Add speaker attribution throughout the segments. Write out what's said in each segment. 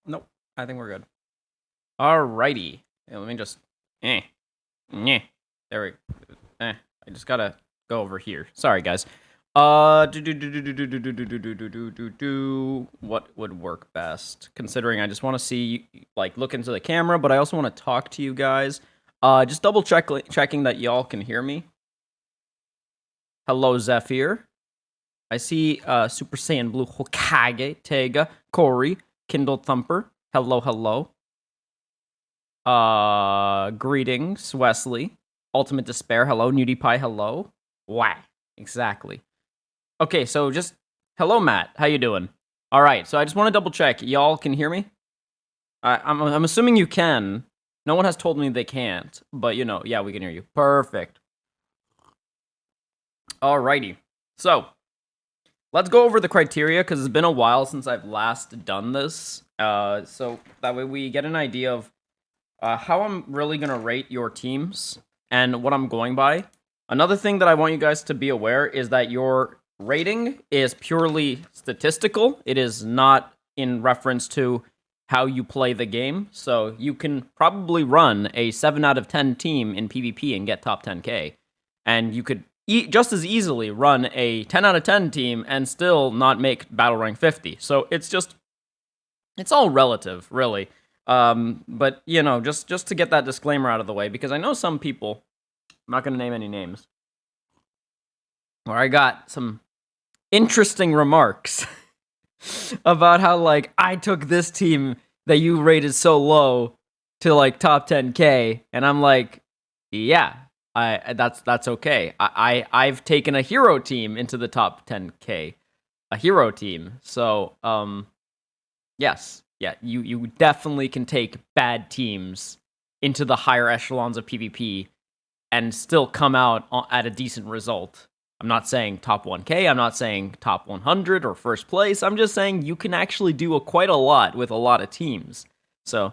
Speaker 1: Nope. I think we're good. Alrighty. Yeah, let me just. There we. I just gotta go over here. Sorry, guys. What would work best? Considering I just want to see, like, look into the camera, but I also want to talk to you guys. Just double checking that y'all can hear me. Hello, Zephyr. I see Super Saiyan Blue Hokage, Tega, Corey, Kindle Thumper. Hello, hello. Greetings, Wesley. Ultimate Despair, hello. Nudie Pie, hello. Why? Exactly. Okay, so just hello, Matt. How you doing? All right, so I just want to double check. Y'all can hear me? I'm assuming you can. No one has told me they can't, but yeah, we can hear you. Perfect. Alrighty. So, let's go over the criteria because it's been a while since I've last done this. So that way we get an idea of how I'm really going to rate your teams and what I'm going by. Another thing that I want you guys to be aware is that your rating is purely statistical. It is not in reference to how you play the game. So you can probably run a 7 out of 10 team in PvP and get top 10k. And you could just as easily run a 10 out of 10 team and still not make battle rank 50. So it's all relative, really. But just to get that disclaimer out of the way, because I know some people, I'm not going to name any names, where I got some interesting remarks about how, like, I took this team that you rated so low to, like, top 10k, and I'm like, yeah, that's okay. I've taken a hero team into the top 10k, a hero team. So, yes. Yeah, you definitely can take bad teams into the higher echelons of PvP and still come out at a decent result. I'm not saying top 1k, I'm not saying top 100 or first place, I'm just saying you can actually do quite a lot with a lot of teams. So,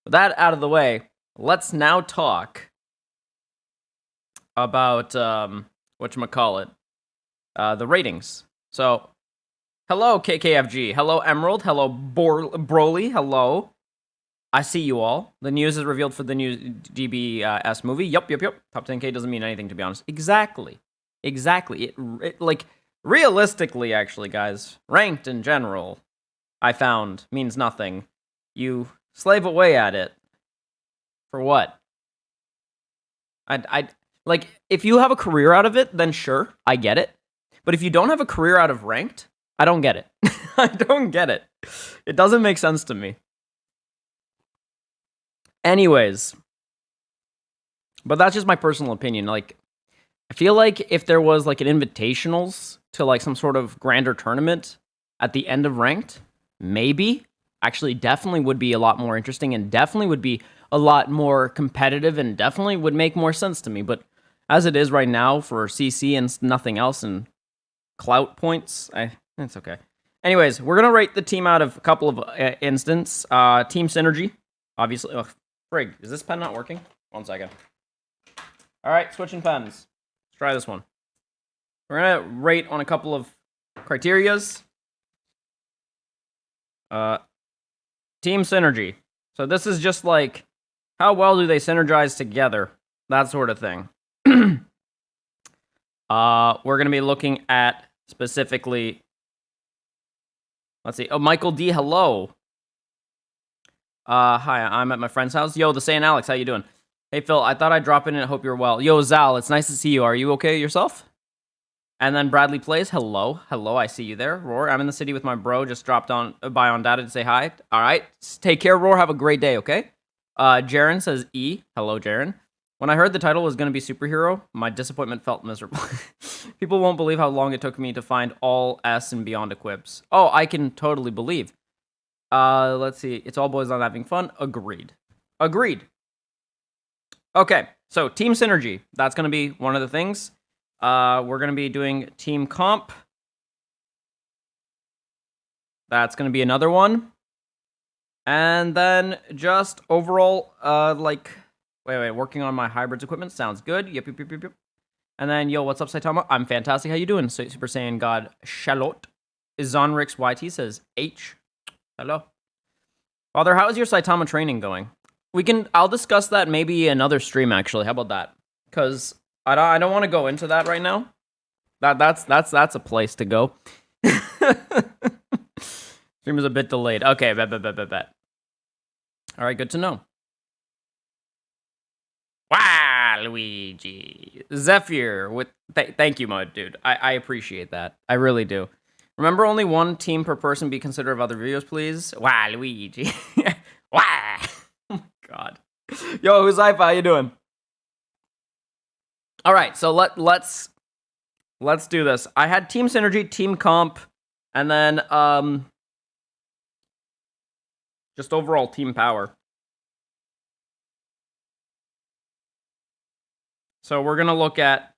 Speaker 1: with that out of the way, let's now talk about, whatchamacallit, the ratings. So, hello, KKFG. Hello, Emerald. Hello, Broly. Hello. I see you all. The news is revealed for the new GBS movie. Yup. Top 10k doesn't mean anything, to be honest. Exactly. It like, realistically, actually, guys, ranked in general, I found, means nothing. You slave away at it. For what? Like, if you have a career out of it, then sure, I get it. But if you don't have a career out of ranked, I don't get it. I don't get it. It doesn't make sense to me. Anyways, but that's just my personal opinion. Like, I feel like if there was, like, an invitationals to, like, some sort of grander tournament at the end of ranked, maybe, actually definitely would be a lot more interesting and definitely would be a lot more competitive and definitely would make more sense to me. But as it is right now for CC and nothing else and clout points, it's okay. Anyways, we're going to rate the team out of a couple of instances. Team Synergy, obviously. Ugh, frig, is this pen not working? 1 second. All right, switching pens. Let's try this one. We're going to rate on a couple of criterias. Team Synergy. So this is just like, how well do they synergize together? That sort of thing. We're going to be looking at specifically, let's see. Oh, Michael D, hello. Hi, I'm at my friend's house. Yo, the Saiyan Alex, how you doing? Hey, Phil, I thought I'd drop in and I hope you're well. Yo, Zal, it's nice to see you. Are you okay yourself? And then Bradley Plays, hello. Hello, I see you there. Roar, I'm in the city with my bro. Just dropped by on data to say hi. All right, take care, Roar. Have a great day, okay? Jaren says E. Hello, Jaren. When I heard the title was going to be superhero, my disappointment felt miserable. People won't believe how long it took me to find all S and beyond equips. Oh, I can totally believe. Let's see. It's all boys on having fun. Agreed. Okay, so Team Synergy. That's going to be one of the things. We're going to be doing Team Comp. That's going to be another one. And then just overall, working on my hybrids equipment. Sounds good. Yep. And then, yo, what's up, Saitama? I'm fantastic. How you doing? Super Saiyan God Charlotte. Zonrix YT says H. Hello. Father, how is your Saitama training going? I'll discuss that maybe another stream, actually. How about that? Because I don't want to go into that right now. That's a place to go. Stream is a bit delayed. Okay, bet. All right, good to know. Wow, Luigi. Zephyr, thank you, my dude. I appreciate that. I really do. Remember, only one team per person be considerate of other videos, please. Wow, Luigi. Wow. Oh my god. Yo, who's Hype? How you doing? All right, so let's do this. I had team synergy, team comp, and then just overall team power. So we're gonna look at,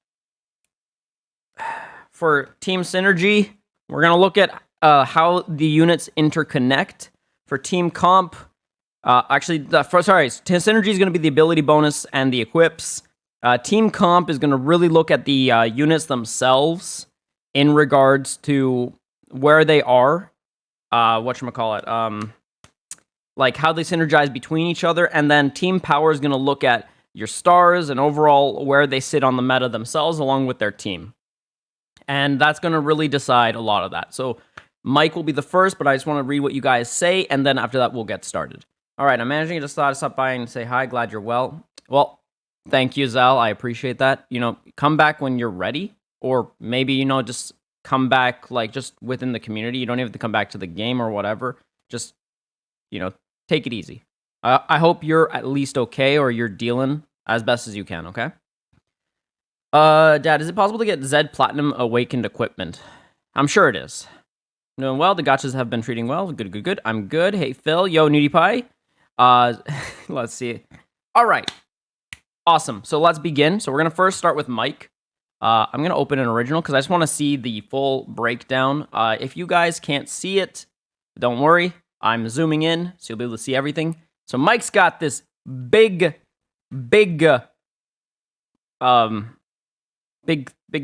Speaker 1: for team synergy, we're gonna look at how the units interconnect. For team comp, synergy is gonna be the ability bonus and the equips. Team comp is gonna really look at the units themselves in regards to where they are, like how they synergize between each other, and then team power is gonna look at your stars and overall where they sit on the meta themselves along with their team. And that's going to really decide a lot of that. So Mike will be the first, but I just want to read what you guys say, and then after that, we'll get started. All right, I'm managing. Just thought I'd stop by and say hi. Glad you're well. Well, thank you, Zal. I appreciate that. Come back when you're ready, or maybe, just come back, like, just within the community. You don't have to come back to the game or whatever. Just, take it easy. I hope you're at least okay, or you're dealing as best as you can, okay? Dad, is it possible to get Zed Platinum Awakened equipment? I'm sure it is. Doing well. The gachas have been treating well. Good. I'm good. Hey, Phil. Yo, Nudie Pie. Let's see. All right. Awesome. So let's begin. So we're going to first start with Mike. I'm going to open an original because I just want to see the full breakdown. If you guys can't see it, don't worry. I'm zooming in, so you'll be able to see everything. So Mike's got this big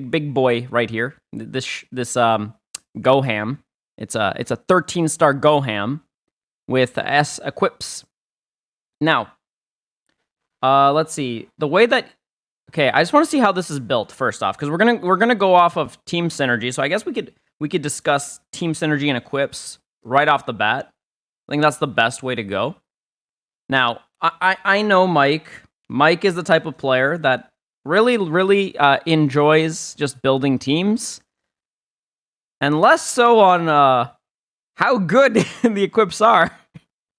Speaker 1: boy right here. This Goham. It's a 13-star Goham with S equips. Now, let's see the way that. Okay, I just want to see how this is built first off, because we're gonna go off of team synergy. So I guess we could discuss team synergy and equips right off the bat. I think that's the best way to go. Now, I know Mike. Mike is the type of player that really enjoys just building teams, and less so on how good the equips are,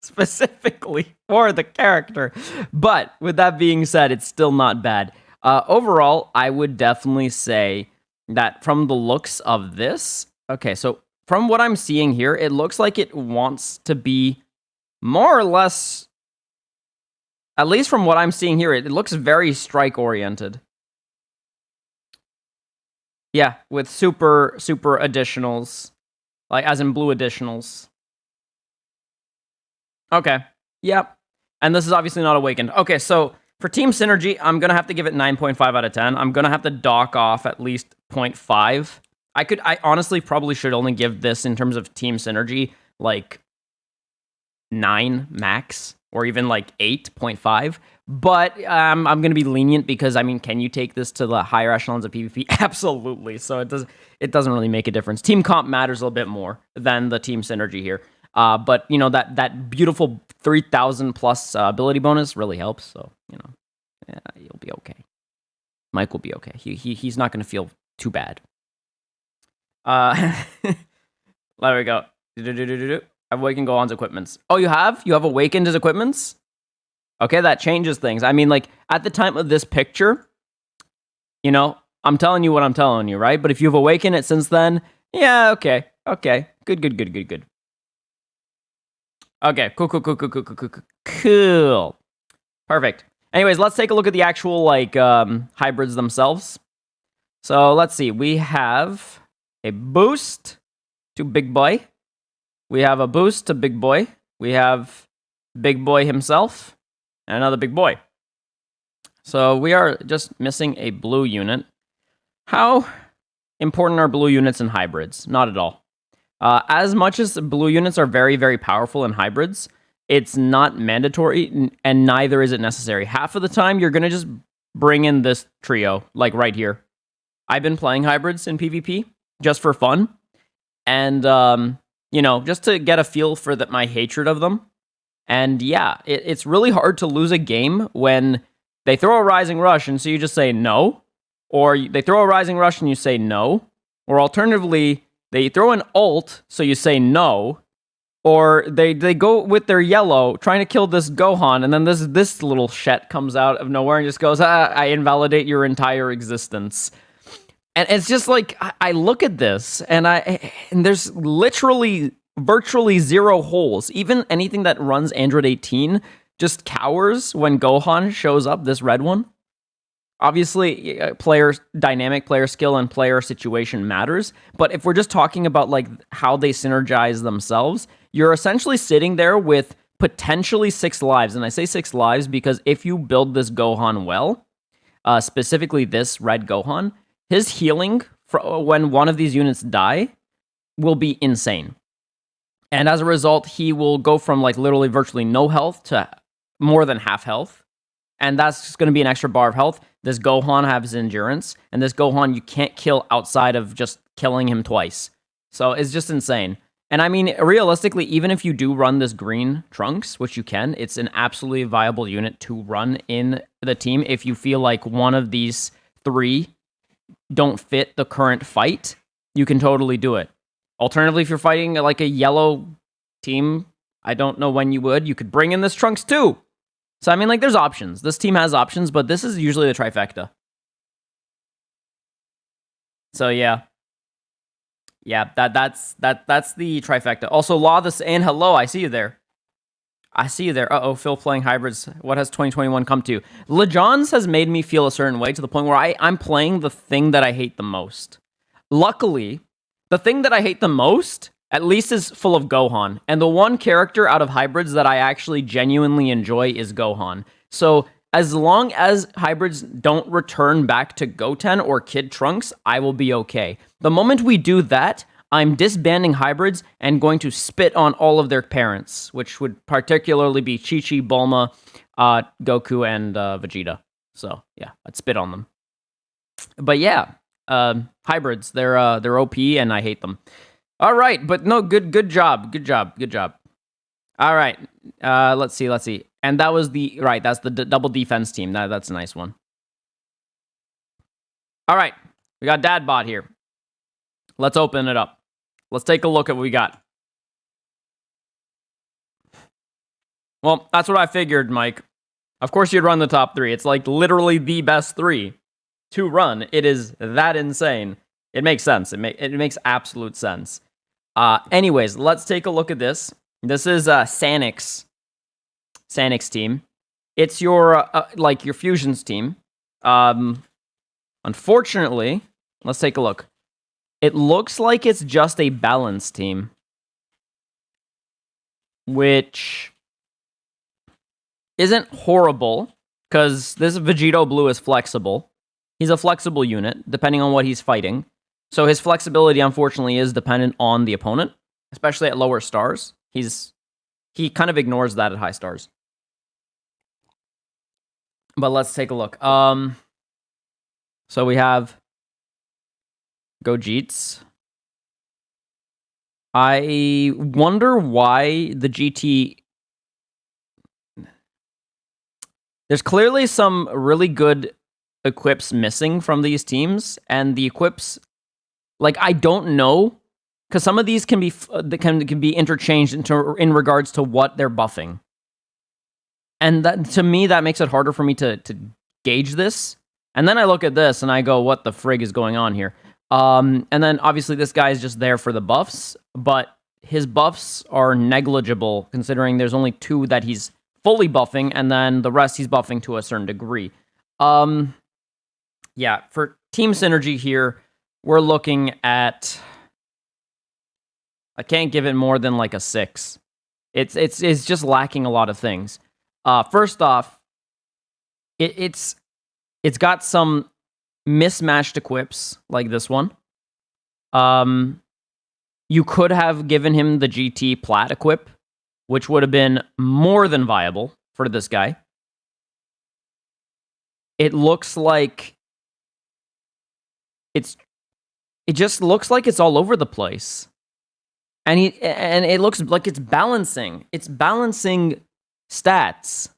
Speaker 1: specifically for the character. But with that being said, it's still not bad. Overall, I would definitely say that from the looks of this, okay, so from what I'm seeing here, it looks like it wants to be more or less, at least from what I'm seeing here, it looks very strike-oriented. Yeah, with super additionals, like as in blue additionals. Okay, yep. And this is obviously not awakened. Okay, so for Team Synergy, I'm going to have to give it 9.5 out of 10. I'm going to have to dock off at least 0.5. I honestly probably should only give this, in terms of Team Synergy, like 9 max, or even like 8.5. But I'm going to be lenient because, can you take this to the higher echelons of PvP? Absolutely. So it doesn't really make a difference. Team comp matters a little bit more than the Team Synergy here. But, that beautiful 3,000 plus ability bonus really helps. So, you'll be okay. Mike will be okay. He's not going to feel too bad. There we go. Awakened Gohan's equipments. Oh, you have? You have awakened his equipments? Okay, that changes things. At the time of this picture, I'm telling you what I'm telling you, right? But if you've awakened it since then, yeah, okay. Good. Okay, cool. Perfect. Anyways, let's take a look at the actual, hybrids themselves. So, let's see. We have a boost to Big Boy. We have a boost to Big Boy. We have Big Boy himself. And another Big Boy. So we are just missing a blue unit. How important are blue units in hybrids? Not at all. As much as blue units are very, very powerful in hybrids, it's not mandatory, and neither is it necessary. Half of the time, you're going to just bring in this trio, like right here. I've been playing hybrids in PvP just for fun, and, just to get a feel for my hatred of them. And yeah, it's really hard to lose a game when they throw a Rising Rush, and so you just say no, or they throw a Rising Rush and you say no, or alternatively, they throw an ult, so you say no, or they go with their yellow, trying to kill this Gohan, and then this little shet comes out of nowhere and just goes, I invalidate your entire existence. And it's just like, I look at this, and there's virtually zero holes. Even anything that runs Android 18 just cowers when Gohan shows up, this red one. Obviously, dynamic player skill and player situation matters, but if we're just talking about like how they synergize themselves, you're essentially sitting there with potentially 6 lives. And I say 6 lives because if you build this Gohan well, specifically this red Gohan, his healing when one of these units die will be insane. And as a result, he will go from like literally virtually no health to more than half health. And that's just going to be an extra bar of health. This Gohan has endurance, and this Gohan you can't kill outside of just killing him twice. So it's just insane. And I mean, realistically, even if you do run this green Trunks, which you can, it's an absolutely viable unit to run in the team. If you feel like one of these 3 don't fit the current fight, you can totally do it. Alternatively, if you're fighting like a yellow team, I don't know when you could bring in this Trunks too. So, I mean, like, there's options. This team has options, but this is usually the trifecta. So, yeah. Yeah, that's the trifecta. Also, Law this and hello, I see you there. Uh-oh, Phil playing hybrids. What has 2021 come to? LeJohns has made me feel a certain way to the point where I'm playing the thing that I hate the most. Luckily, the thing that I hate the most at least is full of Gohan. And the one character out of hybrids that I actually genuinely enjoy is Gohan. So as long as hybrids don't return back to Goten or Kid Trunks, I will be okay. The moment we do that, I'm disbanding hybrids and going to spit on all of their parents, which would particularly be Chi-Chi, Bulma, Goku, and Vegeta. So yeah, I'd spit on them. But yeah, hybrids, they're OP and I hate them. All right, but no, good job. All right, let's see. And that was that's the double defense team. That's a nice one. All right, we got Dadbot here. Let's open it up. Let's take a look at what we got. Well, that's what I figured, Mike. Of course you'd run the top 3. It's like literally the best 3 to run. It is that insane. It makes sense. It makes absolute sense. Anyways, let's take a look at this. This is Sanix team. It's your your fusions team. Unfortunately, let's take a look. It looks like it's just a balance team, which isn't horrible because this Vegito Blue is flexible. He's a flexible unit depending on what he's fighting. So his flexibility, unfortunately, is dependent on the opponent, especially at lower stars. He kind of ignores that at high stars. But let's take a look. So we have Gogeta. I wonder why the GT... There's clearly some really good equips missing from these teams, and the equips... I don't know, because some of these can be interchanged in regards to what they're buffing. And that, to me, that makes it harder for me to gauge this. And then I look at this and I go, what the frig is going on here? And then obviously this guy is just there for the buffs, but his buffs are negligible considering there's only 2 that he's fully buffing, and then the rest he's buffing to a certain degree. Yeah, for team synergy here, we're looking at... I can't give it more than a 6. It's just lacking a lot of things. First off, it's got some mismatched equips like this one. You could have given him the GT Plat equip, which would have been more than viable for this guy. It looks like it just looks like it's all over the place. And it looks like it's balancing. It's balancing stats,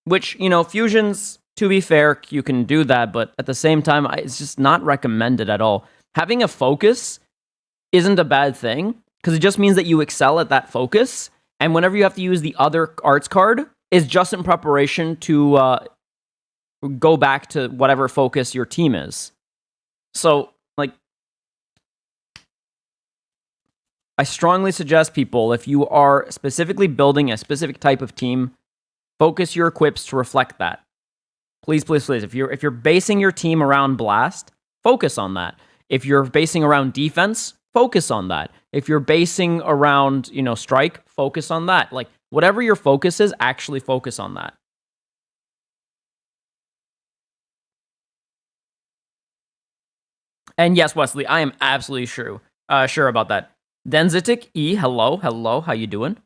Speaker 1: which, fusions, to be fair, you can do that, but at the same time, it's just not recommended at all. Having a focus isn't a bad thing, because it just means that you excel at that focus, and whenever you have to use the other arts card, is just in preparation to go back to whatever focus your team is. So, I strongly suggest people, if you are specifically building a specific type of team, focus your equips to reflect that. Please, please, please. If you're basing your team around blast, focus on that. If you're basing around defense, focus on that. If you're basing around, strike, focus on that. Whatever your focus is, actually focus on that. And yes, Wesley, I am absolutely sure about that. Denzitic E, hello, how you doing?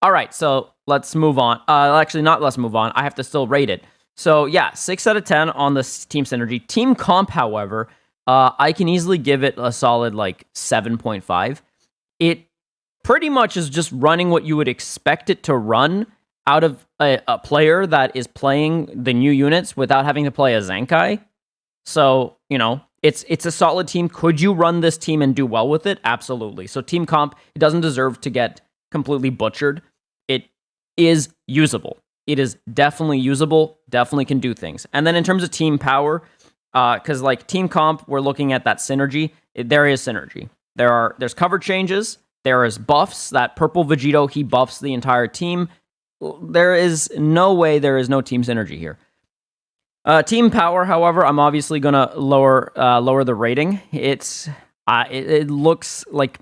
Speaker 1: All right, so let's move on. Actually, not let's move on. I have to still rate it. So yeah, 6 out of 10 on the team synergy. Team comp, however, I can easily give it a solid 7.5. It pretty much is just running what you would expect it to run out of a player that is playing the new units without having to play a Zenkai. So, it's a solid team. Could you run this team and do well with it? Absolutely. So team comp, it doesn't deserve to get completely butchered. It is usable. It is definitely usable, definitely can do things. And then in terms of team power, because team comp, we're looking at that synergy. There is synergy. There's cover changes. There is buffs. That purple Vegito, he buffs the entire team. There is no way there is no team synergy here. Team power, however, I'm obviously gonna lower the rating. It looks like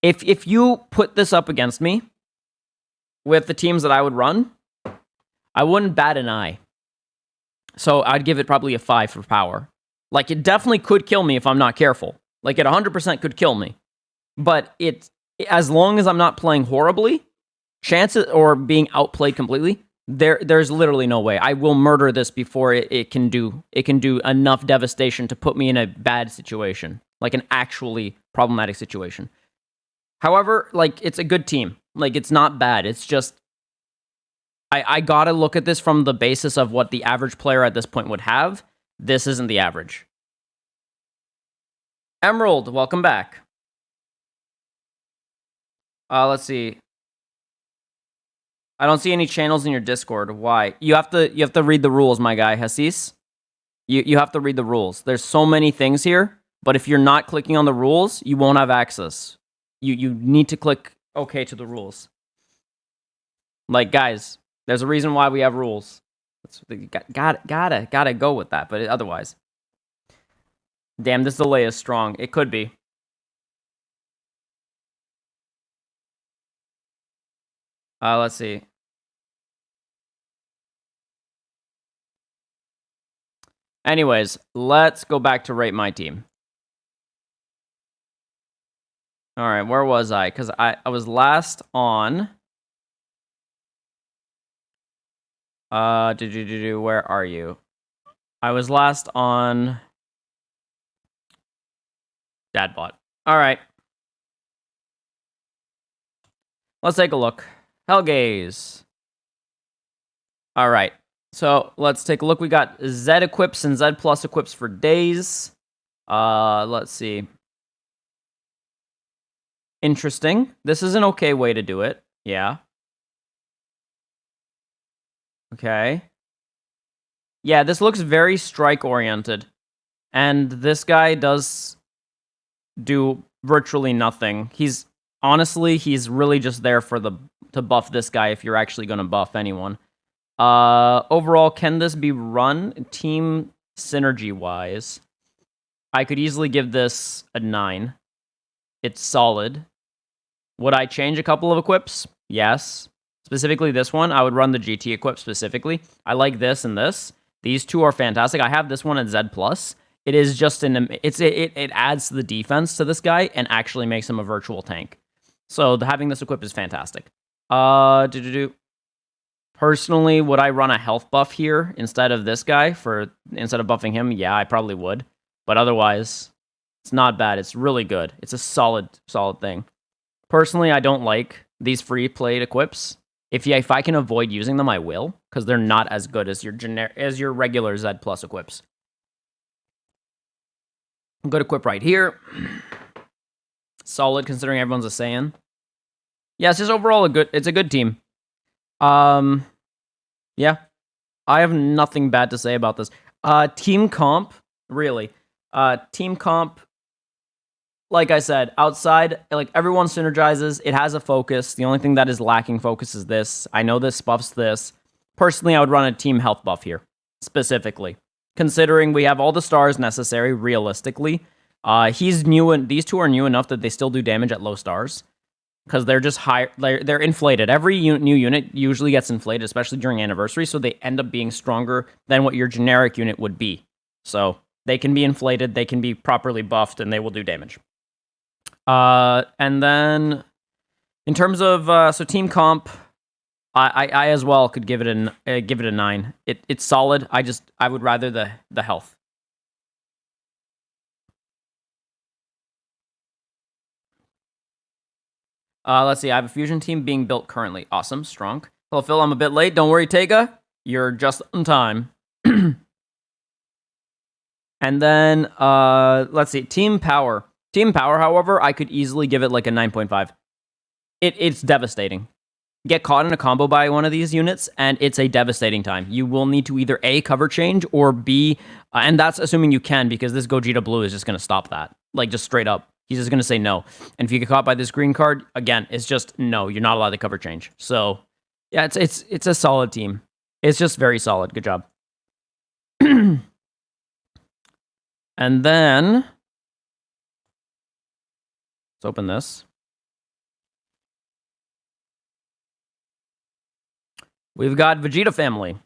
Speaker 1: if you put this up against me with the teams that I would run, I wouldn't bat an eye. So I'd give it probably a 5 for power. It definitely could kill me if I'm not careful. It 100% could kill me. But as long as I'm not playing horribly, chances or being outplayed completely, there's literally no way. I will murder this before it can do enough devastation to put me in a bad situation, an actually problematic situation. However, it's a good team. It's not bad. It's just I gotta look at this from the basis of what the average player at this point would have. This isn't the average. Emerald, welcome back. Let's see. I don't see any channels in your Discord. Why? You have to read the rules, my guy, Hasis. You have to read the rules. There's so many things here, but if you're not clicking on the rules, you won't have access. You need to click OK to the rules. Guys, there's a reason why we have rules. Gotta go with that, but otherwise. Damn, this delay is strong. It could be. Let's see. Anyways, let's go back to rate my team. All right, where was I? Because I was last on... where are you? I was last on... Dadbot. All right. Let's take a look. Hellgaze. All right. So let's take a look. We got Z equips and Z plus equips for days. Let's see. Interesting. This is an okay way to do it. Yeah. Okay. Yeah, this looks very strike-oriented. And this guy does do virtually nothing. He's really just there to buff this guy if you're actually going to buff anyone. Overall, can this be run team synergy-wise? I could easily give this a 9. It's solid. Would I change a couple of equips? Yes. Specifically this one, I would run the GT equip specifically. I like this and this. These two are fantastic. I have this one at Z+. It is just it adds to the defense to this guy and actually makes him a virtual tank. So having this equip is fantastic. Personally, would I run a health buff here instead of this guy instead of buffing him? Yeah, I probably would. But otherwise, it's not bad. It's really good. It's a solid thing. Personally, I don't like these free played equips. If I can avoid using them, I will, because they're not as good as your regular Z plus equips. Good equip right here. Solid considering everyone's a Saiyan. Yeah, it's just overall a good team. Yeah. I have nothing bad to say about this. Team comp, really. Team comp, like I said, outside, like everyone synergizes. It has a focus. The only thing that is lacking focus is this. I know this buffs this. Personally, I would run a team health buff here, specifically. Considering we have all the stars necessary, realistically. He's new, and these two are new enough that they still do damage at low stars. Because they're just high, they're inflated. Every new unit usually gets inflated, especially during anniversary, so they end up being stronger than what your generic unit would be. So they can be inflated, they can be properly buffed, and they will do damage. And then in terms of so team comp, I as well could give it a 9. It's solid. I would rather the health. Let's see. I have a fusion team being built currently. Awesome. Strong. Hello, Phil. I'm a bit late. Don't worry, Tega. You're just on time. And then, let's see. Team Power. Team Power, however, I could easily give it like a 9.5. It's devastating. Get caught in a combo by one of these units, and it's a devastating time. You will need to either A, cover change, or B, and that's assuming you can, because this Gogeta Blue is just going to stop that. Like, just straight up. He's just going to say no. And if you get caught by this green card, again, it's just no. You're not allowed to cover change. So, yeah, it's a solid team. It's just very solid. Good job. And then, let's open this. We've got Vegeta family.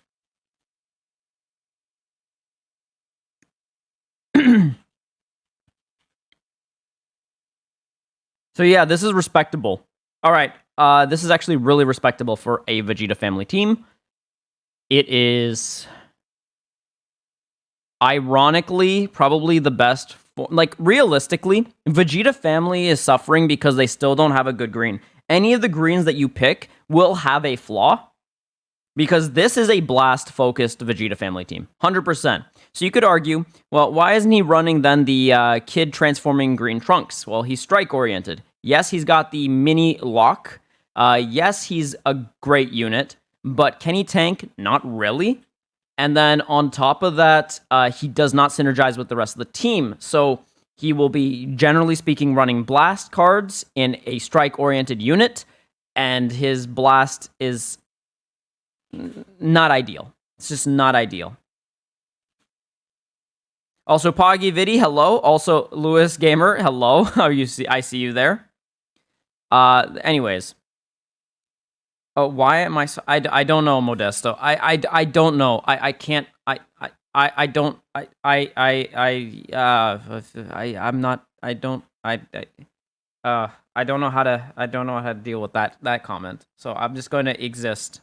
Speaker 1: So yeah, this is respectable. All right, this is actually really respectable for a Vegeta family team. It is, ironically, probably the best. Like, realistically, Vegeta family is suffering because they still don't have a good green. Any of the greens that you pick will have a flaw, because this is a blast-focused Vegeta family team. 100%. So you could argue, well, why isn't he running then the kid transforming green Trunks? Well, he's strike-oriented. Yes, he's got the mini lock. Yes, he's a great unit. But can he tank? Not really. And then on top of that, he does not synergize with the rest of the team. So he will be, generally speaking, running blast cards in a strike-oriented unit. And his blast is not ideal. It's just not ideal. Also, Poggy Viddy, hello. Also, Lewis Gamer, hello. I see you there. Anyways. Oh, why am I so... I don't know, Modesto. I don't know. I can't... I don't... I'm not... I don't know how to deal with that comment. So I'm just going to exist.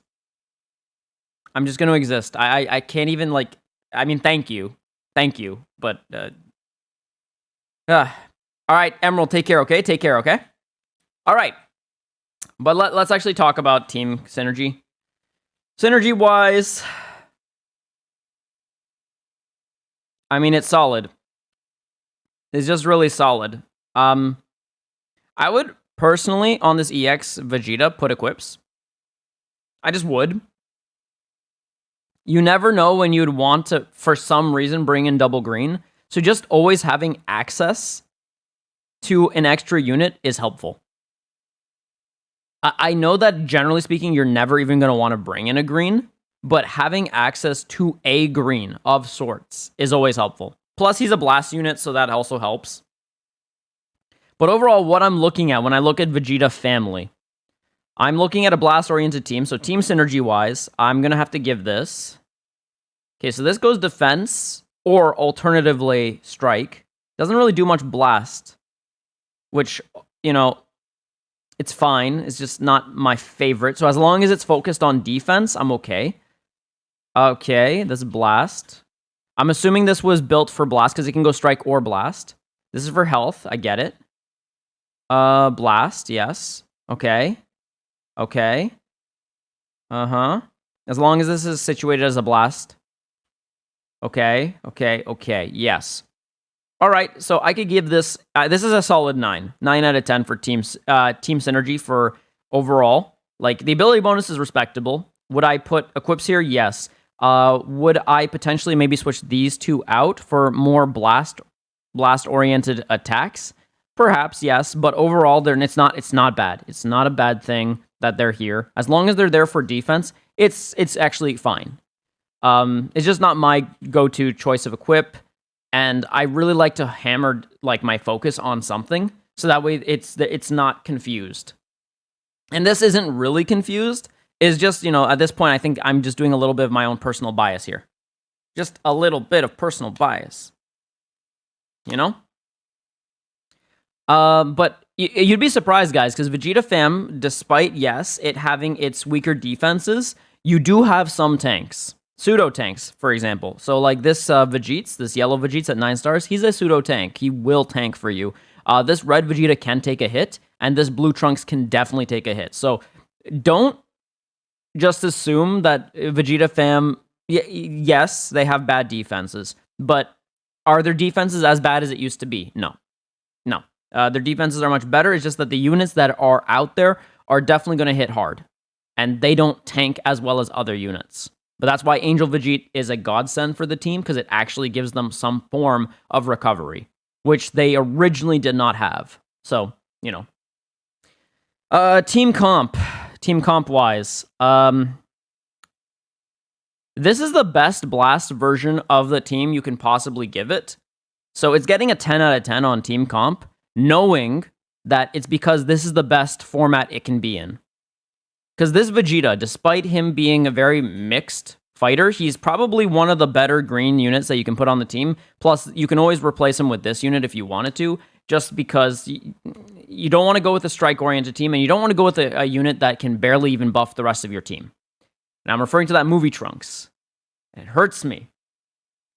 Speaker 1: I'm just going to exist. I can't even, like... I mean, thank you. Thank you, but... Alright, Emerald, take care, okay? Take care, okay? Alright. But let's actually talk about team synergy. Synergy-wise... I mean, it's solid. It's just really solid. I would, personally, on this EX Vegeta, put equips. I just would. You never know when you'd want to, for some reason, bring in double green. So just always having access to an extra unit is helpful. I know that, generally speaking, you're never even going to want to bring in a green, but having access to a green of sorts is always helpful. Plus, he's a blast unit, so that also helps. But overall, what I'm looking at when I look at Vegeta family, I'm looking at a blast-oriented team, so team synergy-wise, I'm going to have to give this. Okay, so this goes defense, or alternatively, strike. Doesn't really do much blast, which, you know, It's fine. It's just not my favorite. So as long as it's focused on defense, I'm okay. Okay, this is Blast. I'm assuming this was built for Blast because it can go Strike or Blast. This is for health. I get it. Blast, yes. Okay. Okay. Uh-huh. As long as this is situated as a Blast. Okay. Okay. Okay. Yes. All right, so I could give this. This is a solid 9. 9 out of 10 for team synergy for overall. Like, the ability bonus is respectable. Would I put equips here? Yes. Would I potentially maybe switch these two out for more blast oriented attacks? Perhaps, yes. But overall, it's not bad. It's not a bad thing that they're here. As long as they're there for defense, it's actually fine. It's just not my go-to choice of equip. And I really like to hammer like my focus on something, so that way it's not confused. And this isn't really confused. It's just, at this point, I think I'm just doing a little bit of my own personal bias here. Just a little bit of personal bias. But you'd be surprised, guys, because Vegeta Fam, despite, yes, it having its weaker defenses, you do have some tanks. Pseudo tanks, for example. So like this Vegeta, this yellow Vegeta at 9 stars, he's a pseudo tank. He will tank for you. This red Vegeta can take a hit, and this blue Trunks can definitely take a hit. So don't just assume that Vegeta Fam, yes, they have bad defenses, but are their defenses as bad as it used to be? No. Their defenses are much better. It's just that the units that are out there are definitely going to hit hard, and they don't tank as well as other units. But that's why Angel Vegeta is a godsend for the team, because it actually gives them some form of recovery, which they originally did not have. So, team comp wise, this is the best Blast version of the team you can possibly give it. So it's getting a 10 out of 10 on team comp, knowing that it's because this is the best format it can be in. Because this Vegeta, despite him being a very mixed fighter, he's probably one of the better green units that you can put on the team. Plus, you can always replace him with this unit if you wanted to, just because you don't want to go with a strike-oriented team, and you don't want to go with a unit that can barely even buff the rest of your team. And I'm referring to that movie Trunks. It hurts me.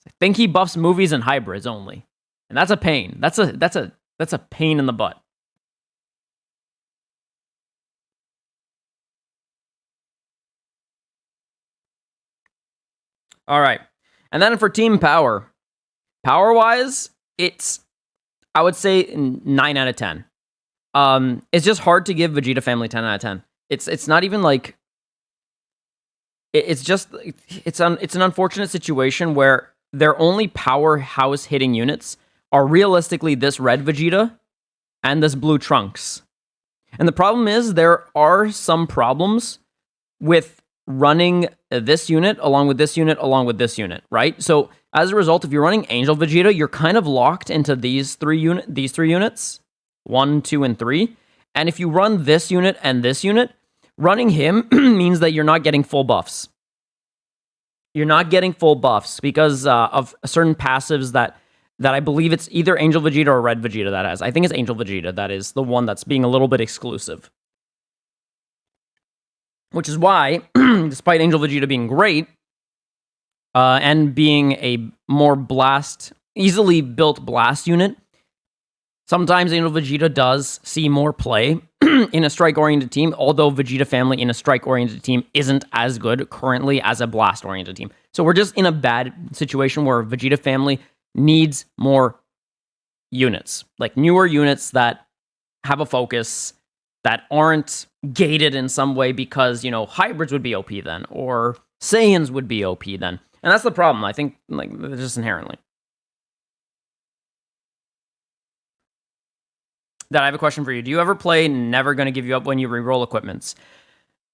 Speaker 1: I think he buffs movies and hybrids only. And that's a pain. That's a pain in the butt. All right. And then for team power. Power-wise, it's, I would say, 9 out of 10. It's just hard to give Vegeta Family 10 out of 10. It's not even like... It's an unfortunate situation where their only powerhouse hitting units are realistically this red Vegeta and this blue Trunks. And the problem is there are some problems with running this unit along with this unit along with this unit, right? So as a result, if you're running Angel Vegeta, you're kind of locked into these three units, 1, 2, and 3. And if you run this unit and this unit, running him means that you're not getting full buffs. You're not getting full buffs because of certain passives that I believe it's either Angel Vegeta or Red Vegeta that has. I think it's Angel Vegeta that is the one that's being a little bit exclusive. Which is why, despite Angel Vegeta being great, and being a more easily built blast unit, sometimes Angel Vegeta does see more play in a strike-oriented team, although Vegeta Family in a strike-oriented team isn't as good currently as a blast-oriented team. So we're just in a bad situation where Vegeta Family needs more units, like newer units that have a focus, that aren't gated in some way because, hybrids would be OP then, or Saiyans would be OP then. And that's the problem, I think, just inherently. Dad, I have a question for you. Do you ever play Never Gonna Give You Up when you reroll equipments?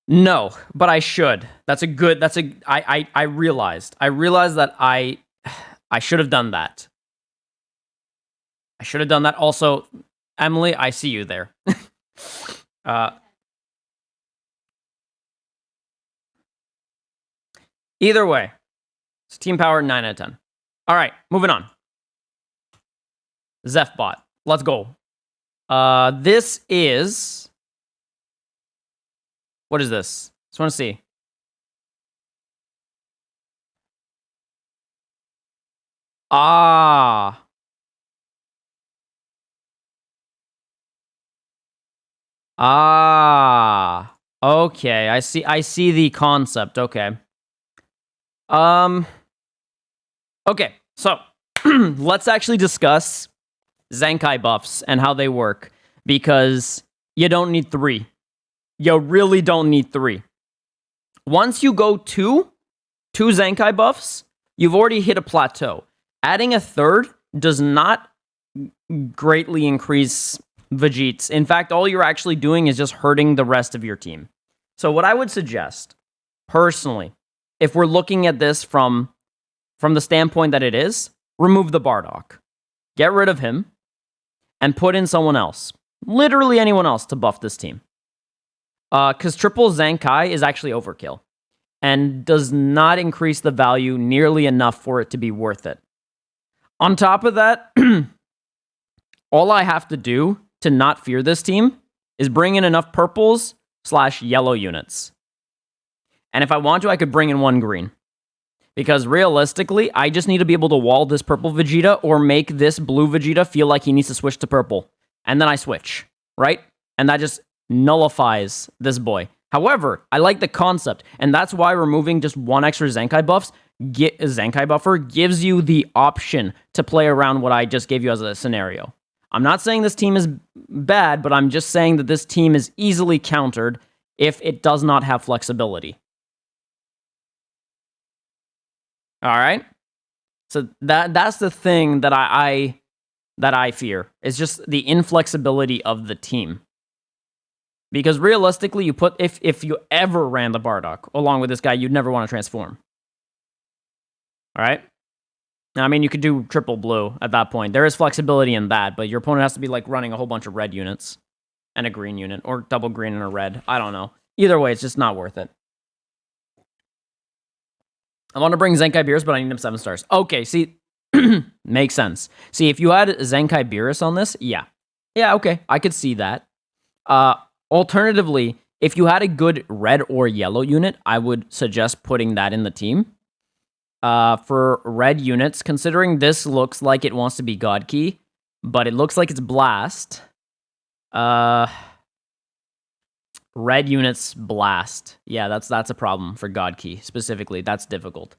Speaker 1: No, but I should. I realized that I should have done that. I should have done that. Also, Emily, I see you there. Either way, it's team power 9 out of 10. All right, moving on. Zephbot, let's go. This is What is this? Just want to see. Ah. Ah. Okay, I see the concept. Okay. Okay, so let's actually discuss Zenkai buffs and how they work, because you don't need 3. You really don't need 3. Once you go two Zenkai buffs, you've already hit a plateau. Adding a third does not greatly increase Vegeta's. In fact, all you're actually doing is just hurting the rest of your team. So what I would suggest, personally, if we're looking at this from the standpoint that it is, remove the Bardock. Get rid of him and put in someone else. Literally anyone else to buff this team. Because triple Zenkai is actually overkill and does not increase the value nearly enough for it to be worth it. On top of that, all I have to do to not fear this team is bring in enough purples/yellow units. And if I want to, I could bring in 1 green. Because realistically, I just need to be able to wall this purple Vegeta or make this blue Vegeta feel like he needs to switch to purple. And then I switch, right? And that just nullifies this boy. However, I like the concept, and that's why removing just 1 extra Zenkai buffer gives you the option to play around what I just gave you as a scenario. I'm not saying this team is bad, but I'm just saying that this team is easily countered if it does not have flexibility. All right? So that's the thing that I fear. It's just the inflexibility of the team. Because realistically, if you ever ran the Bardock along with this guy, you'd never want to transform. All right? I mean, you could do triple blue at that point. There is flexibility in that, but your opponent has to be like running a whole bunch of red units and a green unit, or double green and a red. I don't know. Either way, it's just not worth it. I want to bring Zenkai Beerus, but I need him 7 stars. Okay, see, makes sense. See, if you had Zenkai Beerus on this, yeah, okay, I could see that. Alternatively, if you had a good red or yellow unit, I would suggest putting that in the team. For red units, considering this looks like it wants to be God Key, but it looks like it's Blast. Red units Blast. Yeah, that's a problem for God Key specifically. That's difficult.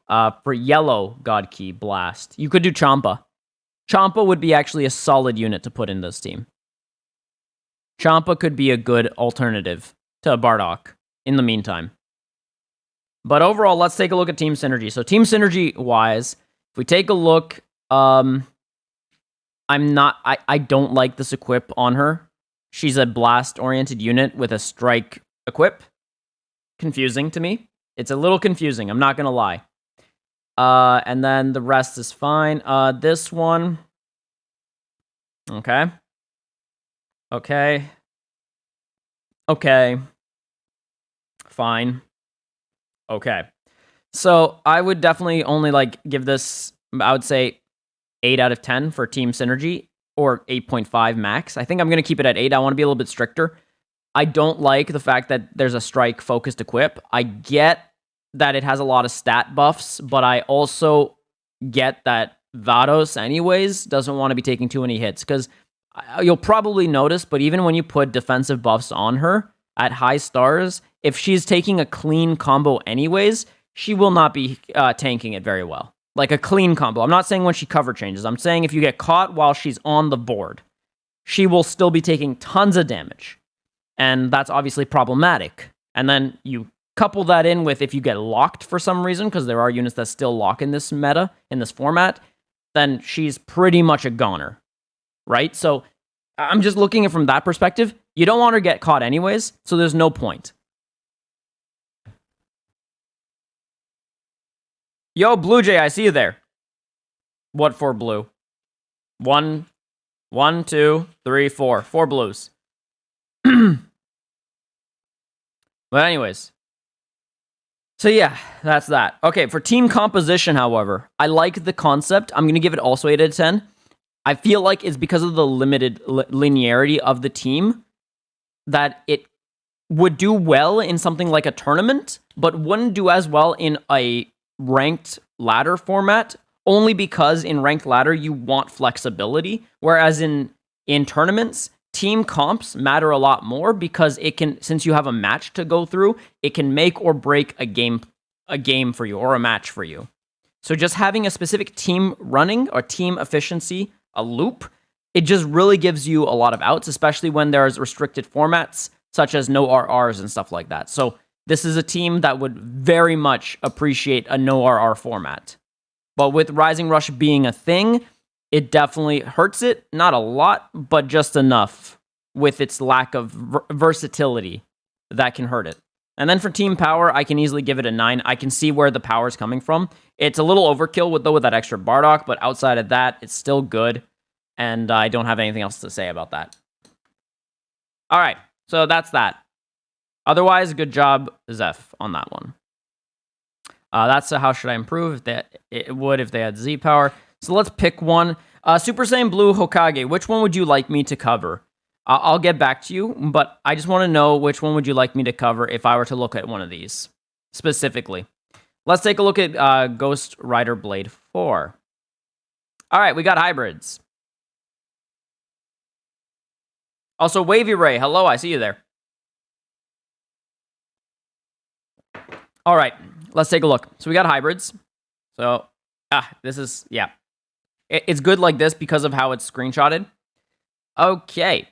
Speaker 1: For yellow God Key Blast, you could do Champa. Champa would be actually a solid unit to put in this team. Champa could be a good alternative to Bardock in the meantime. But overall, let's take a look at team synergy. So team synergy wise, if we take a look, I don't like this equip on her. She's a blast oriented unit with a strike equip. Confusing to me. It's a little confusing, I'm not gonna lie. And then the rest is fine. This one. Okay. Fine. Okay. So I would definitely only give this, I would say 8 out of 10 for team synergy, or 8.5 max. I think I'm going to keep it at 8. I want to be a little bit stricter. I don't like the fact that there's a strike focused equip. I get that it has a lot of stat buffs, but I also get that Vados anyways doesn't want to be taking too many hits, because you'll probably notice, but even when you put defensive buffs on her at high stars, if she's taking a clean combo anyways, she will not be tanking it very well. Like a clean combo. I'm not saying when she cover changes. I'm saying if you get caught while she's on the board, she will still be taking tons of damage. And that's obviously problematic. And then you couple that in with if you get locked for some reason, because there are units that still lock in this meta, in this format, then she's pretty much a goner. Right? So I'm just looking at it from that perspective. You don't want her to get caught anyways, so there's no point. Yo, Blue Jay, I see you there. What for blue? 1, 2, 3, 4. 4 blues. But anyways. So yeah, that's that. Okay, for team composition, however, I like the concept. I'm going to give it also 8 out of 10. I feel like it's because of the limited linearity of the team that it would do well in something like a tournament, but wouldn't do as well in a ranked ladder format, only because in ranked ladder you want flexibility, whereas in tournaments, team comps matter a lot more because it can, since you have a match to go through, it can make or break a game for you or a match for you. So just having a specific team running or team efficiency, a loop, it just really gives you a lot of outs, especially when there's restricted formats such as no RRs and stuff like that. So this is a team that would very much appreciate a no RR format. But with Rising Rush being a thing, it definitely hurts it. Not a lot, but just enough with its lack of versatility that can hurt it. And then for team power, I can easily give it a 9. I can see where the power is coming from. It's a little overkill with that extra Bardock, but outside of that, it's still good. And I don't have anything else to say about that. All right, so that's that. Otherwise, good job, Zeph, on that one. That's how should I improve? It would if they had Z power. So let's pick one. Super Saiyan Blue Hokage, which one would you like me to cover? I'll get back to you, but I just want to know which one would you like me to cover if I were to look at one of these specifically. Let's take a look at Ghost Rider Blade 4. All right, we got hybrids. Also, Wavy Ray, hello, I see you there. All right, let's take a look. So we got hybrids. So, this is, yeah. It's good like this because of how it's screenshotted. Okay.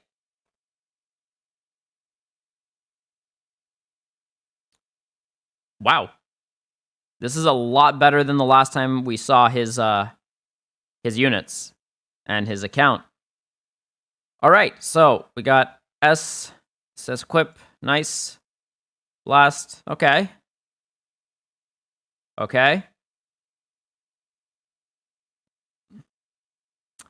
Speaker 1: Wow. This is a lot better than the last time we saw his units and his account. All right, so we got S, says equip, nice. Blast, okay. Okay.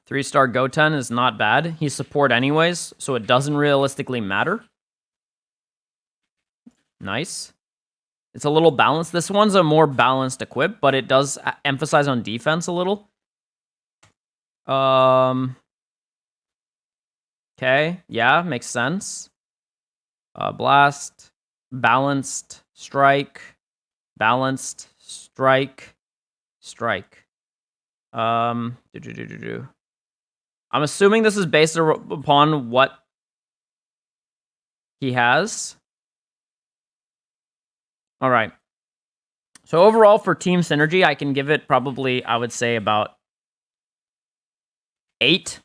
Speaker 1: 3-star Goten is not bad. He's support anyways, so it doesn't realistically matter. Nice. It's a little balanced. This one's a more balanced equip, but it does emphasize on defense a little. Okay, yeah, makes sense. Blast, balanced, strike, balanced, strike, strike. I'm assuming this is based upon what he has. All right. So overall, for team synergy, I can give it probably, I would say, about 8.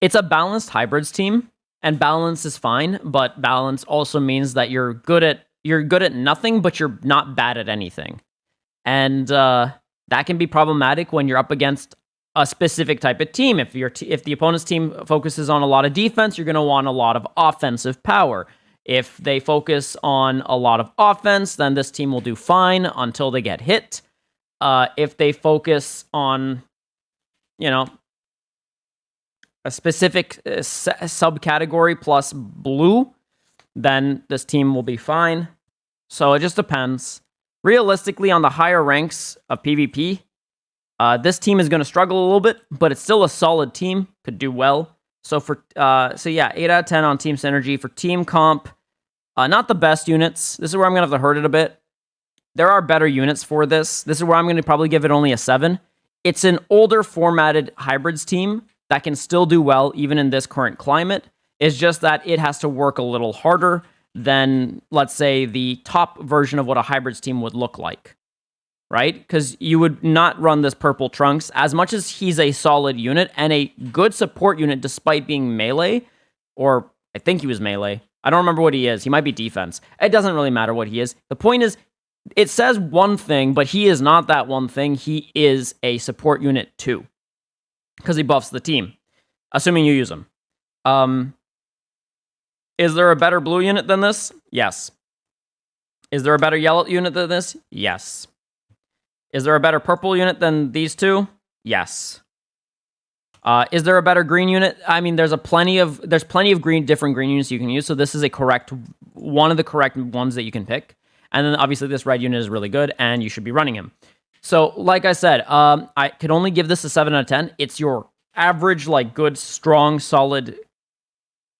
Speaker 1: It's a balanced hybrids team, and balance is fine, but balance also means that you're good at nothing, but you're not bad at anything. And that can be problematic when you're up against a specific type of team. If the opponent's team focuses on a lot of defense, you're going to want a lot of offensive power. If they focus on a lot of offense, then this team will do fine until they get hit. If they focus on, a specific subcategory plus blue, then this team will be fine. So it just depends. Realistically, on the higher ranks of PvP, this team is going to struggle a little bit, but it's still a solid team. Could do well. So 8 out of 10 on team synergy. For team comp, not the best units. This is where I'm going to have to hurt it a bit. There are better units for this. This is where I'm going to probably give it only a 7. It's an older formatted hybrids team that can still do well even in this current climate. It's just that it has to work a little harder than, let's say, the top version of what a hybrids team would look like, right? Because you would not run this purple Trunks as much as he's a solid unit and a good support unit despite being melee, or I think he was melee. I don't remember what he is. He might be defense. It doesn't really matter what he is. The point is, it says one thing, but he is not that one thing. He is a support unit too, because he buffs the team, assuming you use him. Is there a better blue unit than this? Yes. Is there a better yellow unit than this? Yes. Is there a better purple unit than these two? Yes. Is there a better green unit? I mean, there's plenty of different green units you can use, so this is one of the correct ones that you can pick. And then obviously this red unit is really good, and you should be running him. So, like I said, I could only give this a 7 out of 10. It's your average, good, strong, solid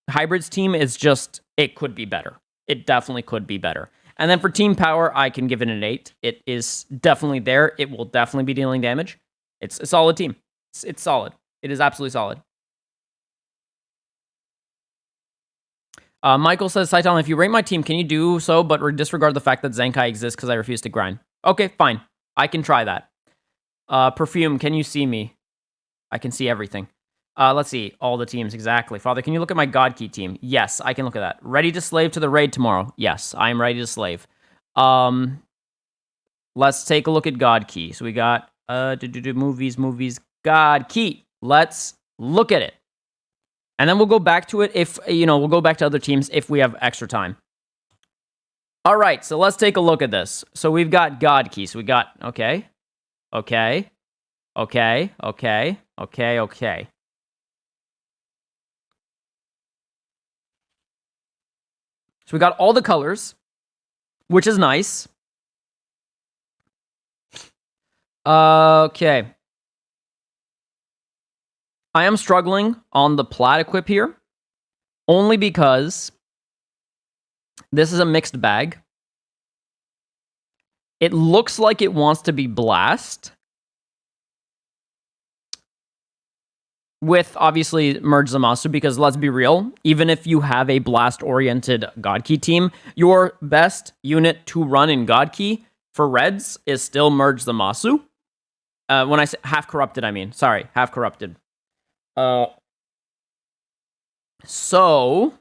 Speaker 1: Hybrid's team is just, it could be better. It definitely could be better. And then for team power, I can give it an 8. It is definitely there. It will definitely be dealing damage. It's a solid team. It's solid. It is absolutely solid. Michael says, Saitan, if you rate my team, can you do so, but disregard the fact that Zenkai exists because I refuse to grind? Okay, fine. I can try that. Perfume, can you see me? I can see everything. Let's see. All the teams, exactly. Father, can you look at my God Key team? Yes, I can look at that. Ready to slave to the raid tomorrow? Yes, I am ready to slave. Let's take a look at God Key. So we got movies, God Key. Let's look at it. And then we'll go back to it if, we'll go back to other teams if we have extra time. All right, so let's take a look at this. So we've got God Key. So we got, okay. So we got all the colors, which is nice. Okay. I am struggling on the plat equip here, only because this is a mixed bag. It looks like it wants to be blast, with obviously merge Zamasu, because let's be real, even if you have a blast-oriented God Key team, your best unit to run in God Key for reds is still merge Zamasu. When I say half corrupted, I mean, sorry, half corrupted. So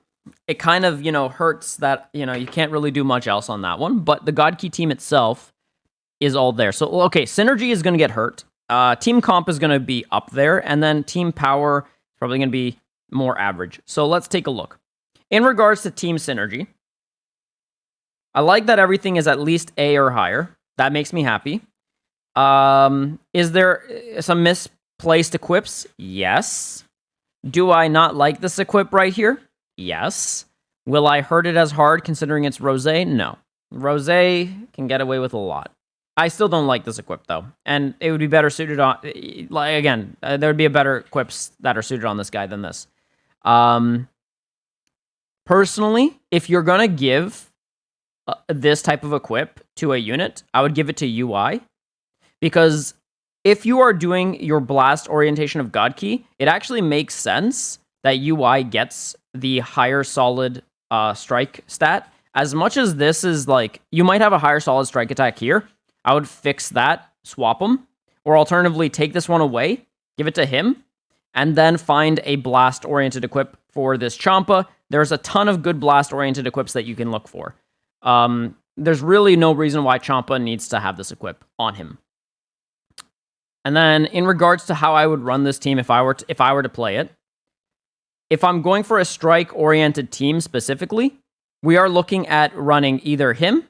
Speaker 1: it kind of, hurts that, you can't really do much else on that one, but the God Key team itself is all there. So, okay, Synergy is going to get hurt. Team Comp is going to be up there, and then Team Power is probably going to be more average. So let's take a look. In regards to Team Synergy, I like that everything is at least A or higher. That makes me happy. Is there some misplaced equips? Yes. Do I not like this equip right here? Yes. Will I hurt it as hard considering it's Rosé? No. Rosé can get away with a lot. I still don't like this equip, though. And it would be better suited on... Again, there would be a better equips that are suited on this guy than this. Personally, if you're going to give this type of equip to a unit, I would give it to UI. Because if you are doing your blast orientation of God Key, it actually makes sense that UI gets the higher solid strike stat. As much as this is like... You might have a higher solid strike attack here. I would fix that, swap them, or alternatively take this one away, give it to him, and then find a blast-oriented equip for this Champa. There's a ton of good blast-oriented equips that you can look for. There's really no reason why Champa needs to have this equip on him. And then in regards to how I would run this team if I were to play it, if I'm going for a strike-oriented team specifically, we are looking at running either him,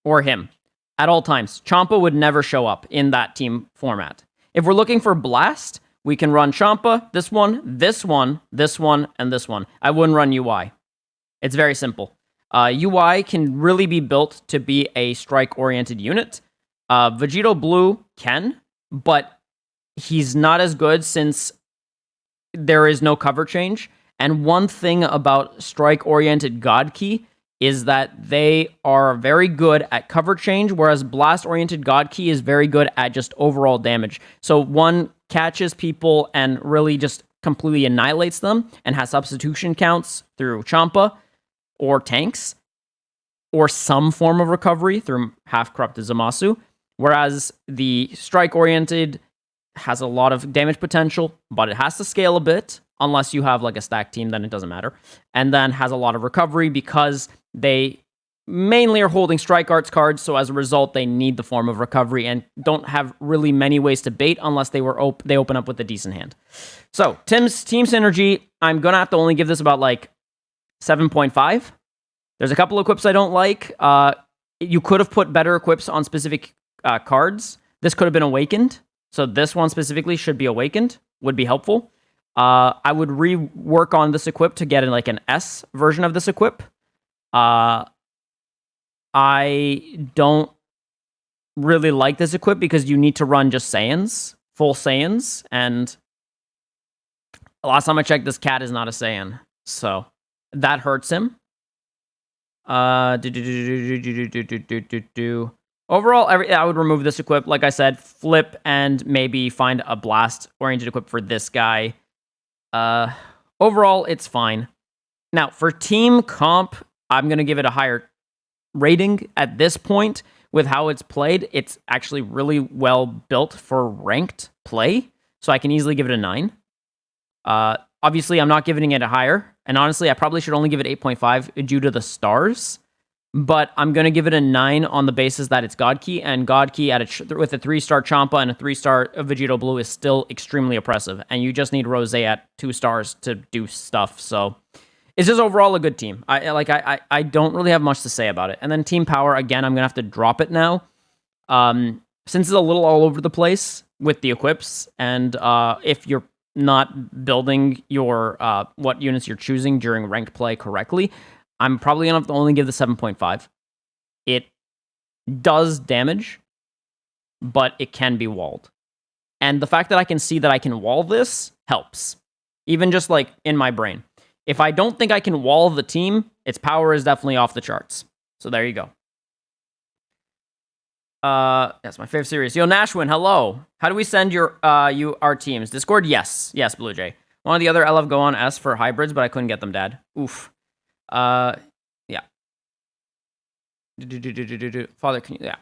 Speaker 1: or him at all times. Champa would never show up in that team format. If we're looking for blast, we can run Champa, this one, and this one. I wouldn't run UI. It's very simple. UI can really be built to be a strike-oriented unit. Vegito Blue can, but he's not as good since there is no cover change. And one thing about strike-oriented God Key is that they are very good at cover change, whereas blast-oriented God Key is very good at just overall damage. So one catches people and really just completely annihilates them and has substitution counts through Champa or tanks or some form of recovery through half-corrupted Zamasu, whereas the strike-oriented has a lot of damage potential, but it has to scale a bit, unless you have like a stack team, then it doesn't matter, and then has a lot of recovery because they mainly are holding strike arts cards, so as a result, they need the form of recovery and don't have really many ways to bait unless they open up with a decent hand. So, Team Synergy, I'm going to have to only give this about like 7.5. There's a couple of equips I don't like. You could have put better equips on specific cards. This could have been awakened, so this one specifically should be awakened, would be helpful. I would rework on this equip to get like an S version of this equip. I don't really like this equip because you need to run just Saiyans, full Saiyans, and Last time I checked, this cat is not a Saiyan. So, that hurts him. Overall, I would remove this equip. Like I said, flip and maybe find a blast-oriented equip for this guy. Overall, it's fine. Now, for team comp, I'm going to give it a higher rating at this point. With how it's played, it's actually really well built for ranked play, so I can easily give it a 9. Obviously, I'm not giving it a higher, and honestly, I probably should only give it 8.5 due to the stars, but I'm going to give it a 9 on the basis that it's God Key, and God Key with a 3-star Champa and a 3-star Vegito Blue is still extremely oppressive, and you just need Rose at 2 stars to do stuff, so it's just overall a good team. I don't really have much to say about it. And then team power, again, I'm going to have to drop it now, since it's a little all over the place with the equips, and if you're not building your what units you're choosing during ranked play correctly, I'm probably going to have to only give the 7.5. It does damage, but it can be walled. And the fact that I can see that I can wall this helps. Even just like in my brain. If I don't think I can wall the team, its power is definitely off the charts. So there you go. That's my favorite series. Yo, Nashwin, hello. How do we send our teams? Discord? Yes. Yes, Blue Jay. One of the other LF go on S for hybrids, but I couldn't get them, Dad. Oof. Yeah. Father, can you... Yeah.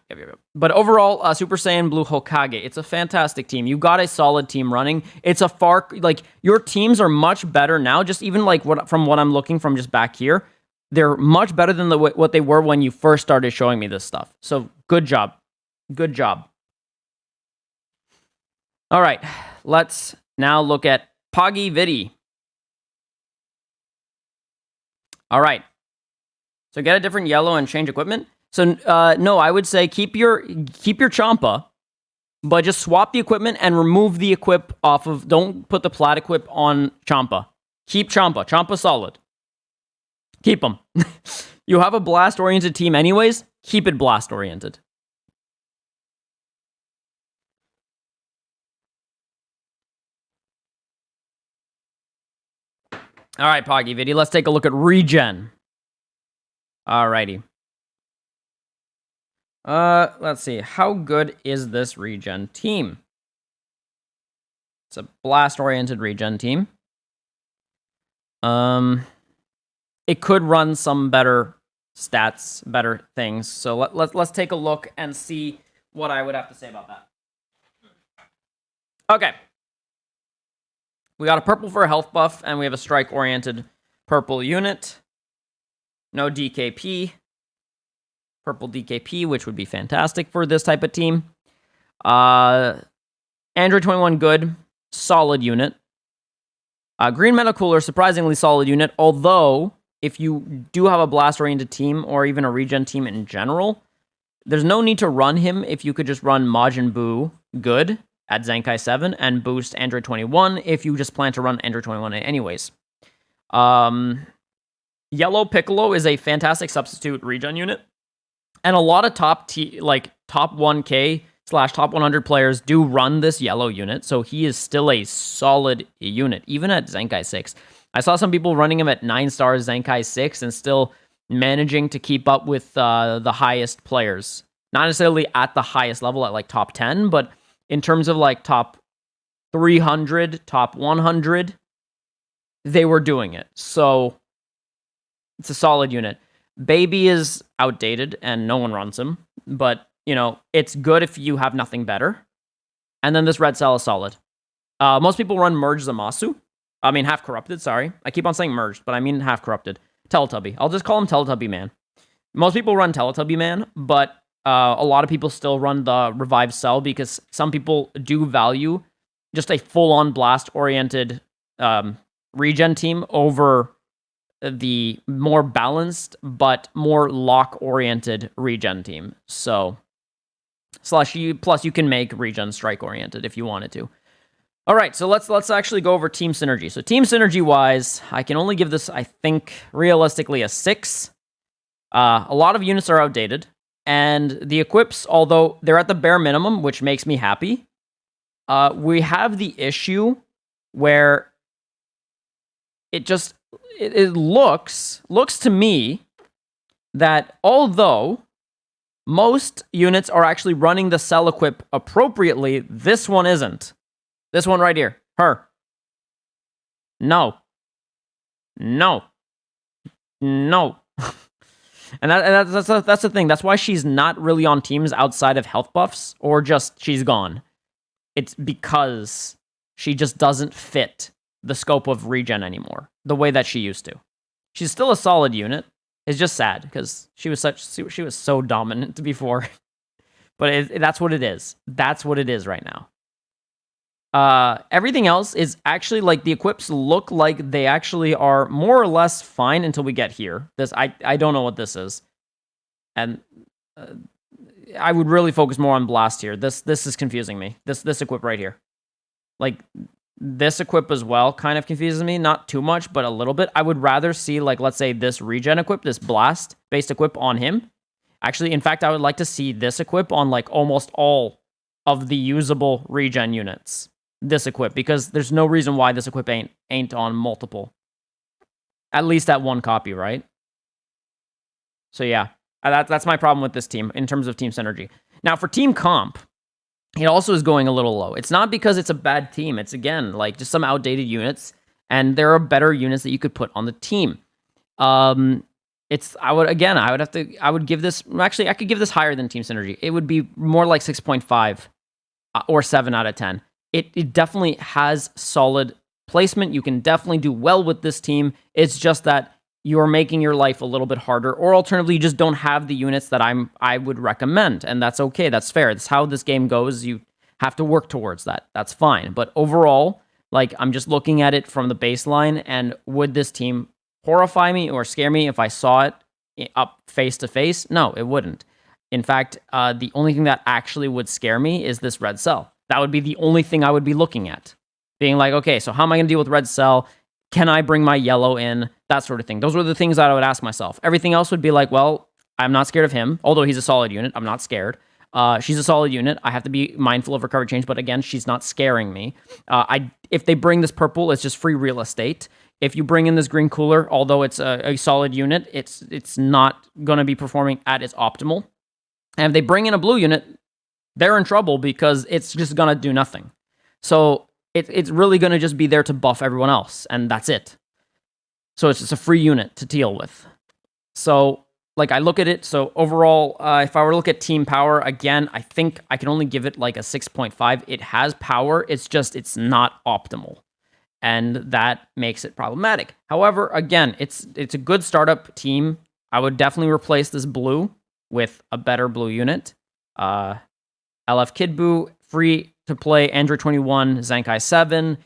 Speaker 1: But overall, Super Saiyan Blue Hokage, it's a fantastic team. You got a solid team running. It's a far... Like, your teams are much better now, just even, like, from what I'm looking from just back here. They're much better than what they were when you first started showing me this stuff. So, good job. Good job. All right. Let's now look at Poggy Vidi. All right. So get a different yellow and change equipment. So no, I would say keep your Champa, but just swap the equipment and remove the equip off of. Don't put the plat equip on Champa. Keep Champa. Champa solid. Keep them. You have a blast oriented team anyways. Keep it blast oriented. All right, Poggy Vidi. Let's take a look at regen. Alrighty. Let's see. How good is this regen team? It's a blast-oriented regen team. It could run some better stats, better things. So let's take a look and see what I would have to say about that. Okay. We got a purple for a health buff, and we have a strike-oriented purple unit. No DKP. Purple DKP, which would be fantastic for this type of team. Android 21, good. Solid unit. Green Metal Cooler, surprisingly solid unit. Although, if you do have a blast-oriented team, or even a regen team in general, there's no need to run him if you could just run Majin Buu, good, at Zenkai 7, and boost Android 21 if you just plan to run Android 21 anyways. Yellow Piccolo is a fantastic substitute regen unit, and a lot of top 1K / top 100 players do run this yellow unit, so he is still a solid unit, even at Zenkai 6. I saw some people running him at 9 stars Zenkai 6 and still managing to keep up with the highest players. Not necessarily at the highest level, at like top 10, but in terms of like top 300, top 100, they were doing it. So it's a solid unit. Baby is outdated and no one runs him, but you know, it's good if you have nothing better. And then this red cell is solid. Most people run Merge Zamasu. I mean, half corrupted, sorry. I keep on saying merged, but I mean half corrupted. Teletubby. I'll just call him Teletubby Man. Most people run Teletubby Man, but a lot of people still run the Revive Cell because some people do value just a full-on blast-oriented regen team over the more balanced but more lock-oriented regen team. So, plus you can make regen strike-oriented if you wanted to. All right, so let's actually go over team synergy. So team synergy-wise, I can only give this, I think, realistically a 6. A lot of units are outdated, and the equips, although they're at the bare minimum, which makes me happy, we have the issue where it looks to me that although most units are actually running the cell equip appropriately, this one isn't. This one right here, her. No. And that's the thing. That's why she's not really on teams outside of health buffs or just she's gone. It's because she just doesn't fit the scope of regen anymore the way that she used to. She's still a solid unit. It's just sad because she was so dominant before. But that's what it is. That's what it is right now. Everything else is actually like the equips look like they actually are more or less fine until we get here. I don't know what this is, and I would really focus more on blast here. This is confusing me. This equip right here, like this equip as well, kind of confuses me. Not too much, but a little bit. I would rather see like let's say this regen equip, this blast based equip on him. Actually, in fact, I would like to see this equip on like almost all of the usable regen units. This equip, because there's no reason why this equip ain't on multiple. At least at one copy, right? So yeah, that's my problem with this team in terms of team synergy. Now for team comp, it also is going a little low. It's not because it's a bad team. It's again like just some outdated units, and there are better units that you could put on the team. I would give this, actually I could give this higher than team synergy. It would be more like 6.5 or 7 out of 10. It definitely has solid placement. You can definitely do well with this team. It's just that you're making your life a little bit harder, or alternatively, you just don't have the units that I would recommend, and that's okay. That's fair. That's how this game goes. You have to work towards that. That's fine. But overall, like I'm just looking at it from the baseline, and would this team horrify me or scare me if I saw it up face to face? No, it wouldn't. In fact, the only thing that actually would scare me is this red cell. That would be the only thing I would be looking at. Being like, okay, so how am I going to deal with red cell? Can I bring my yellow in? That sort of thing. Those were the things that I would ask myself. Everything else would be like, well, I'm not scared of him. Although he's a solid unit, I'm not scared. She's a solid unit. I have to be mindful of recovery change, but again, she's not scaring me. If they bring this purple, it's just free real estate. If you bring in this green cooler, although it's a solid unit, it's not going to be performing at its optimal. And if they bring in a blue unit, they're in trouble because it's just going to do nothing. So it's really going to just be there to buff everyone else, and that's it. So it's just a free unit to deal with. So, like, I look at it, so overall, if I were to look at team power, again, I think I can only give it like a 6.5. It has power, it's not optimal. And that makes it problematic. However, again, it's a good startup team. I would definitely replace this blue with a better blue unit. LF Kid Buu, free to play Android 21, Zenkai 7.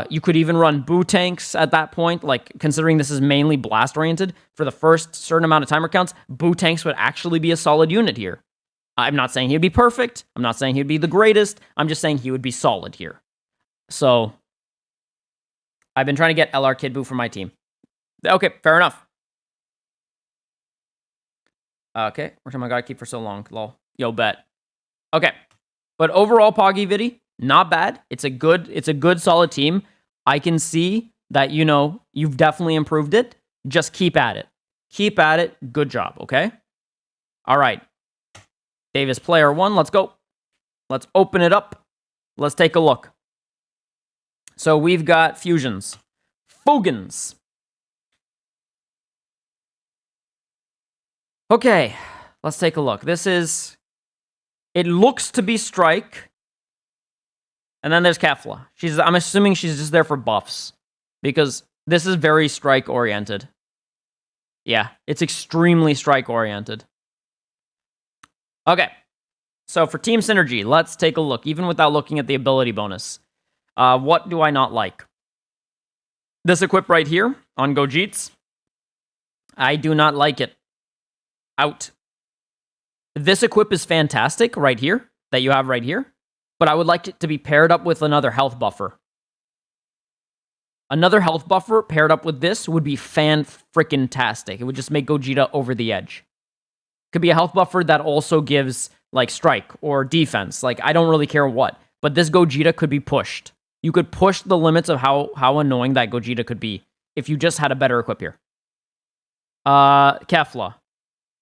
Speaker 1: You could even run Buu tanks at that point, like considering this is mainly blast oriented. For the first certain amount of timer counts, Buu tanks would actually be a solid unit here. I'm not saying he'd be perfect. I'm not saying he'd be the greatest. I'm just saying he would be solid here. So I've been trying to get LR Kid Buu for my team. Okay, fair enough. Okay, which time I gotta keep for so long? Lol. Yo, bet. Okay, but overall, Poggy Viddy, not bad. It's a good, solid team. I can see that, you've definitely improved it. Just keep at it. Keep at it. Good job, okay? All right. Davis player 1, let's go. Let's open it up. Let's take a look. So we've got fusions. Fogans. Okay, let's take a look. It looks to be Strike. And then there's Kefla. I'm assuming she's just there for buffs. Because this is very Strike-oriented. Yeah, it's extremely Strike-oriented. Okay, so for Team Synergy, let's take a look. Even without looking at the ability bonus. What do I not like? This equip right here on Gogeta's. I do not like it. Out. This equip is fantastic right here, that you have right here, but I would like it to be paired up with another health buffer. Another health buffer paired up with this would be fan-frickin-tastic. It would just make Gogeta over the edge. Could be a health buffer that also gives, like, strike or defense. Like, I don't really care what, but this Gogeta could be pushed. You could push the limits of how annoying that Gogeta could be if you just had a better equip here. Kefla.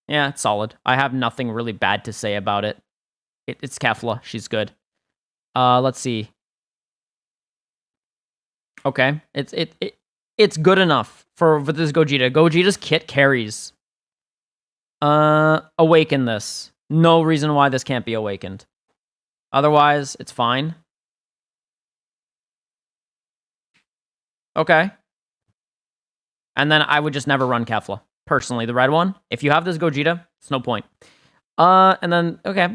Speaker 1: Yeah, it's solid. I have nothing really bad to say about it. It's Kefla. She's good. Let's see. Okay, it's good enough for this Gogeta. Gogeta's kit carries. Awaken this. No reason why this can't be awakened. Otherwise, it's fine. Okay. And then I would just never run Kefla. Personally, the red one. If you have this Gogeta, it's no point. And then, okay.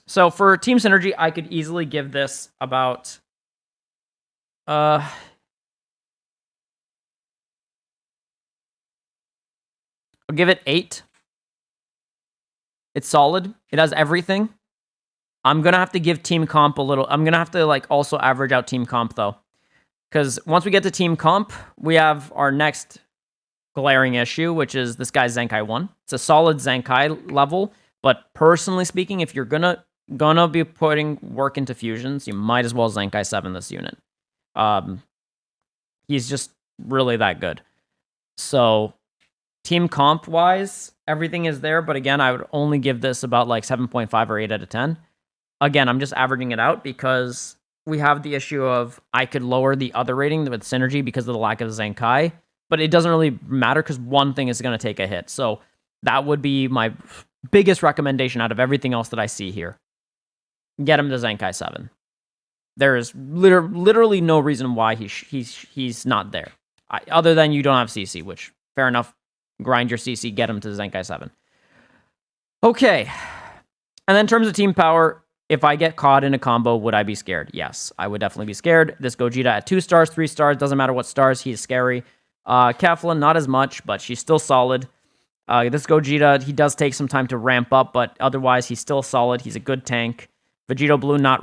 Speaker 1: So for team synergy, I could easily give this about... I'll give it 8. It's solid. It has everything. I'm going to have to give team comp a little... I'm going to have to like also average out team comp though. Because once we get to team comp, we have our next glaring issue, which is this guy's Zenkai 1. It's a solid Zenkai level, but personally speaking, if you're gonna be putting work into fusions, you might as well Zenkai 7 this unit. He's just really that good. So team comp wise, everything is there, but again, I would only give this about like 7.5 or 8 out of 10. Again, I'm just averaging it out because we have the issue of I could lower the other rating with synergy because of the lack of Zenkai, but it doesn't really matter because one thing is going to take a hit. So that would be my biggest recommendation out of everything else that I see here. Get him to Zenkai 7. There is literally no reason why he's not there. Other than you don't have CC, which, fair enough. Grind your CC, get him to Zenkai 7. Okay. And then in terms of team power, if I get caught in a combo, would I be scared? Yes, I would definitely be scared. This Gogeta at 2 stars, 3 stars, doesn't matter what stars, he's scary. Kefla, not as much, but she's still solid. This Gogeta, he does take some time to ramp up, but otherwise he's still solid. He's a good tank. Vegito Blue, not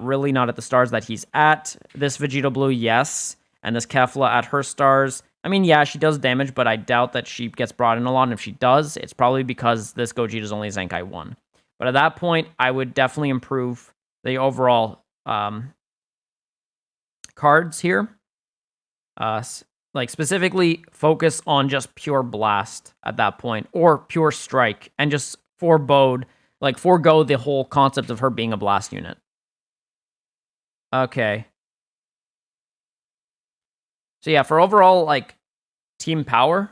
Speaker 1: at the stars that he's at. This Vegito Blue, yes. And this Kefla at her stars. I mean, yeah, she does damage, but I doubt that she gets brought in a lot. And if she does, it's probably because this Gogeta is only Zenkai 1. But at that point, I would definitely improve the overall cards here. Like specifically focus on just pure blast at that point, or pure strike, and just forego the whole concept of her being a blast unit. Okay. So yeah, for overall like team power,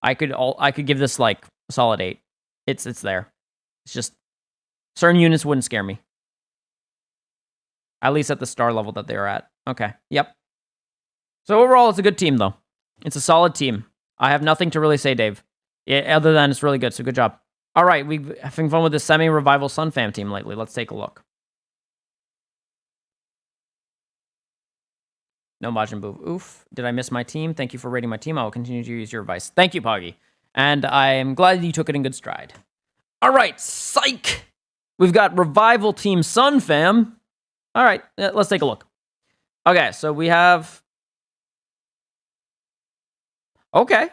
Speaker 1: I could give this like a solid 8. It's there. It's just certain units wouldn't scare me. At least at the star level that they're at. Okay. Yep. So overall, it's a good team, though. It's a solid team. I have nothing to really say, Dave. Other than it's really good, so good job. All right, we've having fun with this semi-revival Sun Fam team lately. Let's take a look. No Majin Buu. Oof. Did I miss my team? Thank you for rating my team. I will continue to use your advice. Thank you, Poggy. And I am glad you took it in good stride. All right, psych! We've got Revival Team Sun Fam. All right, let's take a look. Okay, so we have... Okay.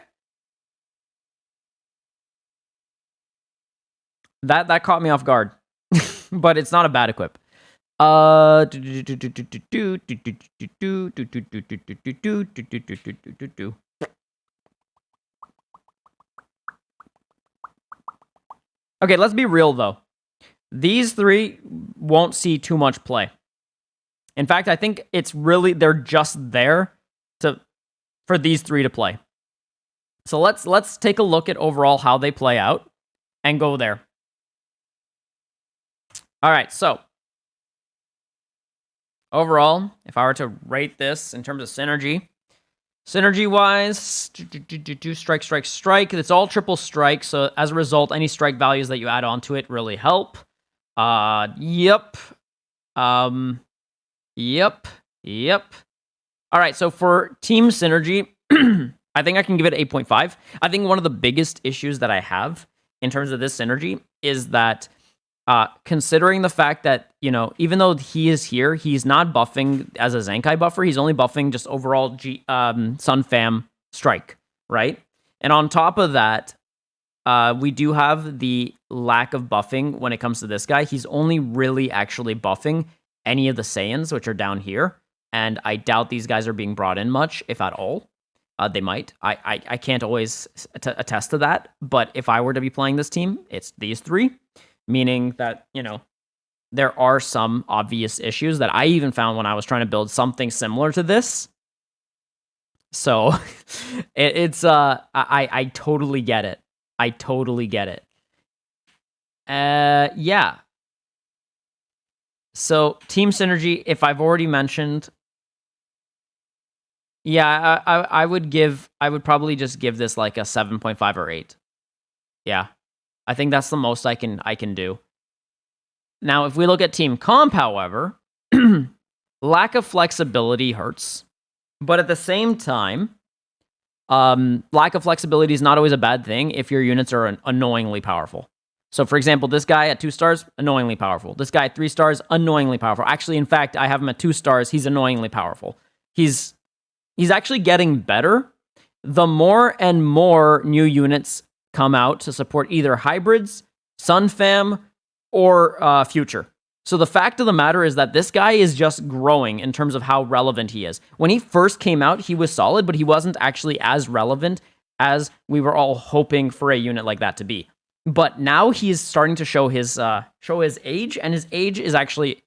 Speaker 1: That caught me off guard. But it's not a bad equip. Okay, let's be real though. These three won't see too much play. In fact, I think it's really they're just there for these three to play. So let's take a look at overall how they play out and go there. All right, so overall, if I were to rate this in terms of synergy-wise, strike, strike, strike. It's all triple strike, so as a result, any strike values that you add onto it really help. Yep. Yep. All right, so for team synergy, I think I can give it 8.5. I think one of the biggest issues that I have in terms of this synergy is that considering the fact that, even though he is here, he's not buffing as a Zenkai buffer. He's only buffing just overall Sun Fam strike, right? And on top of that, we do have the lack of buffing when it comes to this guy. He's only really actually buffing any of the Saiyans, which are down here. And I doubt these guys are being brought in much, if at all. They might. I can't always attest to that. But if I were to be playing this team, it's these three, meaning that, there are some obvious issues that I even found when I was trying to build something similar to this. So I totally get it. I totally get it. Yeah. So team synergy, if I've already mentioned, yeah, I would probably just give this like a 7.5 or 8. Yeah. I think that's the most I can do. Now, if we look at team comp, however, lack of flexibility hurts. But at the same time, lack of flexibility is not always a bad thing if your units are annoyingly powerful. So, for example, this guy at 2 stars, annoyingly powerful. This guy at 3 stars, annoyingly powerful. Actually, in fact, I have him at 2 stars. He's annoyingly powerful. He's actually getting better. The more and more new units come out to support either hybrids, Sunfam, or Future. So the fact of the matter is that this guy is just growing in terms of how relevant he is. When he first came out, he was solid, but he wasn't actually as relevant as we were all hoping for a unit like that to be. But now he's starting to show his age, and his age is actually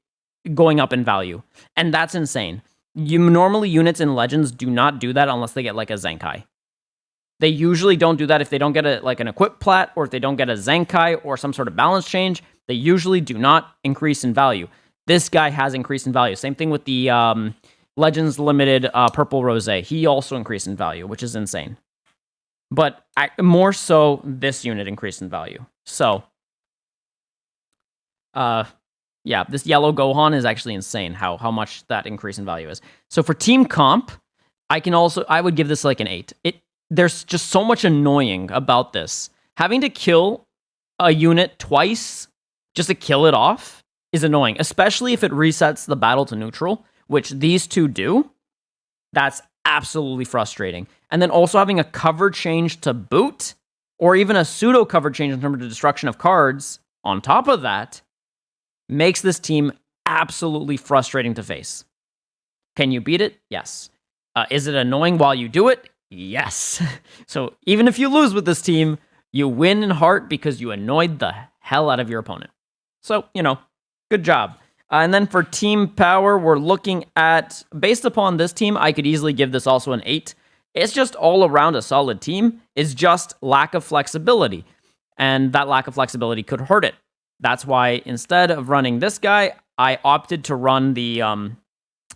Speaker 1: going up in value. And that's insane. Normally, units in Legends do not do that unless they get like a Zenkai. They usually don't do that if they don't get an equip plat, or if they don't get a Zenkai or some sort of balance change. They usually do not increase in value. This guy has increased in value. Same thing with the Legends Limited Purple Rosé. He also increased in value, which is insane. But more so, this unit increased in value. So, yeah, this yellow Gohan is actually insane how much that increase in value is. So for team comp, I would give this like an 8. There's just so much annoying about this. Having to kill a unit twice just to kill it off is annoying, especially if it resets the battle to neutral, which these two do. That's absolutely frustrating. And then also having a cover change to boot, or even a pseudo cover change in terms of destruction of cards on top of that, makes this team absolutely frustrating to face. Can you beat it? Yes. Is it annoying while you do it? Yes. So even if you lose with this team, you win in heart because you annoyed the hell out of your opponent. So, good job. And then for team power, we're looking at, based upon this team, I could easily give this also an 8. It's just all around a solid team. It's just lack of flexibility. And that lack of flexibility could hurt it. That's why instead of running this guy, I opted to run the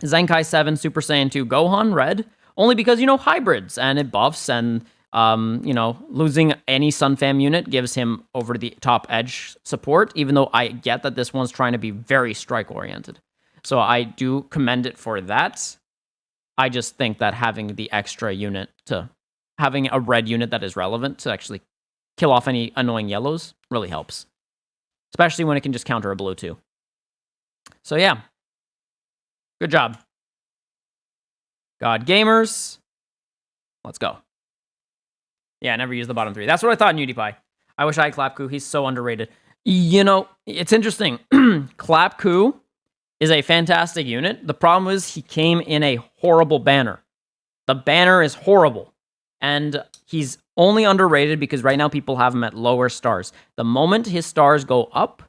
Speaker 1: Zenkai 7 Super Saiyan 2 Gohan Red, only because, hybrids, and it buffs, and, losing any Sunfam unit gives him over the top edge support, even though I get that this one's trying to be very strike-oriented. So I do commend it for that. I just think that having the extra unit having a red unit that is relevant to actually kill off any annoying yellows really helps. Especially when it can just counter a blue too. So yeah. Good job. God Gamers. Let's go. Yeah, I never used the bottom 3. That's what I thought in UDPie. I wish I had Clapku. He's so underrated. It's interesting. Clapku is a fantastic unit. The problem is he came in a horrible banner. The banner is horrible. And he's only underrated because right now people have him at lower stars. The moment his stars go up,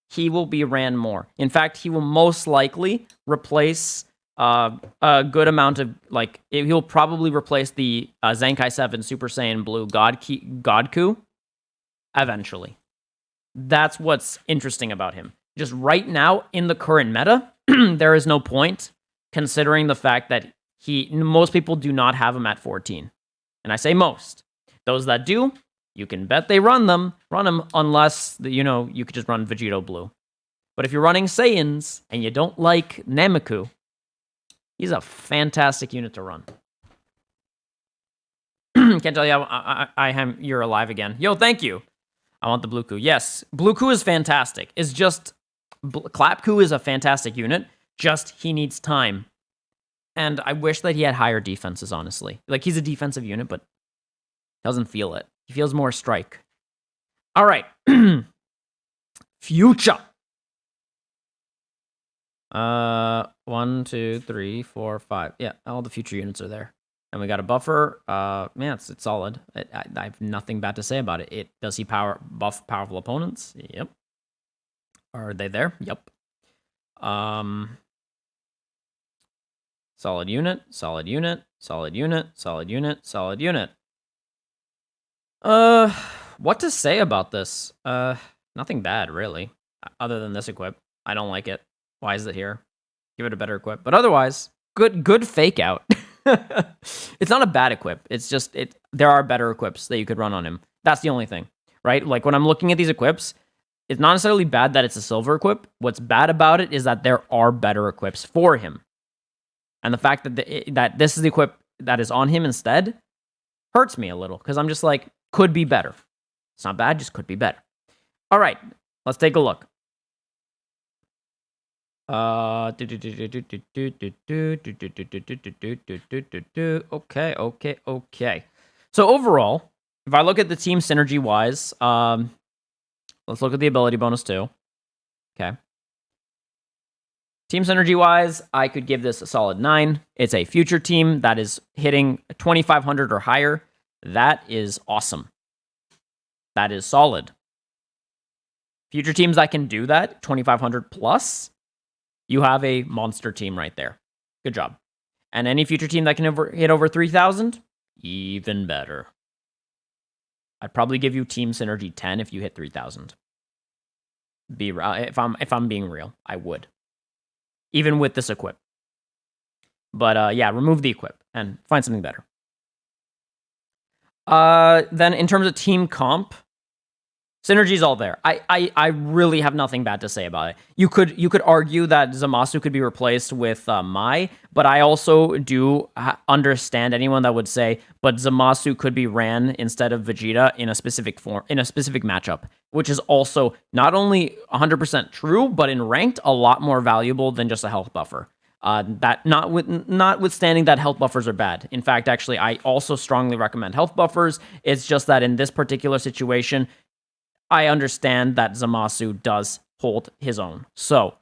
Speaker 1: he will be ran more. In fact, he will most likely replace a good amount of, he'll probably replace the Zenkai 7 Super Saiyan Blue Godku eventually. That's what's interesting about him. Just right now, in the current meta, there is no point, considering the fact that most people do not have him at 14. And I say most. Those that do, you can bet they run them unless, you could just run Vegito Blue. But if you're running Saiyans and you don't like Nameku, he's a fantastic unit to run. Can't tell you you're alive again. Yo, thank you. I want the Blue Ku. Yes, Blue Ku is fantastic. It's just, Clapku is a fantastic unit, just he needs time. And I wish that he had higher defenses, honestly. He's a defensive unit, but doesn't feel it. He feels more strike. All right. Future. 1, 2, 3, 4, 5. Yeah, all the future units are there. And we got a buffer. Yeah, it's solid. I have nothing bad to say about it. Does he buff powerful opponents? Yep. Are they there? Yep. Solid unit, solid unit, solid unit, solid unit, solid unit. What to say about this? Nothing bad, really. Other than this equip. I don't like it. Why is it here? Give it a better equip. But otherwise, good fake out. It's not a bad equip. It's just, there are better equips that you could run on him. That's the only thing, right? Like, when I'm looking at these equips, it's not necessarily bad that it's a silver equip. What's bad about it is that there are better equips for him. And the fact that this is the equip that is on him instead hurts me a little, because I'm just like, could be better. It's not bad, just could be better. All right, let's take a look. Okay. So overall, if I look at the team synergy wise, let's look at the ability bonus too. Okay. Team synergy wise, I could give this a solid 9. It's a future team that is hitting 2,500 or higher. That is awesome. That is solid. Future teams that can do that, 2,500 plus, you have a monster team right there. Good job. And any future team that can hit over 3,000, even better. I'd probably give you team synergy 10 if you hit 3,000. If I'm being real, I would. Even with this equip. But yeah, remove the equip and find something better. Then in terms of team comp, synergy's all there. I really have nothing bad to say about it. You could argue that Zamasu could be replaced with Mai, but I also do understand anyone that would say, but Zamasu could be ran instead of Vegeta in a specific form, in a specific matchup, which is also not only 100% true, but in ranked a lot more valuable than just a health buffer. That notwithstanding that health buffers are bad. In fact, actually, I also strongly recommend health buffers. It's just that in this particular situation, I understand that Zamasu does hold his own. So,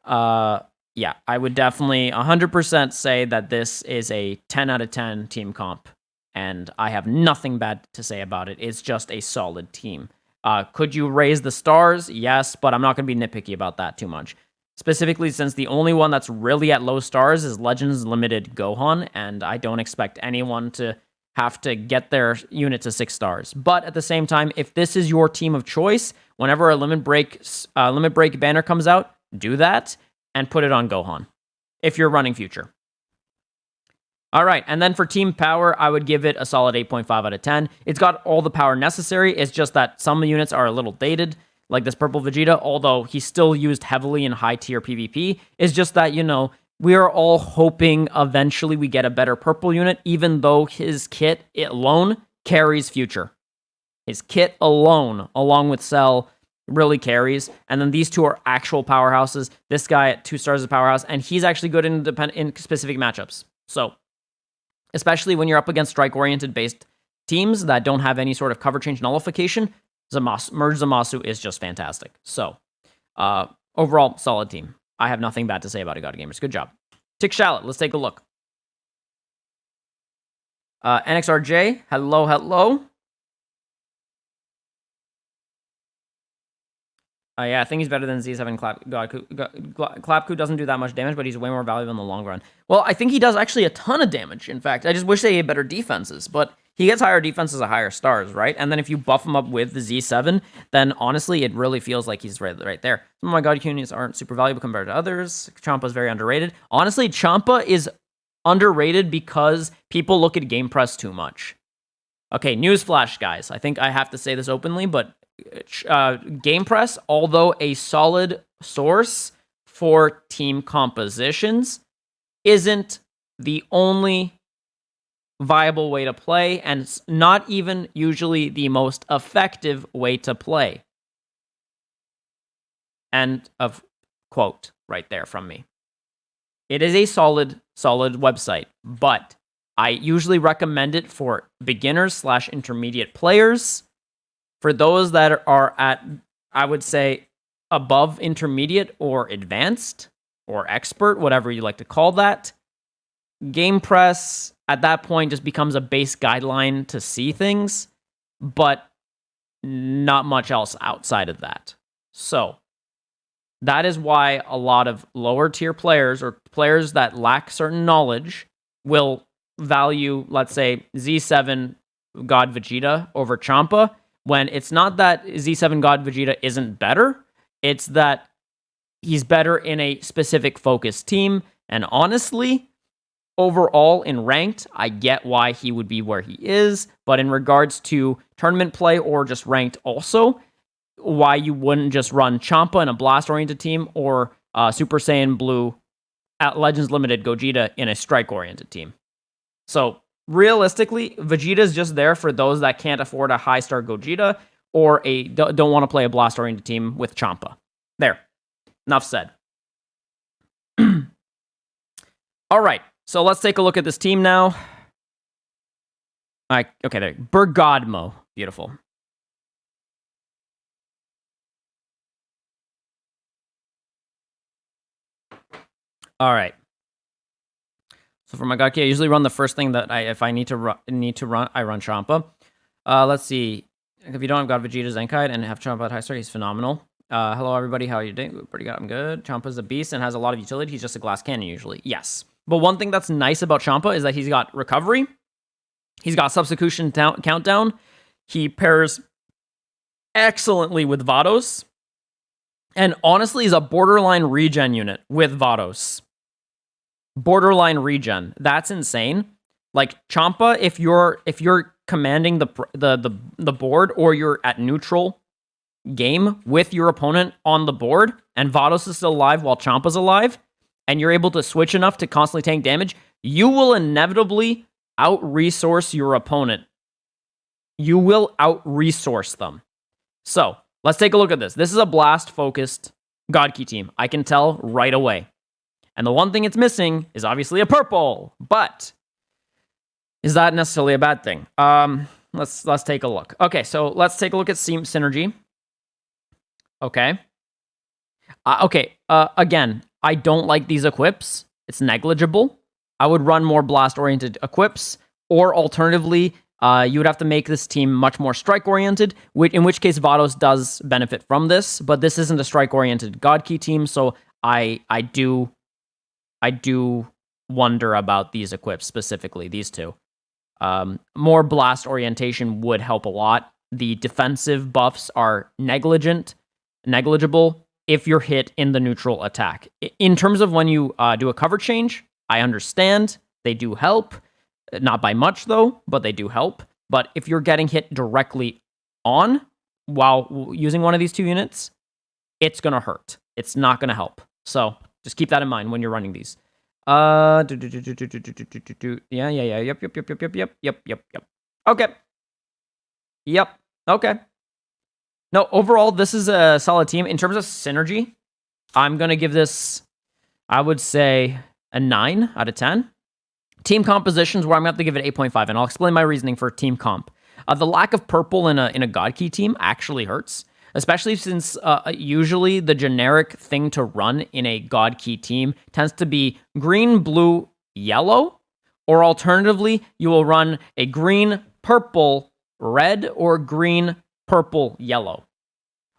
Speaker 1: yeah, I would definitely 100% say that this is a 10 out of 10 team comp, and I have nothing bad to say about it. It's just a solid team. Could you raise the stars? Yes, but I'm not going to be nitpicky about that too much. Specifically, since the only one that's really at low stars is Legends Limited Gohan, and I don't expect anyone to have to get their unit to 6 stars. But at the same time, if this is your team of choice, whenever a limit break banner comes out, do that and put it on Gohan if you're running future. All right, and then for team power, I would give it a solid 8.5 out of 10. It's got all the power necessary. It's just that some units are a little dated, like this purple Vegeta, although he's still used heavily in high-tier PvP. It's just that, you know, we are all hoping eventually we get a better purple unit, even though his kit alone carries future. His kit alone, along with Cell, really carries. And then these two are actual powerhouses. This guy at 2 stars is a powerhouse, and he's actually good in specific matchups. So, especially when you're up against strike-oriented based teams that don't have any sort of cover change nullification, Merge Zamasu is just fantastic. So, overall, solid team. I have nothing bad to say about it, God Gamers. Good job. Tick Shallot, let's take a look. NXRJ, hello. Yeah, I think he's better than Z7 Clapku doesn't do that much damage, but he's way more valuable in the long run. Well, I think he does actually a ton of damage, in fact. I just wish they had better defenses, but he gets higher defenses at higher stars, right? And then if you buff him up with the Z7, then honestly, it really feels like he's right there. Some of my God units aren't super valuable compared to others. Champa's very underrated. Honestly, Champa is underrated because people look at Game Press too much. Okay, newsflash, guys. I think I have to say this openly, but Game Press, although a solid source for team compositions, isn't the only viable way to play, and it's not even usually the most effective way to play. End of quote right there from me. It is a solid website, but I usually recommend it for beginners/intermediate players. For those that are at, I would say, above intermediate or advanced or expert, whatever you like to call that, Game Press at that point just becomes a base guideline to see things, but not much else outside of that. So that is why a lot of lower tier players or players that lack certain knowledge will value, let's say, Z7 God Vegeta over Champa, when it's not that Z7 God Vegeta isn't better, it's that he's better in a specific focused team. And honestly, overall in ranked, I get why he would be where he is, but in regards to tournament play or just ranked also, why you wouldn't just run Champa in a blast-oriented team or Super Saiyan Blue at Legends Limited Gogeta in a strike-oriented team. So realistically, Vegeta is just there for those that can't afford a high-star Gogeta or don't want to play a blast-oriented team with Champa. There. Enough said. All right. So let's take a look at this team now. Okay, there. Bergadmo. Beautiful. All right. So for my God Key, I usually run the first thing that if I need to run, I run Champa. Let's see. If you don't have God Vegeta Zenkai and have Champa at high star, he's phenomenal. Hello everybody, how are you doing? Pretty good, I'm good. Champa's a beast and has a lot of utility. He's just a glass cannon usually. Yes. But one thing that's nice about Champa is that he's got recovery. He's got substitution countdown. He pairs excellently with Vados. And honestly, he's a borderline regen unit with Vados. Borderline regen. That's insane. Like Champa, if you're commanding the board or you're at neutral game with your opponent on the board and Vados is still alive while Champa's alive, and you're able to switch enough to constantly tank damage, you will inevitably out-resource your opponent. You will out-resource them. So, let's take a look at this. This is a blast-focused God Key team. I can tell right away. And the one thing it's missing is obviously a purple. But is that necessarily a bad thing? Let's take a look. Okay, so let's take a look at synergy. Okay. Again, I don't like these equips. It's negligible. I would run more blast-oriented equips, or alternatively, you would have to make this team much more strike-oriented, in which case Vados does benefit from this, but this isn't a strike-oriented God Key team, so I do wonder about these equips specifically, these two. More blast orientation would help a lot. The defensive buffs are negligible if you're hit in the neutral attack. In terms of when you do a cover change, I understand they do help. Not by much, though, but they do help. But if you're getting hit directly on while using one of these two units, it's going to hurt. It's not going to help. So just keep that in mind when you're running these. Yeah. Yep. Okay. Yep. Okay. No, overall, this is a solid team. In terms of synergy, I'm going to give this, I would say, a 9 out of 10. Team compositions, where I'm going to have to give it 8.5, and I'll explain my reasoning for team comp. The lack of purple in a God Key team actually hurts, especially since usually the generic thing to run in a God Key team tends to be green, blue, yellow, or alternatively, you will run a green, purple, red, or green, purple, yellow,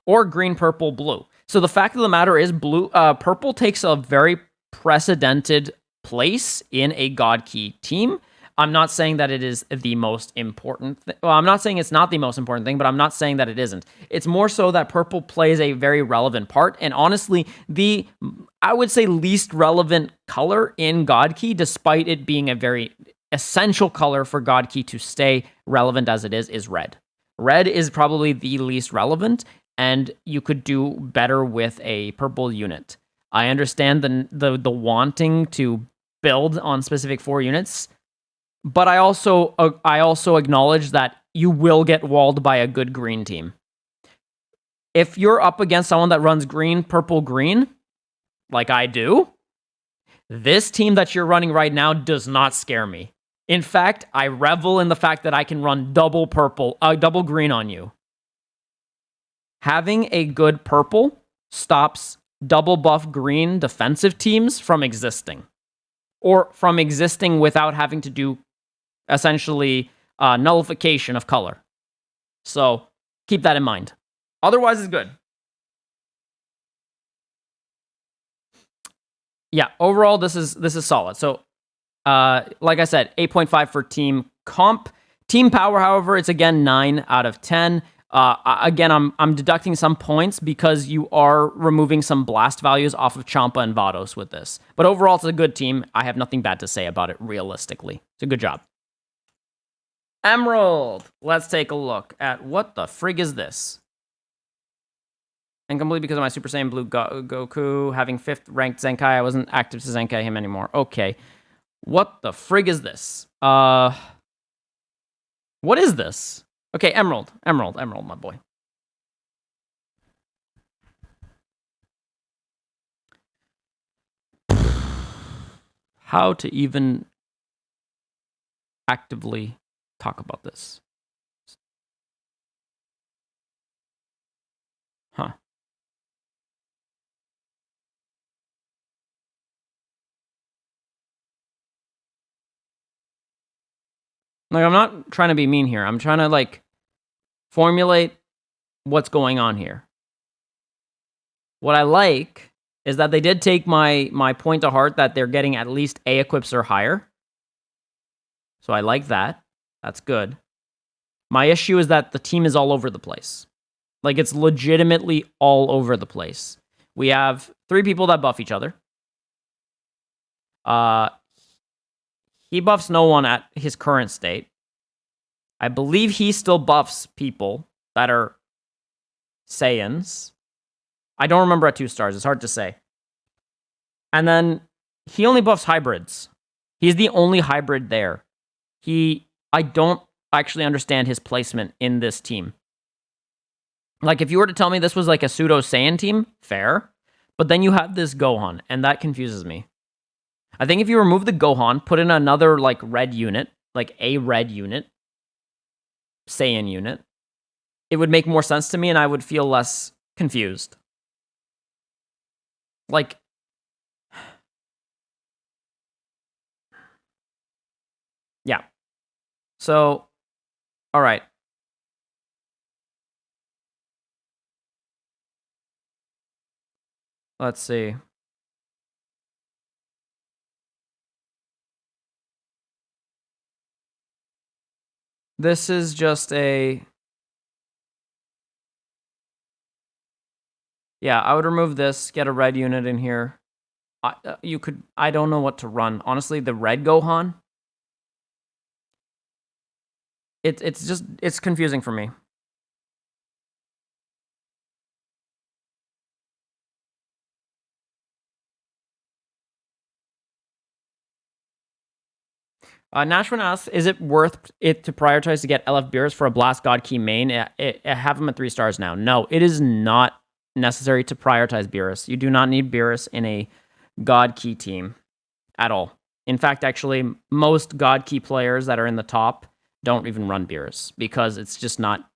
Speaker 1: or green, purple, blue. So the fact of the matter is, purple takes a very precedented place in a God Key team. I'm not saying that it is the most important thing. Well, I'm not saying it's not the most important thing, but I'm not saying that it isn't. It's more so that purple plays a very relevant part, and honestly, I would say least relevant color in God Key, despite it being a very essential color for God Key to stay relevant as it is red. Red is probably the least relevant, and you could do better with a purple unit. I understand the wanting to build on specific 4 units, but I also acknowledge that you will get walled by a good green team. If you're up against someone that runs green, purple, green, like I do, this team that you're running right now does not scare me. In fact, I revel in the fact that I can run double green on you. Having a good purple stops double buff green defensive teams from existing. Or from existing without having to do essentially nullification of color. So keep that in mind. Otherwise, it's good. Yeah, overall, this is solid. So, like I said, 8.5 for team comp. Team power, however, it's again 9 out of 10. Again, I'm deducting some points because you are removing some blast values off of Champa and Vados with this. But overall, it's a good team. I have nothing bad to say about it, realistically. It's a good job. Emerald! Let's take a look at what the frig is this. Incomplete because of my Super Saiyan Blue Goku having 5th ranked Zenkai. I wasn't active to Zenkai him anymore. Okay. What the frig is this? What is this? Okay, Emerald, my boy. How to even actively talk about this? Huh. Like, I'm not trying to be mean here. I'm trying to, like, formulate what's going on here. What I like is that they did take my point to heart that they're getting at least A equips or higher. So I like that. That's good. My issue is that the team is all over the place. Like, it's legitimately all over the place. We have 3 people that buff each other. He buffs no one at his current state. I believe he still buffs people that are Saiyans. I don't remember at 2 stars. It's hard to say. And then he only buffs hybrids. He's the only hybrid there. I don't actually understand his placement in this team. Like, if you were to tell me this was like a pseudo Saiyan team, fair. But then you have this Gohan, and that confuses me. I think if you remove the Gohan, put in another, like, red unit, like a red unit, Saiyan unit, it would make more sense to me, and I would feel less confused. Like, yeah. So, all right. Let's see. This is just a... Yeah, I would remove this, get a red unit in here. I don't know what to run. Honestly, the red Gohan, it's confusing for me. Nashwin asks, is it worth it to prioritize to get LF Beerus for a Blast God Key main? I have him at 3 stars now. No, it is not necessary to prioritize Beerus. You do not need Beerus in a God Key team at all. In fact, actually, most God Key players that are in the top don't even run Beerus because it's just not...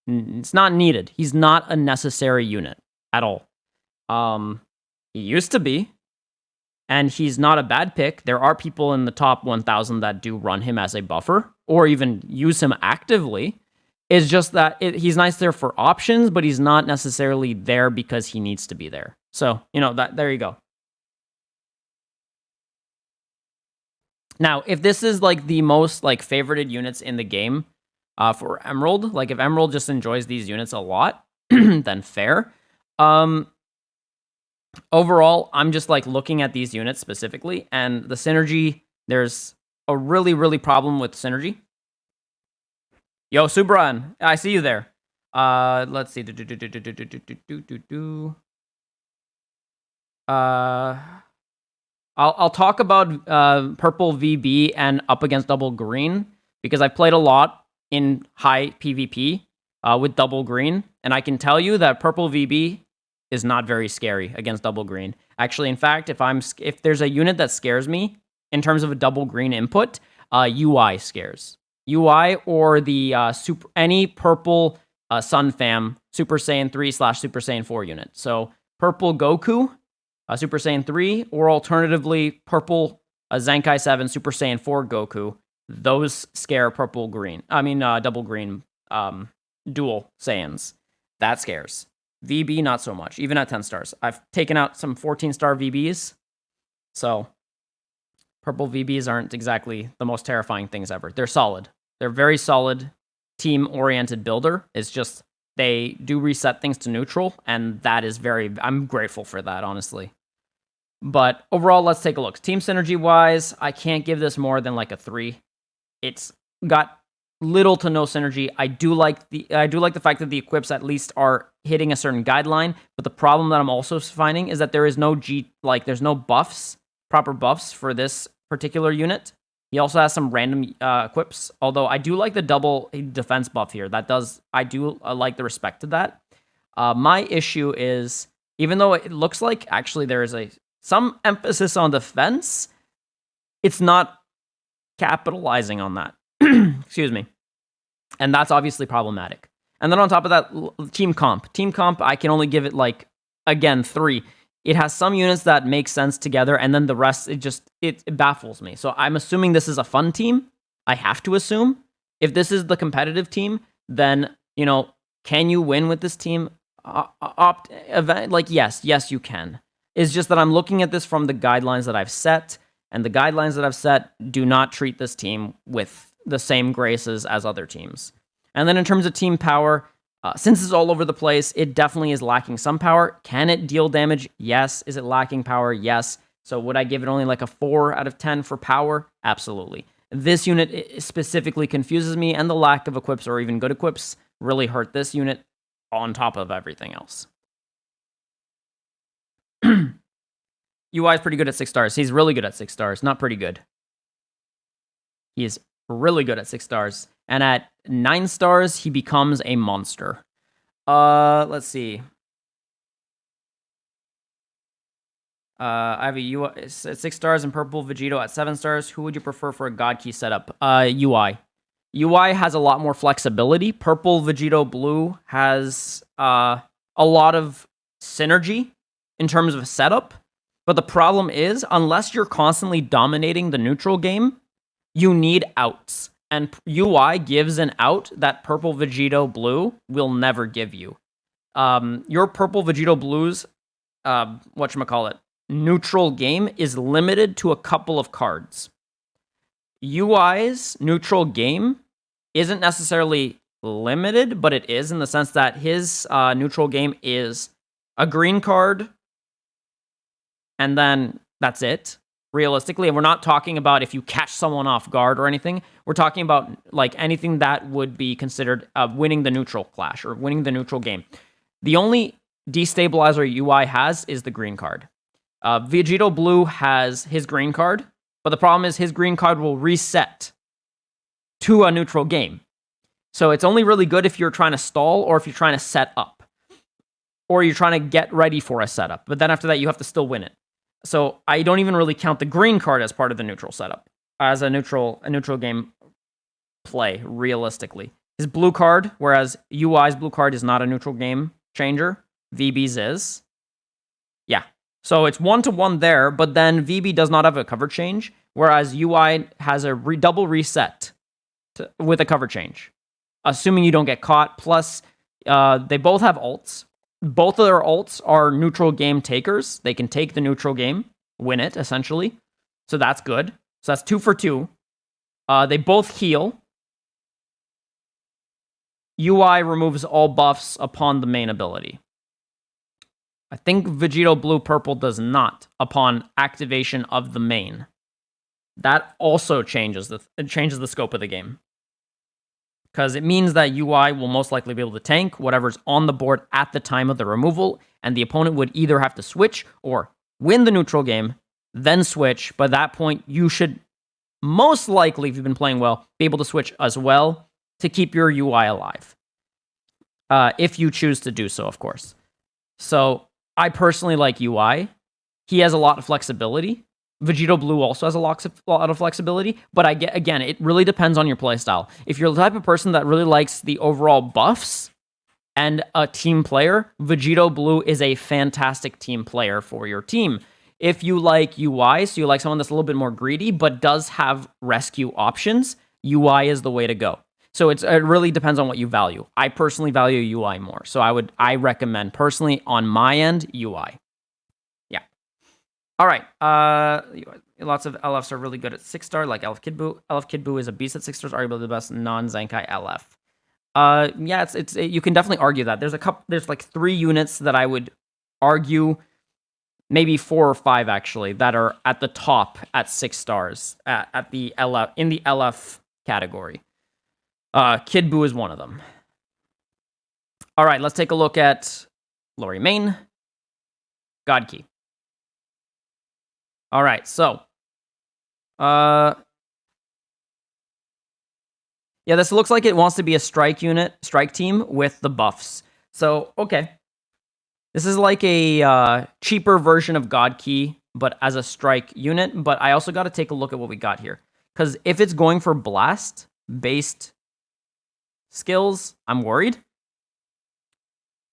Speaker 1: It's not needed. He's not a necessary unit at all. He used to be. And he's not a bad pick. There are people in the top 1,000 that do run him as a buffer or even use him actively. It's just that he's nice there for options, but he's not necessarily there because he needs to be there. So, you know, there you go. Now, if this is like the most like favorited units in the game for Emerald, like if Emerald just enjoys these units a lot, then fair. Overall, I'm just like looking at these units specifically, and the synergy, there's a really problem with synergy. Yo, Subran, I see you there. Let's see. I'll talk about purple VB and up against double green because I've played a lot in high PvP with double green, and I can tell you that purple VB is not very scary against double green. Actually, in fact, if there's a unit that scares me in terms of a double green input, UI scares. UI or the any purple Sun Fam Super Saiyan 3/Super Saiyan 4 unit. So purple Goku, Super Saiyan 3, or alternatively purple Zenkai 7 Super Saiyan 4 Goku those scare purple green. I mean, double green dual Saiyans. That scares. VB, not so much, even at 10 stars. I've taken out some 14-star VBs, so purple VBs aren't exactly the most terrifying things ever. They're solid. They're very solid team-oriented builder. It's just they do reset things to neutral, and that is I'm grateful for that, honestly. But overall, let's take a look. Team synergy-wise, I can't give this more than like a 3. It's got little to no synergy. I do like the fact that the equips at least are hitting a certain guideline, but the problem that I'm also finding is that there is no there's no buffs, proper buffs for this particular unit. He also has some random equips, although I do like the double defense buff here. I do like the respect to that. My issue is, even though it looks like actually there is some emphasis on defense, it's not capitalizing on that. Excuse me. And that's obviously problematic. And then on top of that, team comp. Team comp, I can only give it again, 3. It has some units that make sense together, and then the rest, it baffles me. So I'm assuming this is a fun team. I have to assume. If this is the competitive team, then, can you win with this team? Yes, you can. It's just that I'm looking at this from the guidelines that I've set, and the guidelines that I've set do not treat this team with the same graces as other teams. And then in terms of team power, since it's all over the place, it definitely is lacking some power. Can it deal damage? Yes. Is it lacking power? Yes. So would I give it only like a 4 out of 10 for power? Absolutely. This unit specifically confuses me, and the lack of equips or even good equips really hurt this unit on top of everything else. UI is pretty good at 6 stars. He's really good at 6 stars. Not pretty good. He is really good at 6 stars. And at 9 stars, he becomes a monster. Let's see. I have a UI at 6 stars and purple Vegito at 7 stars. Who would you prefer for a God Key setup? UI. UI has a lot more flexibility. Purple Vegito Blue has a lot of synergy in terms of a setup. But the problem is, unless you're constantly dominating the neutral game, you need outs. And UI gives an out that purple Vegito Blue will never give you. Your purple Vegito Blue's, neutral game is limited to a couple of cards. UI's neutral game isn't necessarily limited, but it is in the sense that his neutral game is a green card, and then that's it. Realistically, and we're not talking about if you catch someone off guard or anything. We're talking about anything that would be considered winning the neutral clash or winning the neutral game. The only destabilizer UI has is the green card. Vegito Blue has his green card, but the problem is his green card will reset to a neutral game. So it's only really good if you're trying to stall or if you're trying to set up, or you're trying to get ready for a setup. But then after that, you have to still win it. So I don't even really count the green card as part of the neutral setup, as a neutral game play, realistically. His blue card, whereas UI's blue card is not a neutral game changer, VB's is. Yeah. So it's 1-to-1 there, but then VB does not have a cover change, whereas UI has a double reset with a cover change, assuming you don't get caught. Plus, they both have ults. Both of their ults are neutral game takers. They can take the neutral game, win it, essentially. So that's good. So that's 2 for 2. They both heal. UI removes all buffs upon the main ability. I think Vegito Blue Purple does not upon activation of the main. That also changes the scope of the game. Because it means that UI will most likely be able to tank whatever's on the board at the time of the removal, and the opponent would either have to switch or win the neutral game, then switch. By that point, you should most likely, if you've been playing well, be able to switch as well to keep your UI alive. If you choose to do so, of course. So I personally like UI. He has a lot of flexibility. Vegito Blue also has a lot of flexibility, but again, it really depends on your playstyle. If you're the type of person that really likes the overall buffs and a team player, Vegito Blue is a fantastic team player for your team. If you like UI, so you like someone that's a little bit more greedy, but does have rescue options, UI is the way to go. So it really depends on what you value. I personally value UI more. So I recommend personally on my end, UI. Yeah. All right. Lots of LFs are really good at 6-star, like Elf Kid Buu. Elf Kid Buu is a beast at 6 stars, arguably the best non-Zenkai LF. Yeah, you can definitely argue that. There's like 3 units that I would argue, maybe 4 or 5 actually, that are at the top at 6 stars at the LF in the LF category. Kid Buu is one of them. All right, let's take a look at Lori Main, God Key. All right, so yeah, this looks like it wants to be a strike team with the buffs. So, okay. This is like a cheaper version of God Key, but as a strike unit. But I also got to take a look at what we got here. Because if it's going for blast-based skills, I'm worried.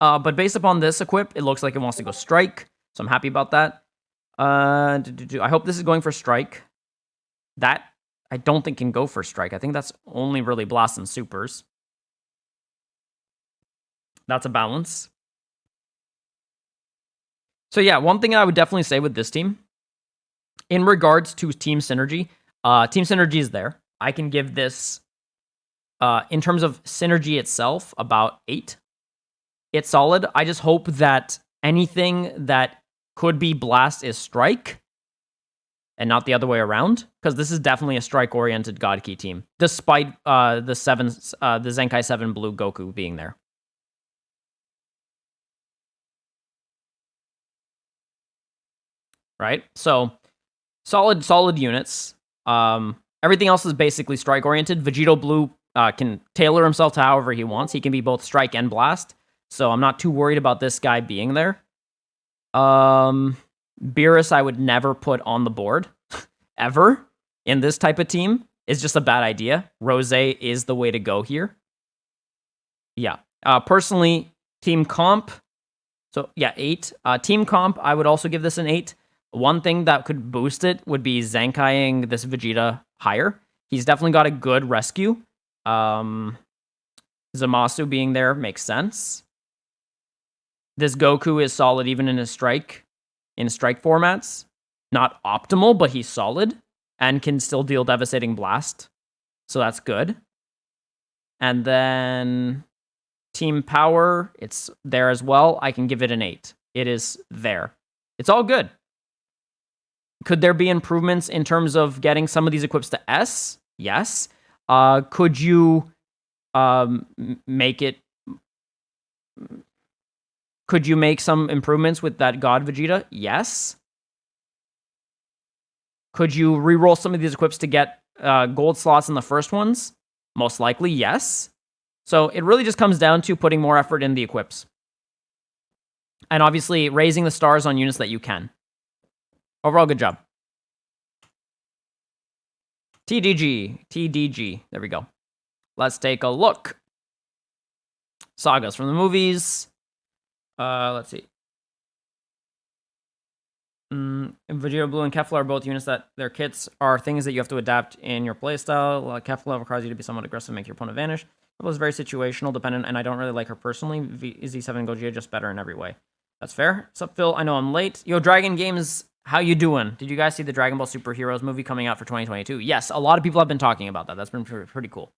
Speaker 1: But based upon this equip, it looks like it wants to go strike. So I'm happy about that. I hope this is going for strike. That I don't think can go for strike. I think that's only really blast and supers. That's a balance. So yeah, one thing I would definitely say with this team, in regards to team synergy is there. I can give this, in terms of synergy itself, about 8. It's solid. I just hope that anything that could be blast is strike, and not the other way around, because this is definitely a strike-oriented God Key team, despite the Zenkai 7 Blue Goku being there. Right? So, solid units. Everything else is basically strike-oriented. Vegito Blue can tailor himself to however he wants. He can be both strike and blast, so I'm not too worried about this guy being there. Beerus I would never put on the board, ever, in this type of team. It's just a bad idea. Rosé is the way to go here. Yeah. Personally, team comp, so yeah, 8. Team comp, I would also give this an 8. One thing that could boost it would be Zenkaiing this Vegeta higher. He's definitely got a good rescue. Zamasu being there makes sense. This Goku is solid even in his strike formats. Not optimal, but he's solid and can still deal devastating blast. So that's good. And then team power, it's there as well. I can give it an 8. It is there. It's all good. Could there be improvements in terms of getting some of these equips to S? Yes. Could you make it... Could you make some improvements with that God Vegeta? Yes. Could you reroll some of these equips to get gold slots in the first ones? Most likely, yes. So it really just comes down to putting more effort in the equips. And obviously, raising the stars on units that you can. Overall, good job. TDG. There we go. Let's take a look. Sagas from the movies. Let's see. Vegeta Blue and Kefla are both units that their kits are things that you have to adapt in your playstyle. Kefla requires you to be somewhat aggressive, make your opponent vanish. Kefla is very situational, dependent, and I don't really like her personally. Z7 Gogeta just better in every way. That's fair. What's up, Phil? I know I'm late. Yo, Dragon Games, how you doing? Did you guys see the Dragon Ball Superheroes movie coming out for 2022? Yes, a lot of people have been talking about that. That's been pretty cool.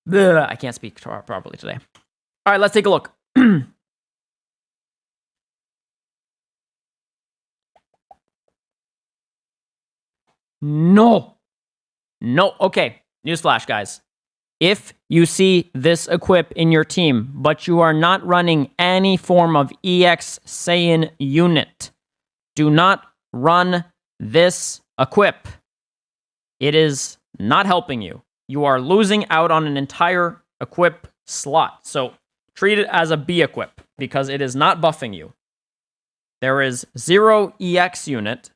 Speaker 1: Blah, I can't speak properly today. All right, let's take a look. No. Okay, newsflash, guys. If you see this equip in your team, but you are not running any form of EX Saiyan unit, do not run this equip. It is not helping you. You are losing out on an entire equip slot. So treat it as a B equip because it is not buffing you. There is 0 EX unit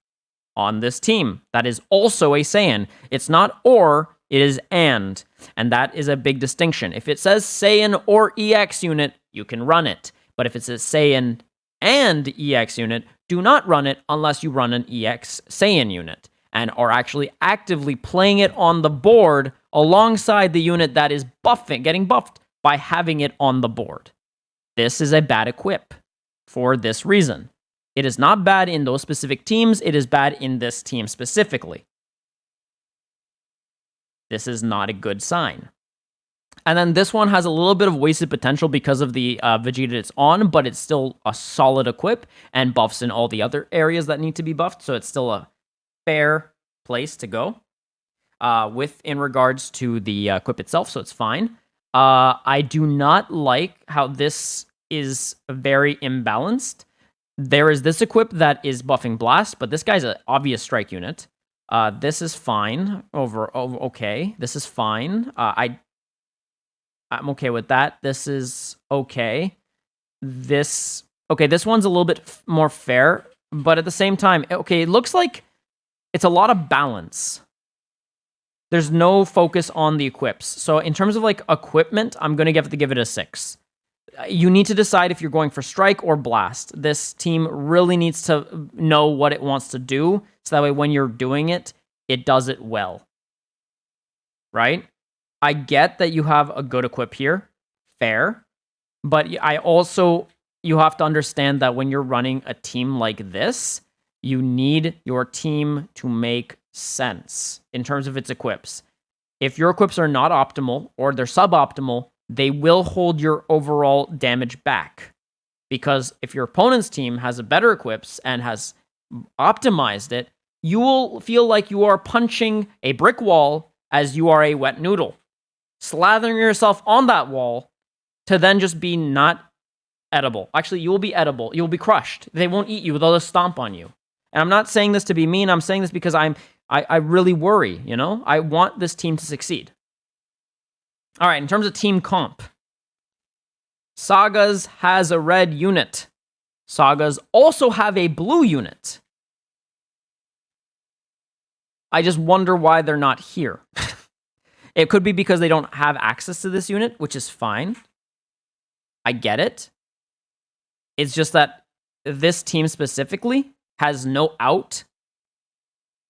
Speaker 1: on this team that is also a Saiyan. It's not or, it is and that is a big distinction. If it says Saiyan or EX unit, you can run it. But if it says Saiyan and EX unit, do not run it unless you run an EX Saiyan unit and are actually actively playing it on the board alongside the unit that is getting buffed by having it on the board. This is a bad equip for this reason. It is not bad in those specific teams, it is bad in this team specifically. This is not a good sign. And then this one has a little bit of wasted potential because of the Vegeta it's on, but it's still a solid equip and buffs in all the other areas that need to be buffed, so it's still a fair place to go in regards to the equip itself, so it's fine. I do not like how this is very imbalanced. There is this equip that is buffing Blast, but this guy's an obvious strike unit. This is fine. Okay. This is fine. I'm okay with that. This is okay. This one's a little bit more fair, but at the same time, okay, it looks like it's a lot of balance. There's no focus on the equips. So in terms of like equipment, I'm going to give it a 6. You need to decide if you're going for strike or blast. This team really needs to know what it wants to do, so that way when you're doing it, it does it well. Right? I get that you have a good equip here. Fair. But you have to understand that when you're running a team like this, you need your team to make sense in terms of its equips. If your equips are not optimal or they're suboptimal, they will hold your overall damage back. Because if your opponent's team has a better equips and has optimized it, you will feel like you are punching a brick wall as you are a wet noodle, slathering yourself on that wall to then just be not edible. Actually, you will be edible. You'll be crushed. They won't eat you. They'll just stomp on you. And I'm not saying this to be mean. I'm saying this because I really worry, you know? I want this team to succeed. All right, in terms of team comp, Sagas has a red unit. Sagas also have a blue unit. I just wonder why they're not here. It could be because they don't have access to this unit, which is fine. I get it. It's just that this team specifically has no out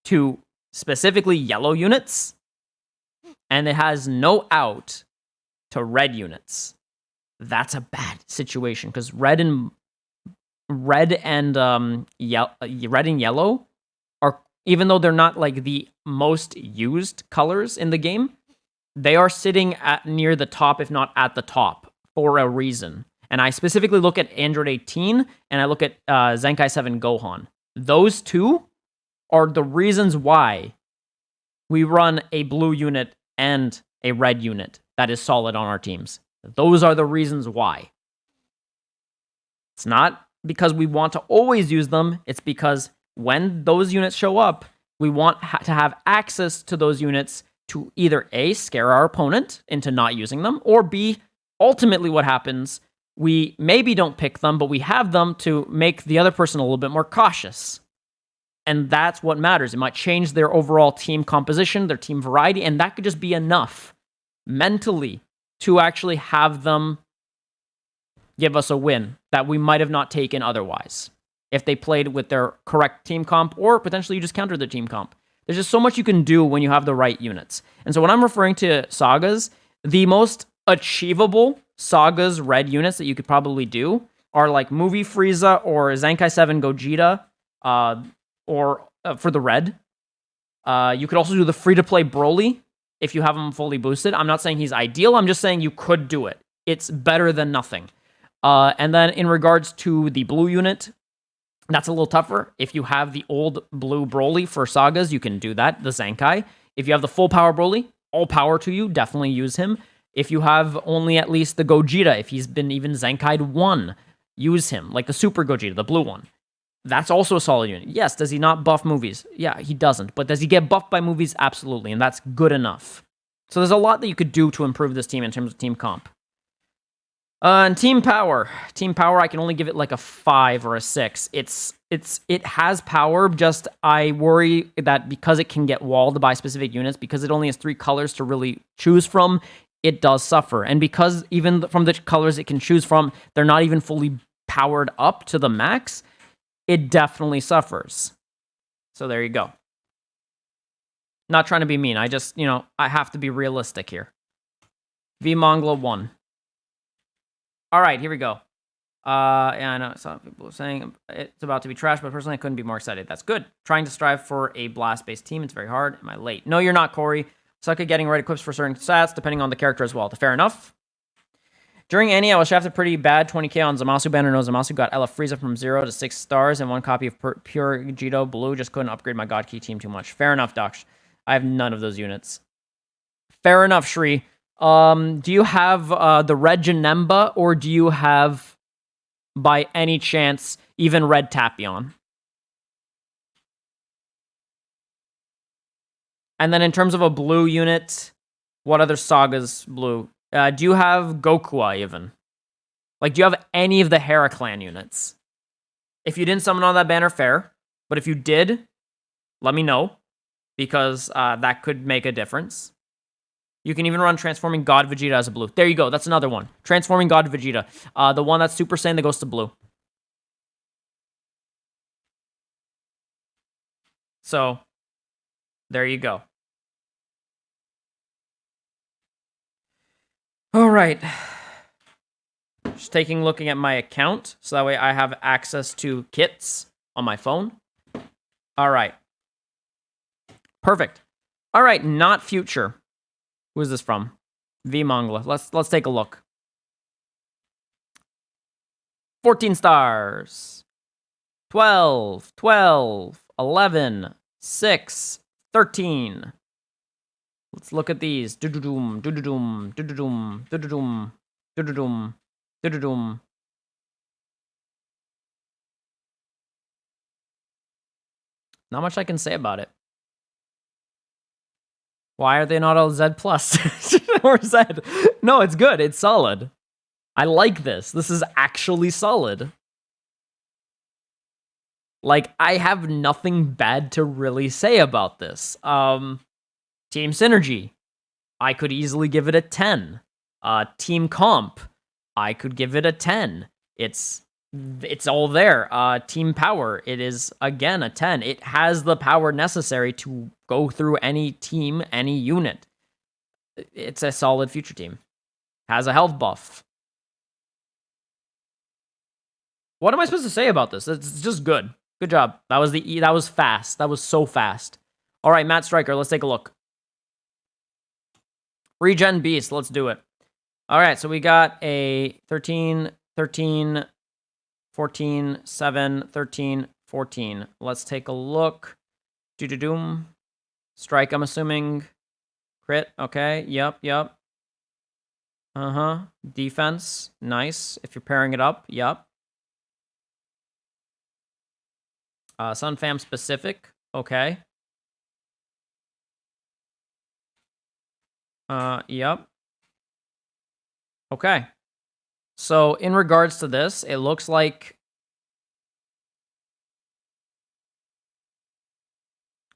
Speaker 1: to specifically yellow units, and it has no out to red units. That's a bad situation because red and yellow are, even though they're not like the most used colors in the game, they are sitting at near the top, if not at the top, for a reason. And I specifically look at Android 18 and I look at Zenkai 7 Gohan. Those two are the reasons why we run a blue unit and a red unit that is solid on our teams. Those are the reasons why. It's not because we want to always use them. It's because when those units show up, we want to have access to those units to either A, scare our opponent into not using them, or B, ultimately what happens, we maybe don't pick them, but we have them to make the other person a little bit more cautious. And that's what matters. It might change their overall team composition, their team variety, and that could just be enough mentally to actually have them give us a win that we might have not taken otherwise if they played with their correct team comp, or potentially you just countered their team comp. There's just so much you can do when you have the right units. And so when I'm referring to Sagas, the most achievable Sagas red units that you could probably do are like Movie Frieza or Zenkai 7 Gogeta, or for the red. You could also do the free-to-play Broly if you have him fully boosted. I'm not saying he's ideal. I'm just saying you could do it. It's better than nothing. And then in regards to the blue unit, that's a little tougher. If you have the old blue Broly for Sagas, you can do that, the Zenkai. If you have the full power Broly, all power to you, definitely use him. If you have only at least the Gogeta, if he's been even Zenkai'd 1, use him, like the Super Gogeta, the blue one. That's also a solid unit. Yes, does he not buff movies? Yeah, he doesn't. But does he get buffed by movies? Absolutely, and that's good enough. So there's a lot that you could do to improve this team in terms of team comp. And team power. Team power, I can only give it like a 5 or a 6. It has power, just I worry that because it can get walled by specific units, because it only has 3 colors to really choose from, it does suffer. And because even from the colors it can choose from, they're not even fully powered up to the max, it definitely suffers. So there you go. Not trying to be mean. I just, I have to be realistic here. V Mongla 1. All right, here we go. Yeah, I know some people are saying it's about to be trash, but personally, I couldn't be more excited. That's good. Trying to strive for a blast-based team. It's very hard. Am I late? No, you're not, Corey. Suck at getting right equips for certain stats, depending on the character as well. Fair enough. During Annie, I was shafted pretty bad 20k on Zamasu banner. No, Zamasu got Ella Frieza from 0 to 6 stars, and one copy of Pure Jito Blue. Just couldn't upgrade my God Key team too much. Fair enough, Doc. I have none of those units. Fair enough, Shri. Do you have the Red Janemba, or do you have, by any chance, even Red Tapion? And then in terms of a blue unit, what other sagas blue? Do you have Goku even? Like, do you have any of the Hera clan units? If you didn't summon on that banner, fair. But if you did, let me know, because that could make a difference. You can even run Transforming God Vegeta as a blue. There you go. That's another one. Transforming God Vegeta. The one that's Super Saiyan that goes to blue. So, there you go. All right. Just looking at my account, so that way I have access to kits on my phone. All right. Perfect. All right, not future. Who is this from? V Mongla. Let's take a look. 14 stars. 12, 12, 11, 6, 13. Let's look at these. Do-do-doom, do-do-doom, do-do-doom, do-do-doom, do-do-doom, do-do-doom. Not much I can say about it. Why are they not all Z+? Or Z? No, it's good. It's solid. I like this. This is actually solid. Like, I have nothing bad to really say about this. Team Synergy, I could easily give it a 10. Team Comp, I could give it a 10. It's all there. Team Power, it is, again, a 10. It has the power necessary to go through any team, any unit. It's a solid future team. Has a health buff. What am I supposed to say about this? It's just good. Good job. That was fast. That was so fast. All right, Matt Stryker, let's take a look. Regen Beast, let's do it. All right, so we got a 13, 13, 14, 7, 13, 14. Let's take a look. Do-do-doom. Strike, I'm assuming. Crit, okay. Yep. Uh-huh. Defense, nice. If you're pairing it up, yep. Sunfam specific, okay. Yep. Okay. So, in regards to this, it looks like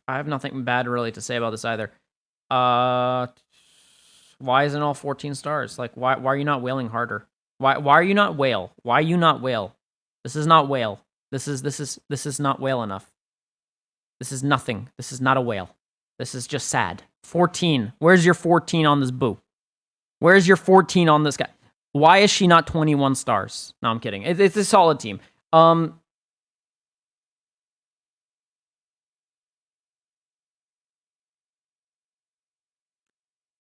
Speaker 1: I have nothing bad really to say about this either. Why isn't all 14 stars? Like, why are you not wailing harder? Why are you not whale? Why are you not whale? This is not whale. This is not whale enough. This is nothing. This is not a whale. This is just sad. 14. Where's your 14 on this boo? Where's your 14 on this guy? Why is she not 21 stars? No, I'm kidding. It's a solid team.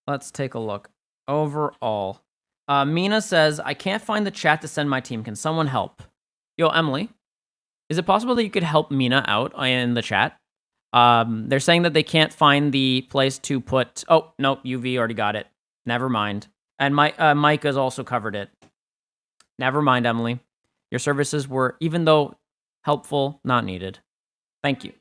Speaker 1: Let's take a look. Overall. Mina says, I can't find the chat to send my team. Can someone help? Yo, Emily, is it possible that you could help Mina out in the chat? They're saying that they can't find the place to put... Oh, nope, UV already got it. Never mind. And Mike has also covered it. Never mind, Emily. Your services were, even though helpful, not needed. Thank you.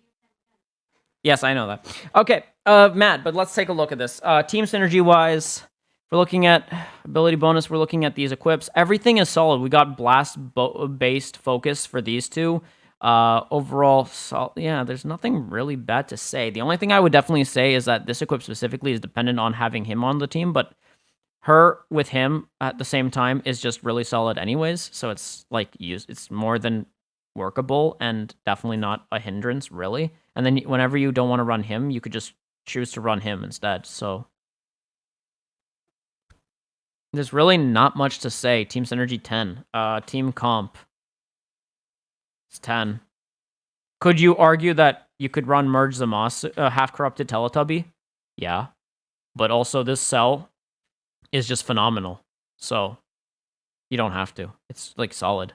Speaker 1: Yes, I know that. Okay, Matt, but let's take a look at this. Team synergy-wise, we're looking at ability bonus. We're looking at these equips. Everything is solid. We got blast-based focus for these two. Overall, yeah, there's nothing really bad to say. The only thing I would definitely say is that this equip specifically is dependent on having him on the team, but her with him at the same time is just really solid anyways. So it's like it's more than workable and definitely not a hindrance really. And then whenever you don't want to run him, you could just choose to run him instead. So there's really not much to say. Team Synergy 10. Team Comp. It's 10. Could you argue that you could run Merge Zamasu, Half Corrupted Teletubby? Yeah. But also this cell is just phenomenal. So you don't have to. It's like solid.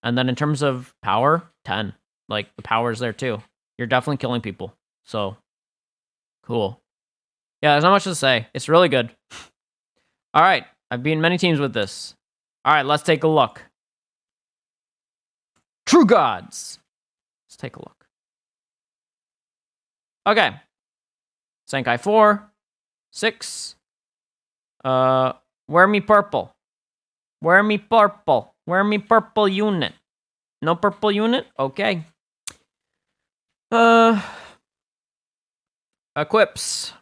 Speaker 1: And then in terms of power, 10. Like the power's there too. You're definitely killing people. So cool. Yeah, there's not much to say. It's really good. All right. I've been many teams with this. All right, let's take a look. True Gods. Let's take a look. Okay. Senkai 4. 6. Wear me purple. Wear me purple. Wear me purple unit. No purple unit? Okay. Equips.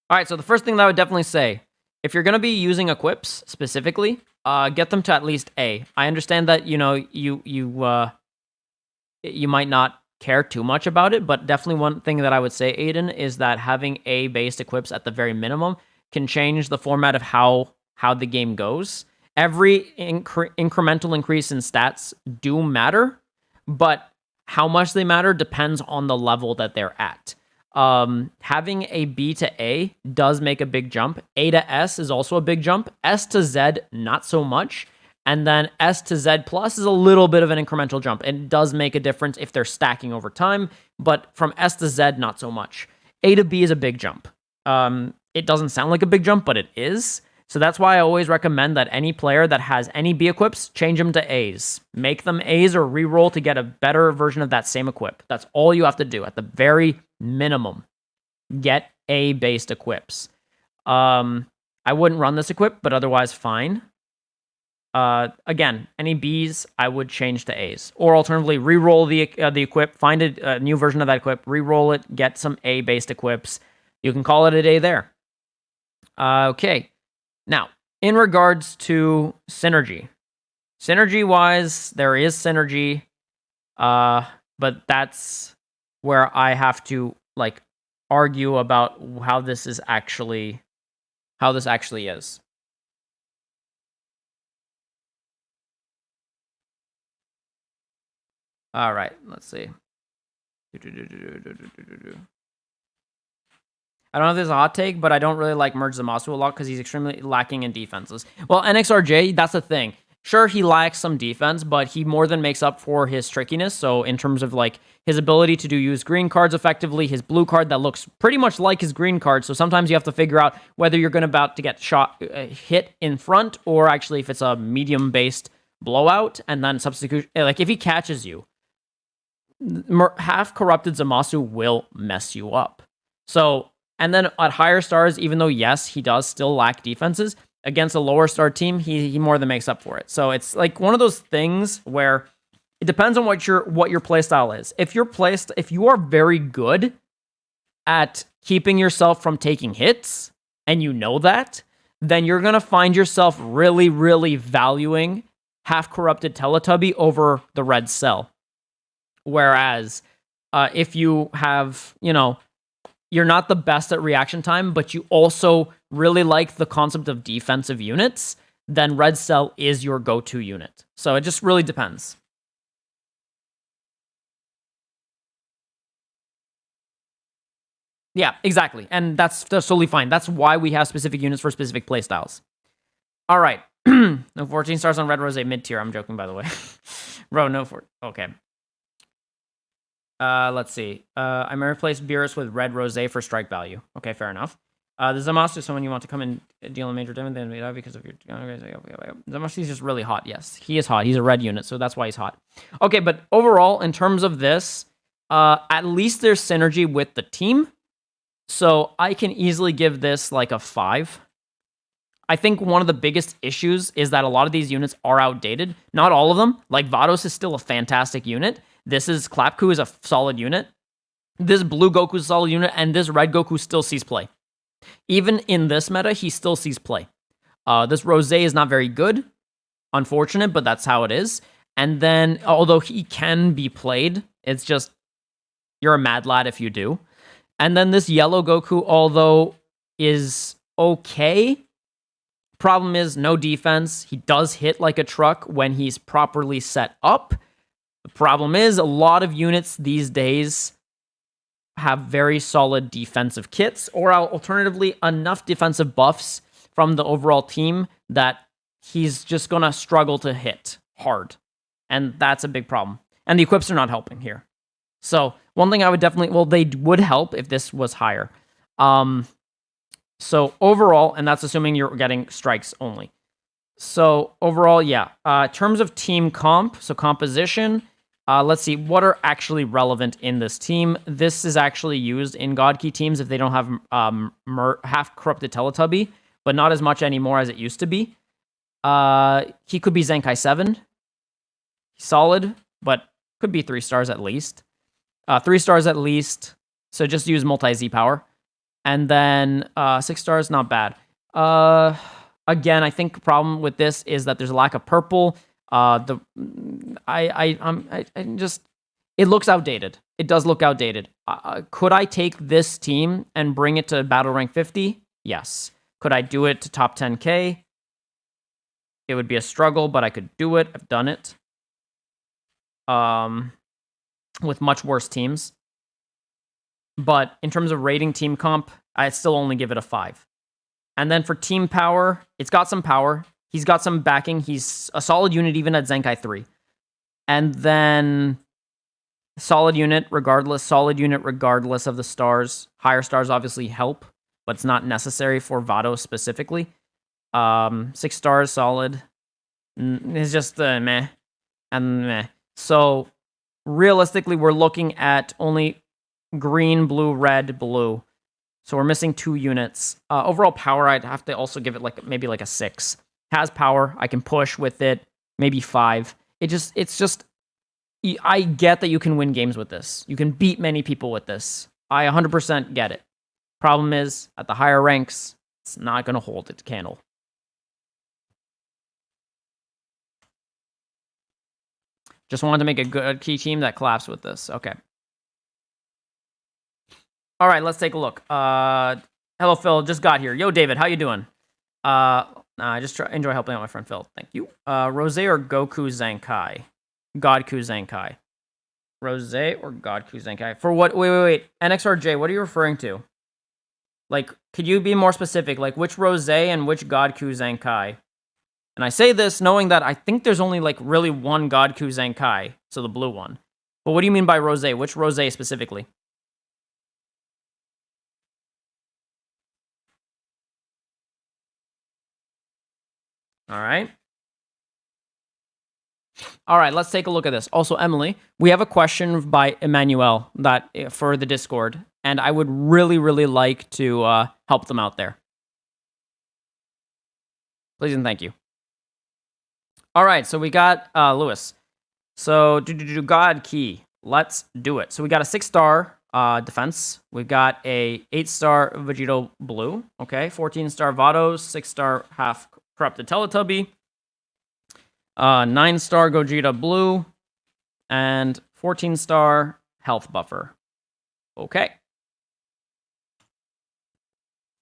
Speaker 1: All right, so the first thing that I would definitely say, if you're going to be using equips specifically, get them to at least A. I understand that, you know, you might not care too much about it, but definitely one thing that I would say, Aiden, is that having A-based equips at the very minimum can change the format of how the game goes. Every incremental increase in stats do matter, but how much they matter depends on the level that they're at. Having a B to A does make a big jump. A to S is also a big jump. S to Z, not so much. And then S to Z plus is a little bit of an incremental jump. It does make a difference if they're stacking over time, but from S to Z, not so much. A to B is a big jump. It doesn't sound like a big jump, but it is. So that's why I always recommend that any player that has any B equips, change them to A's. Make them A's or reroll to get a better version of that same equip. That's all you have to do at the very minimum. Get A-based equips. I wouldn't run this equip, but otherwise fine. Again, any B's, I would change to A's. Or alternatively, reroll the equip, find a new version of that equip, reroll it, get some A-based equips. You can call it a day there. Okay. Now, in regards to synergy. Synergy-wise, there is synergy, but that's where I have to, like, argue about how this actually is. All right, let's see. I don't know if this is a hot take, but I don't really like Merge Zamasu a lot because he's extremely lacking in defenses. Well, NXRJ, that's the thing. Sure, he lacks some defense, but he more than makes up for his trickiness. So in terms of like his ability to use green cards effectively, his blue card that looks pretty much like his green card. So sometimes you have to figure out whether you're going about to get hit in front or actually if it's a medium-based blowout and then substitute. Like if he catches you, half corrupted Zamasu will mess you up. So. And then at higher stars, even though, yes, he does still lack defenses, against a lower star team, he more than makes up for it. So it's like one of those things where it depends on what your playstyle is. If you are very good at keeping yourself from taking hits, and you know that, then you're going to find yourself really, really valuing half-corrupted Teletubby over the red cell. Whereas if you have, you're not the best at reaction time, but you also really like the concept of defensive units, then Red Cell is your go-to unit. So it just really depends. Yeah, exactly. And that's totally fine. That's why we have specific units for specific playstyles. All right. No 14 stars on Red Rose mid-tier. I'm joking, by the way. Bro, no 4. Okay. Let's see. I may replace Beerus with Red Rosé for strike value. Okay, fair enough. The Zamasu is someone you want to come and deal a major damage, then because of your... Zamasu is just really hot, yes. He is hot. He's a red unit, so that's why he's hot. Okay, but overall, in terms of this, at least there's synergy with the team. So I can easily give this like a 5. I think one of the biggest issues is that a lot of these units are outdated. Not all of them. Like Vados is still a fantastic unit. This is Clapku is a solid unit. This blue Goku is a solid unit, and this red Goku still sees play. Even in this meta, he still sees play. This Rosé is not very good, unfortunate, but that's how it is. And then, although he can be played, it's just you're a mad lad if you do. And then this yellow Goku, although is okay, problem is no defense. He does hit like a truck when he's properly set up. The problem is a lot of units these days have very solid defensive kits, or alternatively, enough defensive buffs from the overall team that he's just going to struggle to hit hard. And that's a big problem. And the equips are not helping here. So one thing I would definitely, well, they would help if this was higher. So overall, and that's assuming you're getting strikes only. So overall, yeah. Terms of team comp, so composition, let's see, what are actually relevant in this team? This is actually used in God Key teams if they don't have half-corrupted Teletubby, but not as much anymore as it used to be. He could be Zenkai 7. Solid, but could be 3 stars at least. 3 stars at least, so just use multi-Z power. And then 6 stars, not bad. Again, I think the problem with this is that there's a lack of purple. It looks outdated. It does look outdated. Could I take this team and bring it to battle rank 50? Yes. Could I do it to top 10k? It would be a struggle, but I could do it. I've done it. With much worse teams. But in terms of rating team comp, I still only give it a 5. And then for team power, it's got some power. He's got some backing. He's a solid unit even at Zenkai 3. And then solid unit regardless of the stars. Higher stars obviously help, but it's not necessary for Vado specifically. 6 stars solid. It's just meh and meh. So realistically, we're looking at only green, blue, red, blue. So we're missing 2 units. Overall power, I'd have to also give it maybe a 6. Has power. I can push with it. Maybe 5. It's just. I get that you can win games with this. You can beat many people with this. I 100% get it. Problem is, at the higher ranks, it's not going to hold its candle. Just wanted to make a good key team that collapsed with this. Okay. All right, let's take a look. Hello, Phil. Just got here. Yo, David, how you doing? I just enjoy helping out my friend Phil. Thank you. Rosé or Goku Zenkai? Godku Zenkai. Rosé or Godku Zenkai? For what? Wait. NXRJ, what are you referring to? Could you be more specific? Which Rosé and which Godku Zenkai? And I say this knowing that I think there's only really one Godku Zenkai, so the blue one. But what do you mean by Rosé? Which Rosé specifically? All right, let's take a look at this. Also, Emily, we have a question by Emmanuel for the Discord, and I would really, really like to help them out there. Please and thank you. All right, so we got Lewis. So, God Key. Let's do it. So we got a 6-star defense. We've got a 8-star Vegito Blue. Okay, 14-star Vados, 6-star half corrupted Teletubby, 9-star Gogeta Blue, and 14-star health buffer. Okay.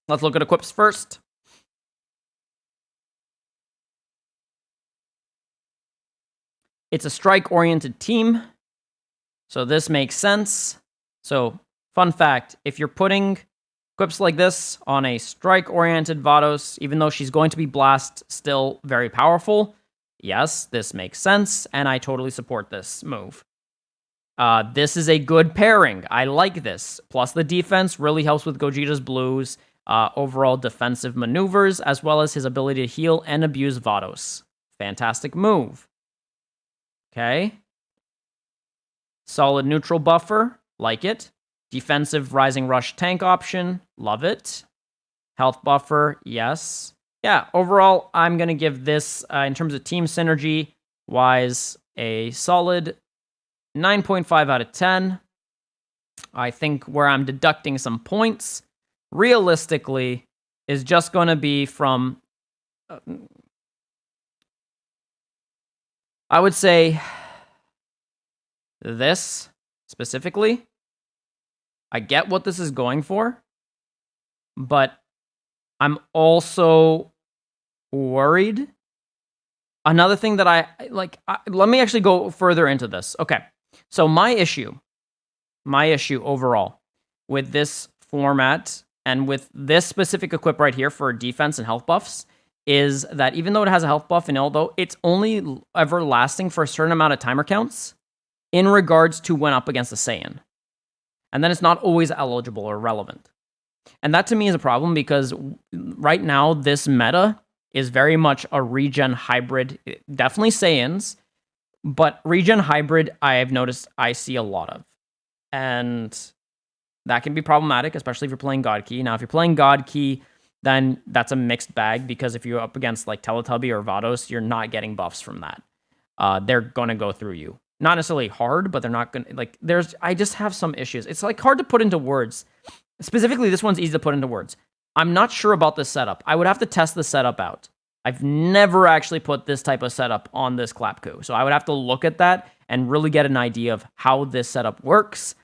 Speaker 1: Let's look at equips first. It's a strike-oriented team, so this makes sense. So, fun fact, if you're putting equips like this on a strike-oriented Vados, even though she's going to be blast, still very powerful, yes, this makes sense, and I totally support this move. This is a good pairing. I like this. Plus, the defense really helps with Gogeta's blues, overall defensive maneuvers, as well as his ability to heal and abuse Vados. Fantastic move. Okay. Solid neutral buffer. Like it. Defensive Rising Rush tank option. Love it. Health buffer. Yes. Yeah, overall, I'm going to give this, in terms of team synergy-wise, a solid 9.5 out of 10. I think where I'm deducting some points realistically is just going to be from, I would say, this specifically. I get what this is going for, but I'm also worried. Another thing that let me actually go further into this. Okay, so my issue overall with this format and with this specific equip right here for defense and health buffs is that even though it has a health buff and although it's only ever lasting for a certain amount of timer counts in regards to when up against a Saiyan. And then it's not always eligible or relevant. And that to me is a problem because right now this meta is very much a regen hybrid, definitely Saiyans, but regen hybrid I have noticed I see a lot of. And that can be problematic, especially if you're playing God Key. Now, if you're playing God Key, then that's a mixed bag because if you're up against like Teletubby or Vados, you're not getting buffs from that. They're going to go through you. Not necessarily hard, but they're not going to, I just have some issues. It's like hard to put into words. Specifically, this one's easy to put into words. I'm not sure about this setup. I would have to test the setup out. I've never actually put this type of setup on this Clapco. So I would have to look at that and really get an idea of how this setup works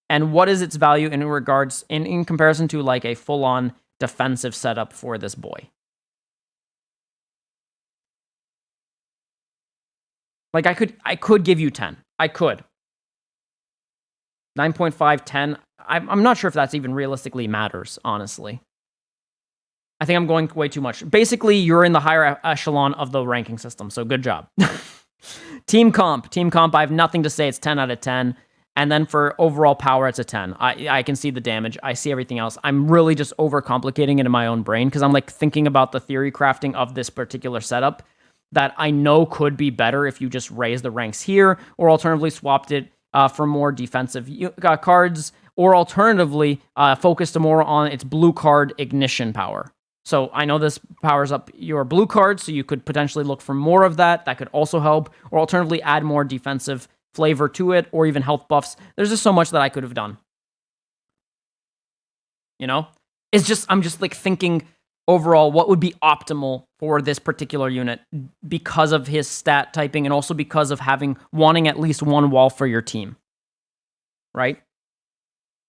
Speaker 1: and what is its value in regards, in comparison to like a full-on defensive setup for this boy. Like I could give you 10. I could. 9.5, 10. I'm not sure if that's even realistically matters, honestly. I think I'm going way too much. Basically, you're in the higher echelon of the ranking system, so good job. Team comp, I have nothing to say. It's 10 out of 10. And then for overall power, it's a 10. I can see the damage. I see everything else. I'm really just overcomplicating it in my own brain because I'm like thinking about the theory crafting of this particular setup that I know could be better if you just raise the ranks here or alternatively swapped it for more defensive cards or alternatively focused more on its blue card ignition power. So I know this powers up your blue card, so you could potentially look for more of that. That could also help, or alternatively add more defensive flavor to it, or even health buffs. There's just so much that I could have done. You know? I'm just like thinking overall what would be optimal for this particular unit because of his stat typing and also because of wanting at least one wall for your team. Right?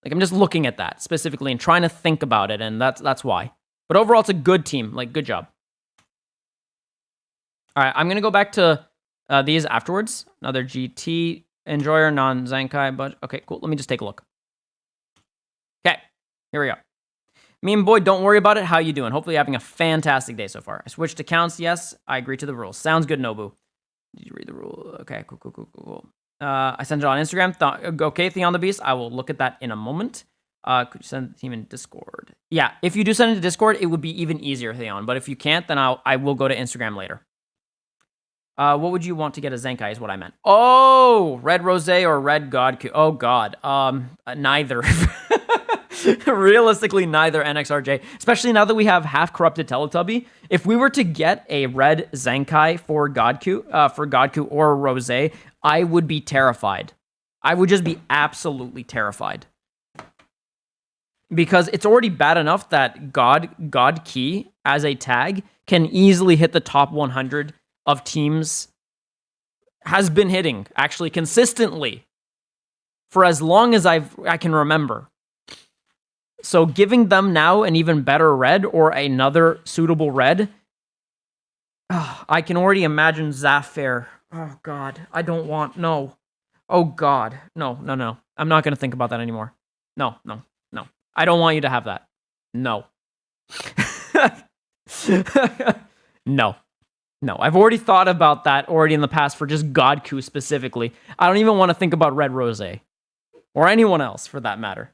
Speaker 1: Like I'm just looking at that specifically and trying to think about it, and that's why. But overall, it's a good team. Like, good job. All right, I'm going to go back to these afterwards. Another GT Enjoyer, non-Zankai, but okay, cool. Let me just take a look. Okay, here we go. Me and Boyd, don't worry about it. How you doing? Hopefully you're having a fantastic day so far. I switched accounts. Yes, I agree to the rules. Sounds good, Nobu. Did you read the rule? Okay, cool. I sent it on Instagram. Okay, Theon the Beast. I will look at that in a moment. Could you send the team in Discord? Yeah, if you do send it to Discord, it would be even easier, Theon. But if you can't, then I will go to Instagram later. What would you want to get a Zenkai is what I meant. Oh, Red Rosé or Red God. Oh, God. Neither. Realistically, neither NXRJ. Especially now that we have half-corrupted Teletubby. If we were to get a Red Zenkai for Godku or Rosé, I would be terrified. I would just be absolutely terrified. Because it's already bad enough that God Key as a tag can easily hit the top 100 of teams, has been hitting actually consistently for as long as I can remember. So giving them now an even better red or another suitable red, I can already imagine Zafir. Oh God, I don't want, no. Oh God, no. I'm not going to think about that anymore. No. I don't want you to have that. No. No. I've already thought about that already in the past for just Godku specifically. I don't even want to think about Red Rosé. Or anyone else for that matter.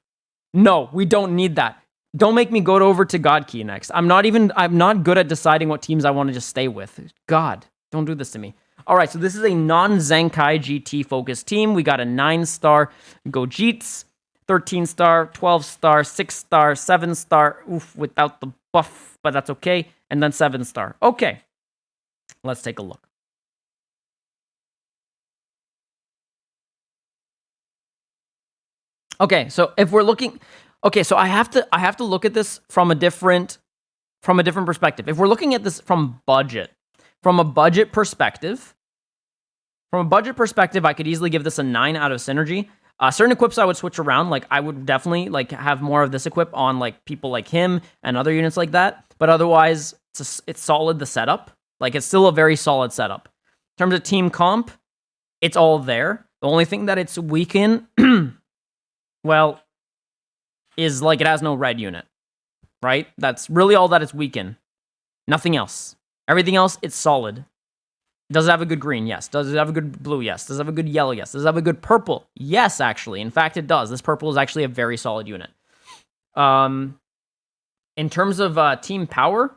Speaker 1: No, we don't need that. Don't make me go over to Godkey next. I'm not good at deciding what teams I want to just stay with. God, don't do this to me. All right, so this is a non-Zenkai GT focused team. We got a 9-star Gogits. 13-star, 12-star, 6-star, 7-star, without the buff, but that's okay. And then 7-star. Okay. Let's take a look. Okay, so if we're looking... Okay, so I have to look at this from a different perspective. If we're looking at this from a budget perspective, I could easily give this a 9 out of synergy. Certain equips I would switch around. Like, I would definitely like have more of this equip on like people like him and other units like that. But otherwise, it's solid, the setup. Like, it's still a very solid setup. In terms of team comp, it's all there. The only thing that it's weak in, well, is like it has no red unit, right? That's really all that it's weak in. Nothing else. Everything else, it's solid. Does it have a good green? Yes. Does it have a good blue? Yes. Does it have a good yellow? Yes. Does it have a good purple? Yes, actually. In fact, it does. This purple is actually a very solid unit. In terms of team power,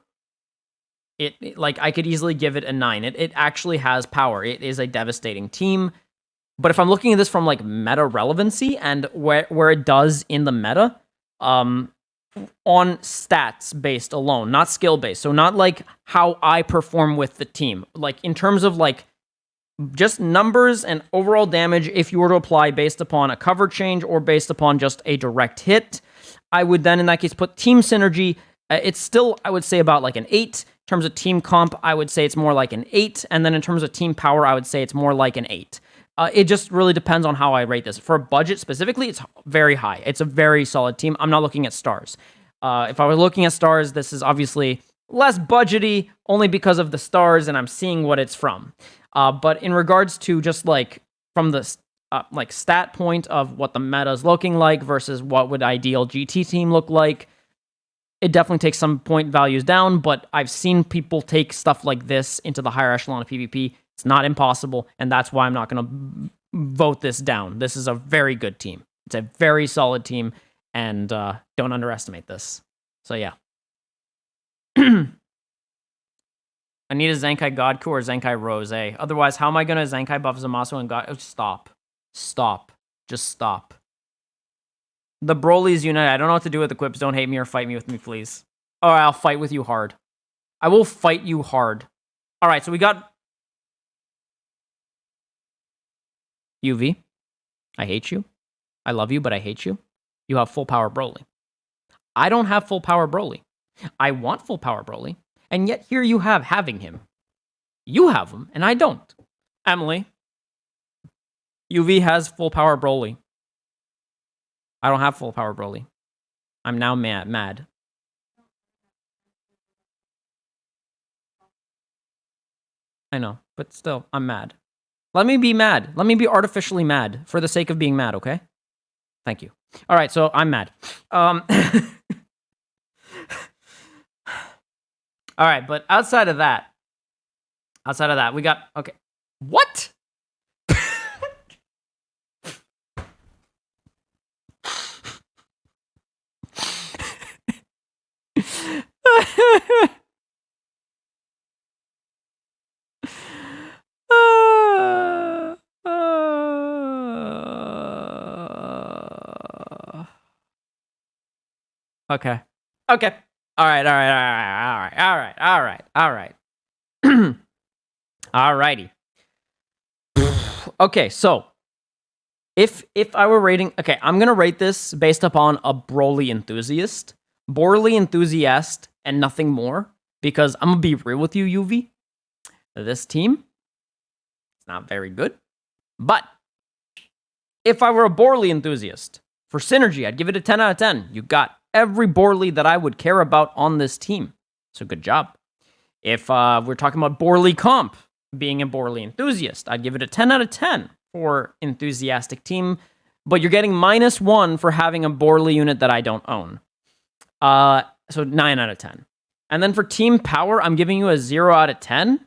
Speaker 1: it like I could easily give it a 9. It actually has power. It is a devastating team. But if I'm looking at this from like meta relevancy and where it does in the meta, on stats based alone, not skill based. So not like how I perform with the team. Like in terms of like just numbers and overall damage, if you were to apply based upon a cover change or based upon just a direct hit, I would then in that case put team synergy. It's still, I would say, about like an 8. In terms of team comp, I would say it's more like an 8. And then in terms of team power, I would say it's more like an 8. It just really depends on how I rate this. For budget specifically, it's very high. It's a very solid team. I'm not looking at stars. If I were looking at stars, this is obviously less budgety only because of the stars and I'm seeing what it's from. But in regards to just like from the like stat point of what the meta is looking like versus what would ideal GT team look like, it definitely takes some point values down, but I've seen people take stuff like this into the higher echelon of PvP. It's not impossible, and that's why I'm not going to vote this down. This is a very good team. It's a very solid team, and don't underestimate this. So yeah. I need a Zenkai Godku or Zenkai Rose. Otherwise, how am I going to Zenkai buff Zamasu and God? Oh, stop. Stop. Just stop. The Broly's unit, I don't know what to do with equips. Don't hate me or fight me with me, please. Or I'll fight with you hard. I will fight you hard. All right, so we got UV. I hate you. I love you, but I hate you. You have full power Broly. I don't have full power Broly. I want full power Broly, and yet here you have having him. You have him, and I don't. Emily, UV has full power Broly. I don't have full power Broly. I'm now mad. I know, but still, I'm mad. Let me be mad. Let me be artificially mad for the sake of being mad, okay? Thank you. All right, so I'm mad. All right, but outside of that, we got, okay. What? Okay. Okay. All right. Alrighty. Okay, so if I were rating, okay, I'm gonna rate this based upon a Broly enthusiast, and nothing more, because I'm gonna be real with you, UV. This team, it's not very good. But if I were a Broly enthusiast, for synergy, I'd give it a 10 out of 10. You got every Broly that I would care about on this team. So good job. If we're talking about Broly comp, being a Broly enthusiast, I'd give it a 10 out of 10 for enthusiastic team. But you're getting -1 for having a Broly unit that I don't own. So 9 out of 10. And then for team power, I'm giving you a 0 out of 10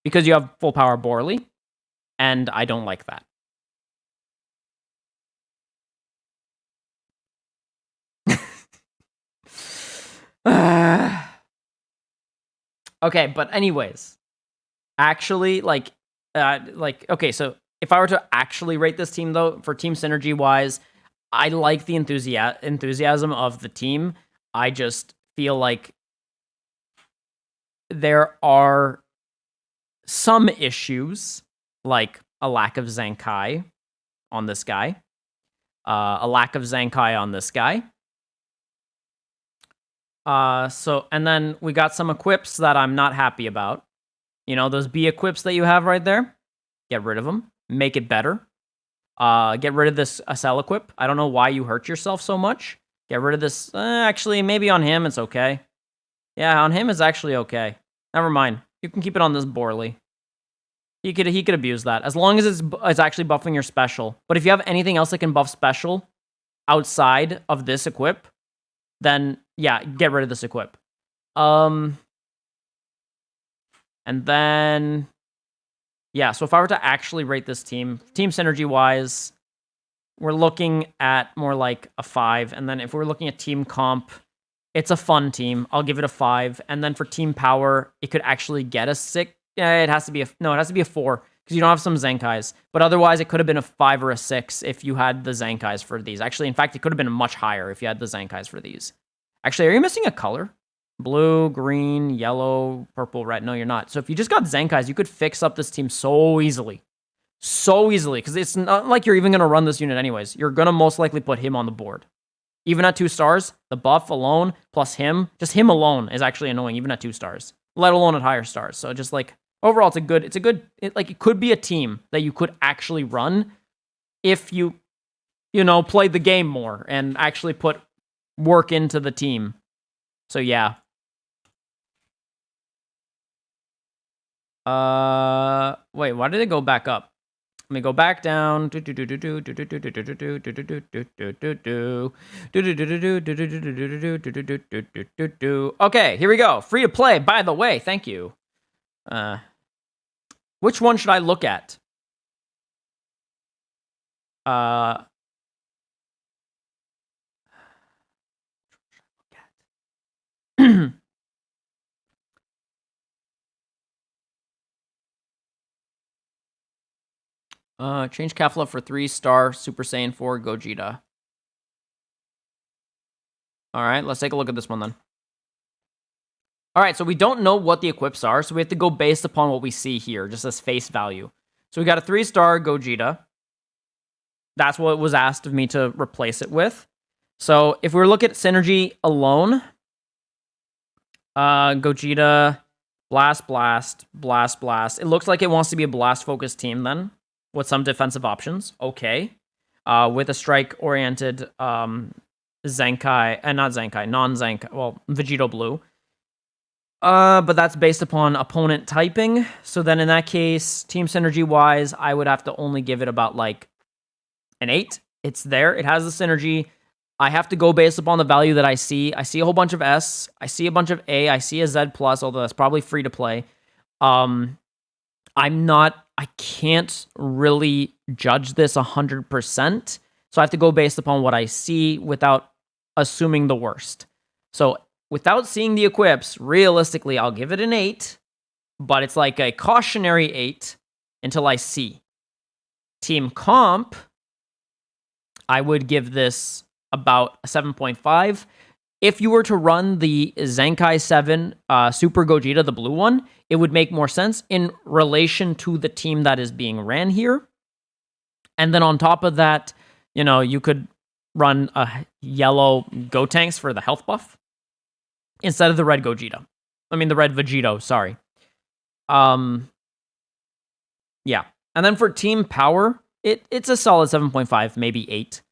Speaker 1: because you have full power Broly, and I don't like that. Okay, but anyways, actually, okay, so if I were to actually rate this team, though, for team synergy wise, I like the enthusiasm of the team. I just feel like there are some issues, like a lack of Zenkai on this guy, And then we got some equips that I'm not happy about. You know, those B equips that you have right there, get rid of them. Make it better. Get rid of this SL equip. I don't know why you hurt yourself so much. Get rid of this. Actually, maybe on him it's okay. Yeah, on him it's actually okay. Never mind. You can keep it on this Borley. He could abuse that as long as it's actually buffing your special. But if you have anything else that can buff special outside of this equip, then yeah, get rid of this equip. And then yeah, so if I were to actually rate this team synergy wise, we're looking at more like a 5. And then if we're looking at team comp, it's a fun team. I'll give it a 5. And then for team power, it could actually get a 6. Yeah, it has to be a 4 because you don't have some Zenkais. But otherwise, it could have been a 5 or a 6 if you had the Zenkais for these. Actually, in fact, it could have been much higher if you had the Zenkais for these. Actually, are you missing a color? Blue, green, yellow, purple, red. No, you're not. So if you just got Zenkais, you could fix up this team so easily. So easily. Because it's not like you're even going to run this unit anyways. You're going to most likely put him on the board. Even at 2 stars, the buff alone plus him, just him alone is actually annoying even at 2 stars. Let alone at higher stars. So just like overall, it could be a team that you could actually run if you played the game more and actually put work into the team. So yeah. Wait, why did it go back up? Let me go back down. Okay, here we go. Free to play, by the way. Thank you. Which one should I look at? Change Kefla for 3-star Super Saiyan 4 Gogeta. All right, let's take a look at this one then. All right, so we don't know what the equips are, so we have to go based upon what we see here, just as face value. So we got a 3-star Gogeta. That's what was asked of me to replace it with. So if we were looking at synergy alone, Gogeta, Blast, Blast, Blast, Blast. It looks like it wants to be a Blast-focused team then, with some defensive options. Okay. With a strike-oriented Zenkai, non-Zenkai, well, Vegito Blue. But that's based upon opponent typing. So then in that case, team synergy-wise, I would have to only give it about like an 8. It's there. It has the synergy. I have to go based upon the value that I see. I see a whole bunch of S. I see a bunch of A. I see a Z+, although that's probably free to play. I can't really judge this 100%. So I have to go based upon what I see without assuming the worst. So without seeing the equips, realistically, I'll give it an 8, but it's like a cautionary 8 until I see. Team comp, I would give this about a 7.5. If you were to run the Zenkai 7 Super Gogeta, the blue one, it would make more sense in relation to the team that is being ran here. And then on top of that, you could run a yellow Gotenks for the health buff instead of the red Gogeta. I mean, the red Vegito, sorry. Yeah. And then for team power, it's a solid 7.5, maybe 8.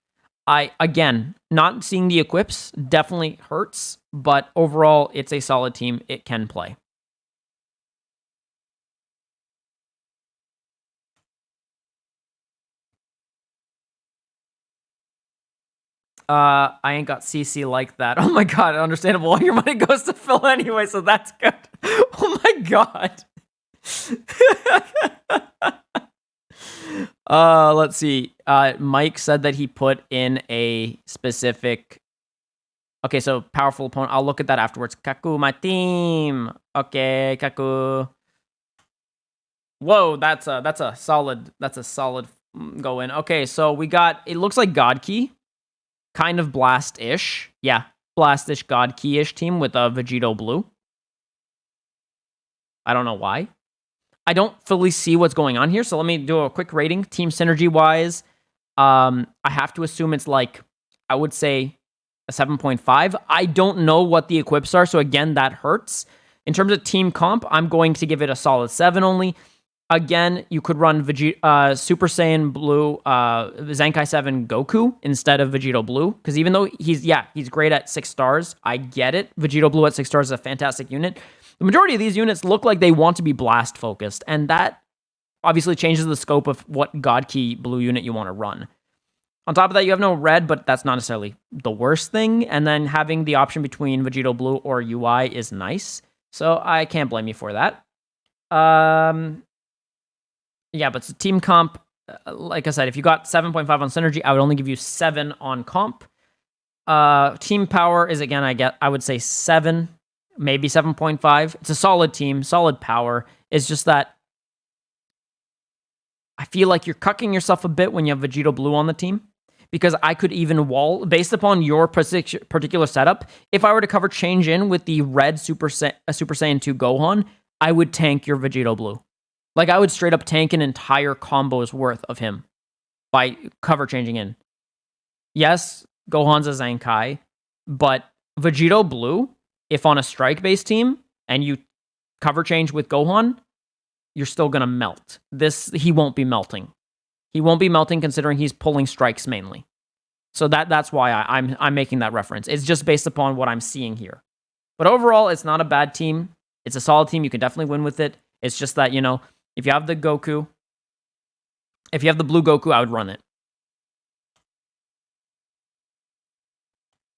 Speaker 1: Again, not seeing the equips definitely hurts, but overall, it's a solid team. It can play. I ain't got CC like that. Oh my god, understandable. All your money goes to Phil anyway, so that's good. Oh my god. Let's see. Mike said that he put in a specific... Okay, so powerful opponent. I'll look at that afterwards. Kaku, my team. Okay, Kaku. Whoa, that's a solid go in. Okay, so we got... It looks like God Key. Kind of Blast-ish. Yeah, Blast-ish, God Key-ish team with a Vegito Blue. I don't know why. I don't fully see what's going on here, so let me do a quick rating. Team synergy-wise, I have to assume it's like, I would say, a 7.5. I don't know what the equips are, so again, that hurts. In terms of team comp, I'm going to give it a solid 7 only. Again, you could run Super Saiyan Blue, Zenkai 7 Goku instead of Vegito Blue. Because even though he's great at 6 stars, I get it. Vegito Blue at 6 stars is a fantastic unit. The majority of these units look like they want to be blast focused, and that obviously changes the scope of what God Key Blue unit you want to run. On top of that, you have no red, but that's not necessarily the worst thing. And then having the option between Vegito Blue or UI is nice. So I can't blame you for that. Yeah, but so team comp, like I said, if you got 7.5 on synergy, I would only give you 7 on comp. Team power is, again, I would say 7, maybe 7.5. It's a solid team, solid power. It's just that I feel like you're cucking yourself a bit when you have Vegito Blue on the team. Because I could even wall, based upon your particular setup, if I were to cover change in with the red Super Saiyan 2 Gohan, I would tank your Vegito Blue. Like, I would straight up tank an entire combo's worth of him by cover changing in. Yes, Gohan's a Zenkai, but Vegito Blue, if on a strike-based team, and you cover change with Gohan, you're still going to melt. He won't be melting. He won't be melting considering he's pulling strikes mainly. So that's why I'm making that reference. It's just based upon what I'm seeing here. But overall, it's not a bad team. It's a solid team. You can definitely win with it. It's just that, if you have the Goku, if you have the blue Goku, I would run it.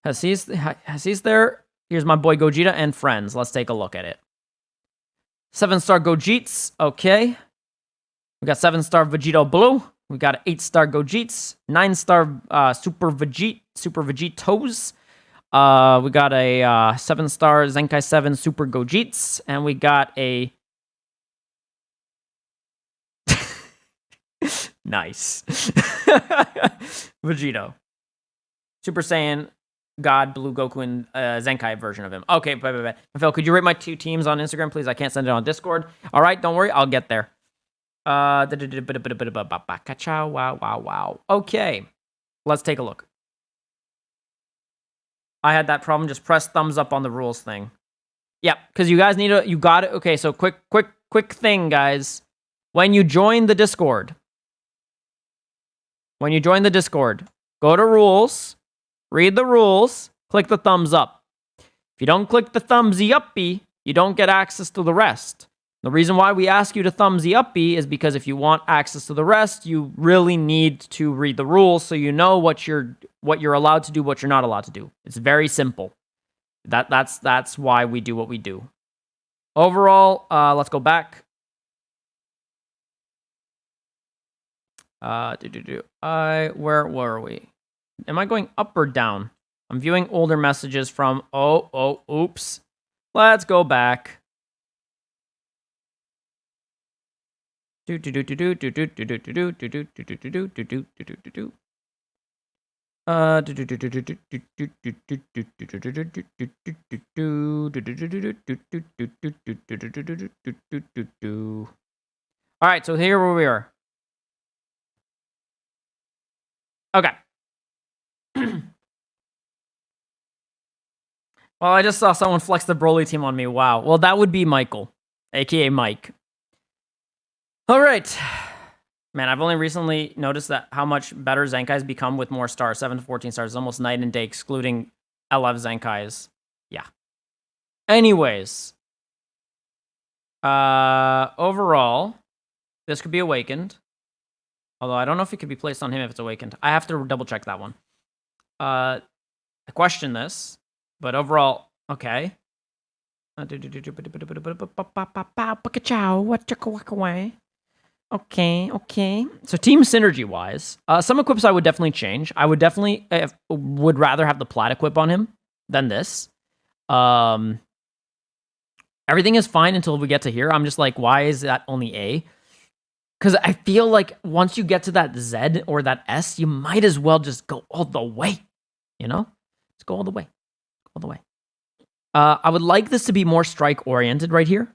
Speaker 1: Has he's there? Here's my boy Gogeta and friends. Let's take a look at it. 7-star Gogets. Okay. We got 7-star Vegito Blue. We got 8-star Gogets, 9-star Super Vegetos. We got a 7-star Zenkai 7 Super Gogets, and we got a nice Vegito, Super Saiyan God Blue Goku and Zenkai version of him. Okay, Phil, could you rate my 2 teams on Instagram, please? I can't send it on Discord. All right, don't worry, I'll get there. Wow. Okay, let's take a look. I had that problem. Just press thumbs up on the rules thing. Yep, because you guys you got it. Okay, so quick thing, guys. When you join the Discord, go to rules, read the rules, click the thumbs up. If you don't click the thumbsy uppy, you don't get access to the rest. The reason why we ask you to thumbsy uppy is because if you want access to the rest, you really need to read the rules so you know what you're allowed to do, what you're not allowed to do. It's very simple. That's why we do what we do. Overall, let's go back. Where were we? Am I going up or down? I'm viewing older messages from oops. Let's go back. All right, so here we are. Okay. Well, I just saw someone flex the Broly team on me. Wow. Well, that would be Michael, aka Mike. All right. Man, I've only recently noticed that how much better Zenkai's become with more stars. 7 to 14 stars. It's almost night and day, excluding LF Zenkai's. Yeah. Anyways. Overall, this could be awakened. Although I don't know if it could be placed on him if it's awakened. I have to double check that one. I question this. But overall, okay. Okay. So team synergy-wise, some equips I would definitely change. I would definitely would rather have the plat equip on him than this. Everything is fine until we get to here. I'm just like, why is that only A? Because I feel like once you get to that Z or that S, you might as well just go all the way. You know? Just go all the way. All the way. I would like this to be more strike-oriented right here.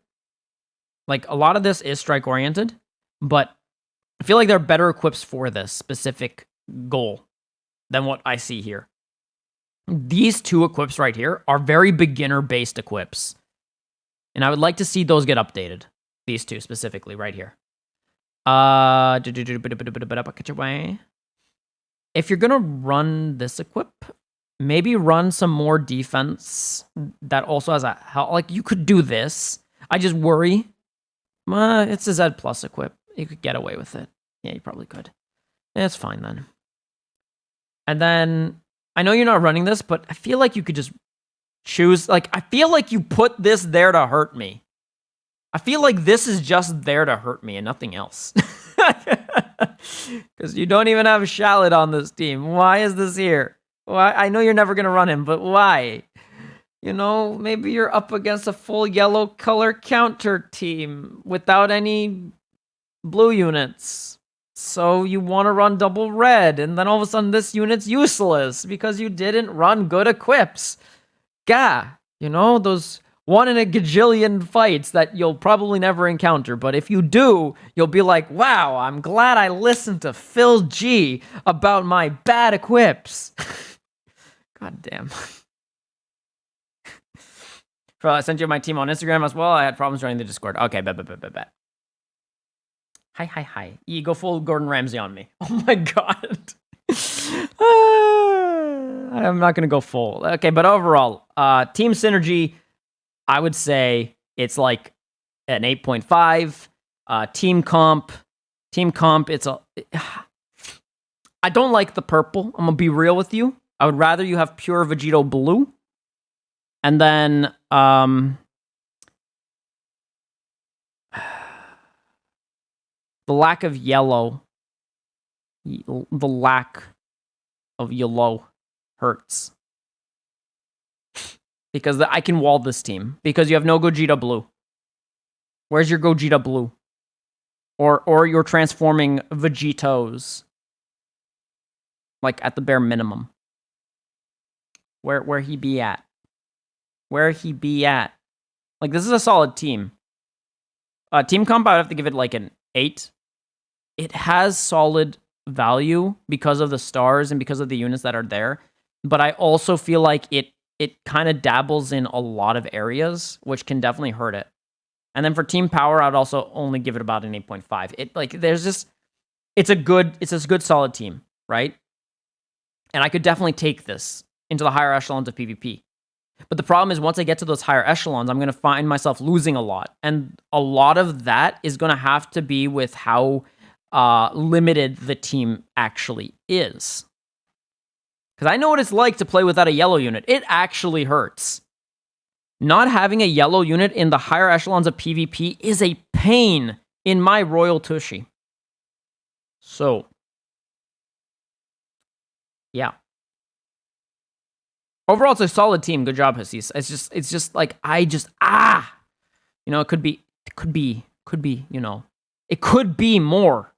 Speaker 1: Like, a lot of this is strike-oriented, but I feel like there are better equips for this specific goal than what I see here. these two equips right here are very beginner-based equips. And I would like to see those get updated. These two specifically right here. If you're going to run this equip, maybe run some more defense that also has a... Like, you could do this. I just worry. It's a Z plus equip. You could get away with it. Yeah, you probably could. It's fine then. And then, I know you're not running this, but I feel like you could just choose... Like, I feel like you put this there to hurt me. I feel like this is just there to hurt me and nothing else. Because you don't even have Shallot on this team. Why is this here? Why? I know you're never going to run him, but why? You know, maybe you're up against a full yellow color counter team without any blue units. So you want to run double red, and then all of a sudden this unit's useless because you didn't run good equips. Gah, you know, those 1 in a gajillion fights that you'll probably never encounter. But if you do, you'll be like, wow, I'm glad I listened to Phil G about my bad equips. God damn. Bro, I sent you my team on Instagram as well. I had problems joining the Discord. Okay, bet. Hi. You go full Gordon Ramsay on me. Oh my god. I'm not going to go full. Okay, but overall, team synergy, I would say it's like an 8.5. Team comp, it's a... I don't like the purple. I'm going to be real with you. I would rather you have pure Vegito blue. And then, the lack of yellow. The lack of yellow hurts. Because I can wall this team. Because you have no Gogeta blue. Where's your Gogeta blue? Or you're transforming Vegetos. Like, at the bare minimum. Where he be at? Where he be at? Like, this is a solid team. Team comp, I would have to give it like an 8. It has solid value because of the stars and because of the units that are there. But I also feel like it kind of dabbles in a lot of areas, which can definitely hurt it. And then for team power, I'd also only give it about an 8.5. It like there's just it's a good solid team, right? And I could definitely take this into the higher echelons of PvP. But the problem is once I get to those higher echelons, I'm going to find myself losing a lot. And a lot of that is going to have to be with how limited the team actually is. Because I know what it's like to play without a yellow unit. It actually hurts. Not having a yellow unit in the higher echelons of PvP is a pain in my Royal Tushy. So, yeah. Overall, it's a solid team. Good job, Hussies. It's just like, you know, it could be, you know, it could be more.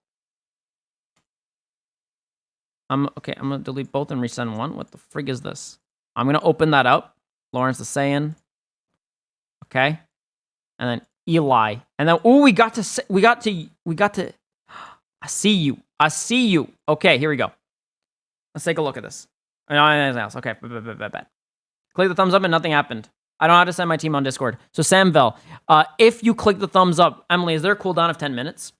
Speaker 1: Okay, I'm going to delete both and resend one. What the frig is this? I'm going to open that up. Lawrence the Saiyan. Okay. And then Eli. And then, we got to, I see you. Okay, here we go. Let's take a look at this. No, anything else. Okay, bad. Click the thumbs up and nothing happened. I don't know how to send my team on Discord. So Samvel, if you click the thumbs up, Emily, is there a cooldown of 10 minutes?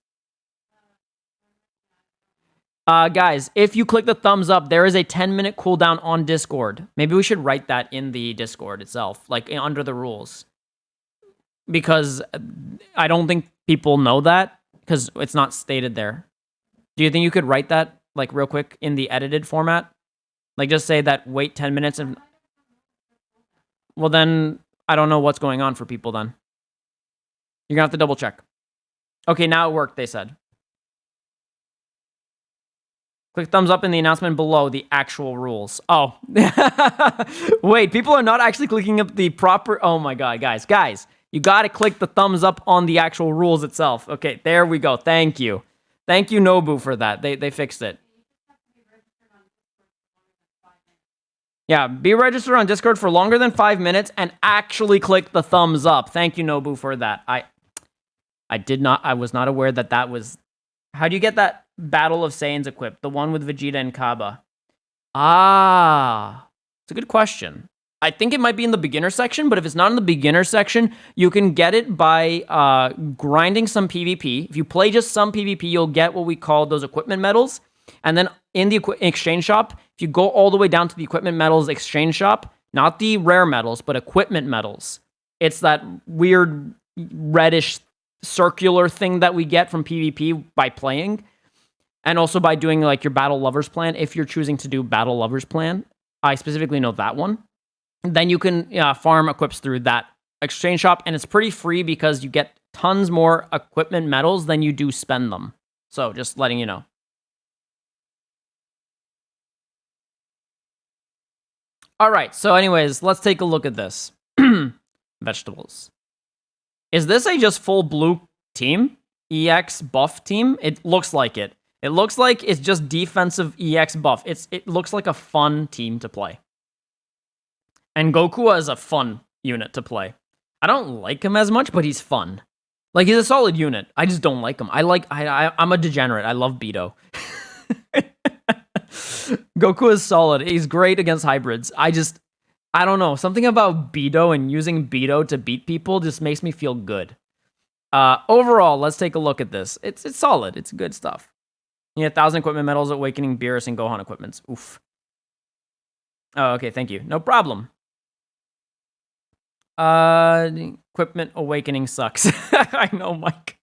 Speaker 1: Guys, if you click the thumbs up, there is a 10-minute cooldown on Discord. Maybe we should write that in the Discord itself, like under the rules. Because I don't think people know that, because it's not stated there. Do you think you could write that, like, real quick in the edited format? Like, just say that, wait 10 minutes and... Well, then, I don't know what's going on for people, then. You're gonna have to double check. Okay, now it worked, they said. Click thumbs up in the announcement below the actual rules. Oh. Wait, people are not actually clicking up the proper... Oh my god, guys. You gotta click the thumbs up on the actual rules itself. Okay, there we go. Thank you. Thank you, Nobu, for that. They fixed it. Yeah, be registered on Discord for longer than 5 minutes and actually click the thumbs up. Thank you, Nobu, for that. I was not aware that was... How do you get that Battle of Saiyans equipped? The one with Vegeta and Kaba. Ah. It's a good question. I think it might be in the beginner section, but if it's not in the beginner section, you can get it by grinding some PvP. If you play just some PvP, you'll get what we call those equipment medals. And then in the exchange shop, if you go all the way down to the equipment medals exchange shop, not the rare medals, but equipment medals, it's that weird reddish circular thing that we get from PvP by playing. And also by doing like your Battle Lovers plan, if you're choosing to do Battle Lovers plan. I specifically know that one. Then you can farm equips through that exchange shop, and it's pretty free because you get tons more equipment medals than you do spend them. So just letting you know. All right, so anyways, let's take a look at this. Vegetables. Is this a just full blue team? EX buff team? It looks like it. It looks like it's just defensive EX buff. It looks like a fun team to play. And Goku is a fun unit to play. I don't like him as much, but he's fun. Like, he's a solid unit. I just don't like him. I'm a degenerate. I love Beto. Goku is solid. He's great against hybrids. I don't know. Something about Beto and using Beto to beat people just makes me feel good. Overall, let's take a look at this. It's solid. It's good stuff. Yeah, 1,000 equipment medals, Awakening, Beerus, and Gohan equipments. Oof. Oh, okay, thank you. No problem. Equipment Awakening sucks. I know, Mike.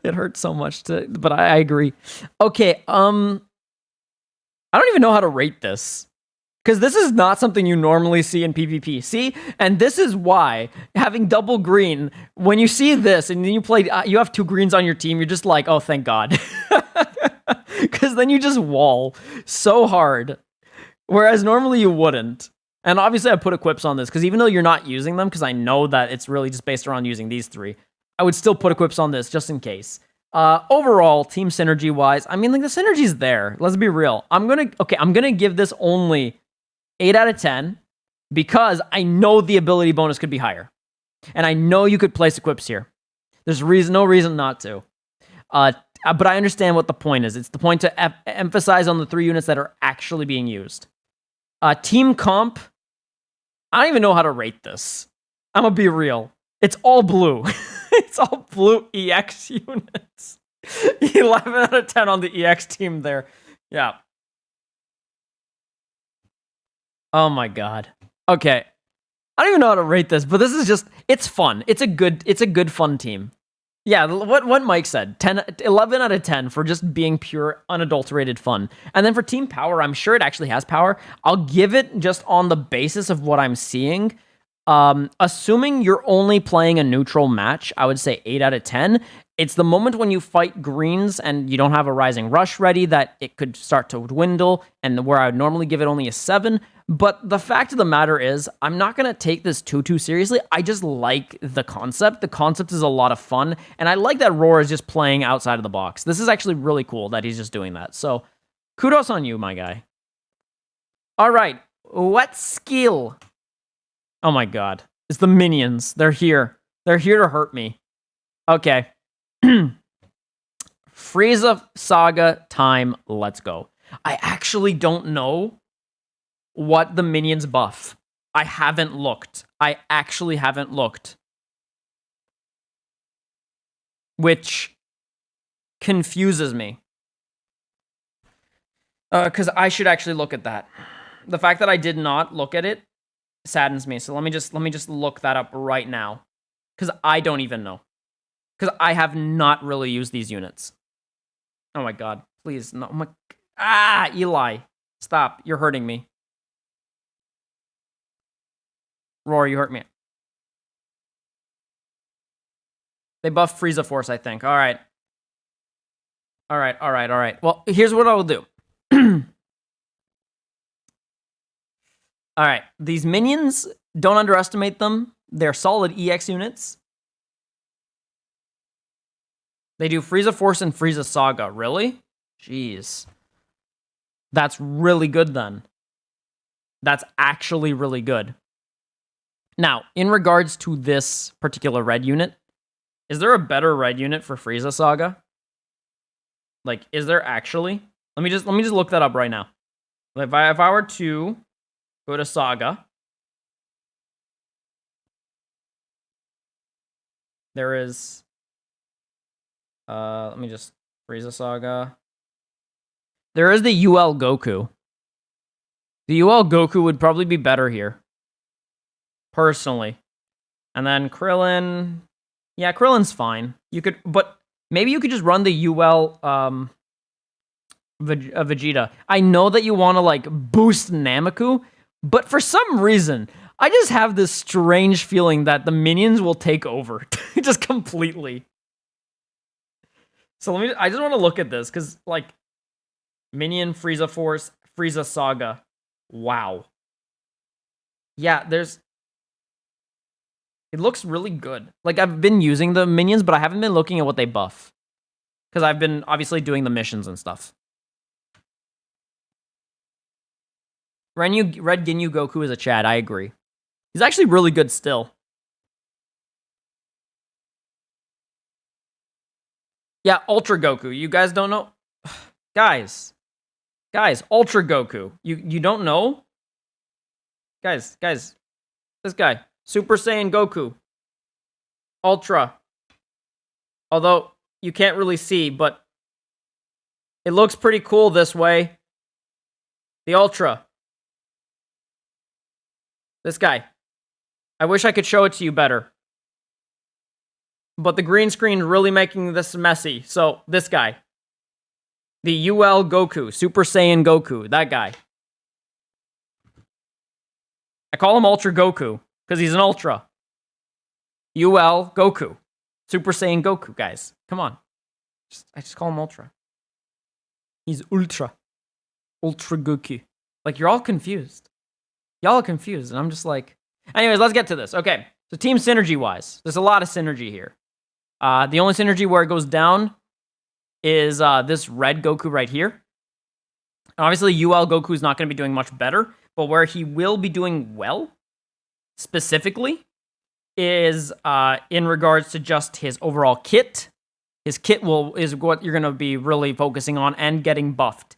Speaker 1: It hurts so much but I agree. Okay, I don't even know how to rate this. Because this is not something you normally see in PvP. See? And this is why having double green, when you see this and then you have 2 greens on your team, you're just like, oh, thank God. Because then you just wall so hard. Whereas normally you wouldn't. And obviously I put equips on this because even though you're not using them, because I know that it's really just based around using these 3, I would still put equips on this just in case. Overall, team synergy wise, I mean, like the synergy's there. Let's be real. I'm gonna give this only 8 out of 10 because I know the ability bonus could be higher. And I know you could place equips here. There's no reason not to. But I understand what the point is. It's the point to emphasize on the 3 units that are actually being used. Team comp, I don't even know how to rate this. I'm gonna be real. It's all blue. It's all blue EX units. 11 out of 10 on the EX team there. Yeah. Oh my God. Okay. I don't even know how to rate this, but this is just, it's fun. It's a good fun team. Yeah, what Mike said, 11 out of 10 for just being pure, unadulterated fun. And then for team power, I'm sure it actually has power. I'll give it just on the basis of what I'm seeing. Assuming you're only playing a neutral match, I would say 8 out of 10. It's the moment when you fight greens and you don't have a Rising Rush ready that it could start to dwindle, and where I would normally give it only a 7. But the fact of the matter is, I'm not going to take this too seriously. I just like the concept. The concept is a lot of fun, and I like that Roar is just playing outside of the box. This is actually really cool that he's just doing that. So, kudos on you, my guy. All right, what skill? Oh my God. It's the minions. They're here. They're here to hurt me. Okay. Frieza Saga time. Let's go. I actually don't know what the minions buff. I haven't looked. I actually haven't looked. Which confuses me. Because I should actually look at that. The fact that I did not look at it saddens me. So let me just look that up right now. Because I don't even know. Because I have not really used these units. Oh my God. Please. No. Eli. Stop. You're hurting me. Roar, you hurt me. They buffed Frieza Force, I think. All right. All right. Well, here's what I will do. All right. These minions, don't underestimate them. They're solid EX units. They do Frieza Force and Frieza Saga. Really? Jeez. That's really good then. That's actually really good. Now, in regards to this particular red unit, is there a better red unit for Frieza Saga? Like, is there actually? Let me just look that up right now. If I were to Go to Saga. There is... let me just Frieza Saga. There is the UL Goku. The UL Goku would probably be better here. Personally. And then Krillin... Yeah, Krillin's fine. You could... But maybe you could just run the UL... Vegeta. I know that you want to, like, boost Nameku, but for some reason, I just have this strange feeling that the minions will take over. Just completely. So I just want to look at this, because, like, Minion, Frieza Force, Frieza Saga. Wow. Yeah, it looks really good. Like, I've been using the minions, but I haven't been looking at what they buff. Because I've been, obviously, doing the missions and stuff. Red Ginyu Goku is a Chad, I agree. He's actually really good still. Yeah, Ultra Goku. You guys don't know? Guys, Ultra Goku. You don't know? Guys, this guy. Super Saiyan Goku. Ultra. Although, you can't really see, but it looks pretty cool this way. The Ultra. This guy. I wish I could show it to you better. But the green screen really making this messy. So, this guy. The UL Goku. Super Saiyan Goku. That guy. I call him Ultra Goku. Because he's an Ultra. UL Goku. Super Saiyan Goku, guys. Come on. I just call him Ultra. He's Ultra. Ultra Goku. Like, you're all confused. Y'all are confused, and I'm just like... Anyways, let's get to this. Okay, so team synergy-wise, there's a lot of synergy here. The only synergy where it goes down is this red Goku right here. Obviously, UL Goku is not going to be doing much better, but where he will be doing well, specifically, is in regards to just his overall kit. His kit is what you're going to be really focusing on and getting buffed.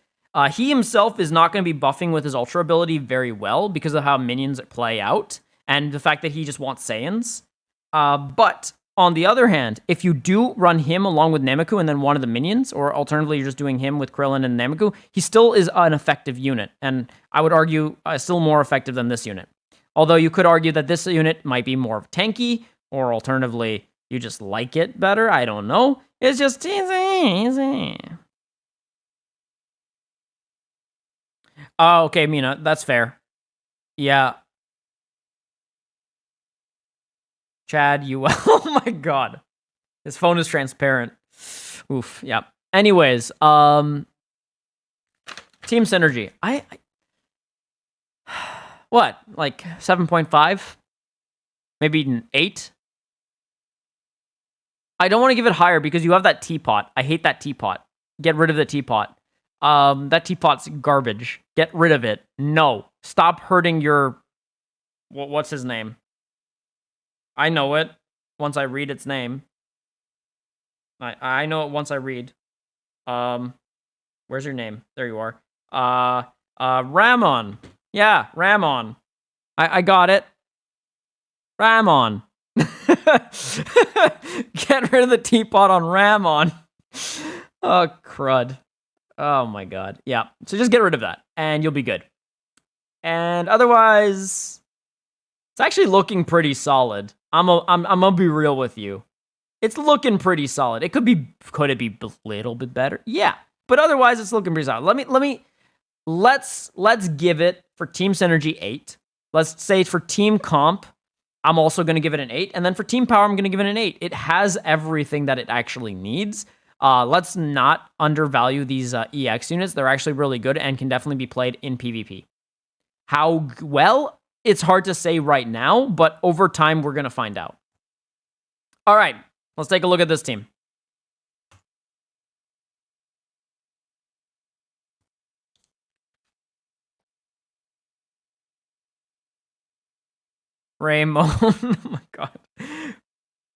Speaker 1: He himself is not going to be buffing with his Ultra ability very well because of how minions play out and the fact that he just wants Saiyans. But on the other hand, if you do run him along with Nameku and then one of the minions, or alternatively you're just doing him with Krillin and Nameku, he still is an effective unit. And I would argue still more effective than this unit. Although you could argue that this unit might be more tanky, or alternatively, you just like it better. I don't know. It's just easy. Oh, okay, Mina, that's fair. Yeah. Chad, you... Oh my god. His phone is transparent. Oof, yeah. Anyways, team synergy. What? Like 7.5? Maybe an 8? I don't want to give it higher because you have that teapot. I hate that teapot. Get rid of the teapot. That teapot's garbage. Get rid of it. No. Stop hurting your... What's his name? I know it once I read its name. I know it once I read. Where's your name? There you are. Ramon. Yeah, Ramon. I got it. Ramon. Get rid of the teapot on Ramon. Oh, crud. Oh my god. Yeah. So just get rid of that and you'll be good. And otherwise, it's actually looking pretty solid. I'm gonna be real with you. It's looking pretty solid. Could it be a little bit better? Yeah. But otherwise it's looking pretty solid. Let's give it for Team Synergy 8. Let's say for Team Comp, I'm also going to give it an 8. And then for Team Power, I'm going to give it an 8. It has everything that it actually needs. Let's not undervalue these EX units. They're actually really good and can definitely be played in PvP. How well? It's hard to say right now, but over time, we're going to find out. All right, let's take a look at this team. Raymond. Oh my god.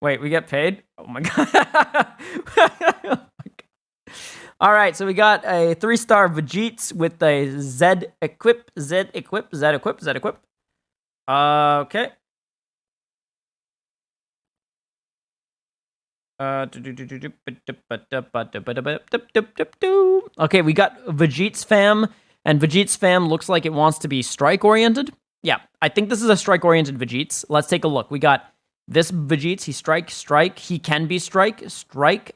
Speaker 1: Wait, we get paid? Oh my god. Oh my god. All right, so we got a 3-star Vegeta with a Z equip. Okay. Okay, we got Vegeta's fam, and Vegeta's fam looks like it wants to be strike-oriented. Yeah, I think this is a strike-oriented Vegeta's. Let's take a look. We got this Vegeta's, he strike. He can be strike.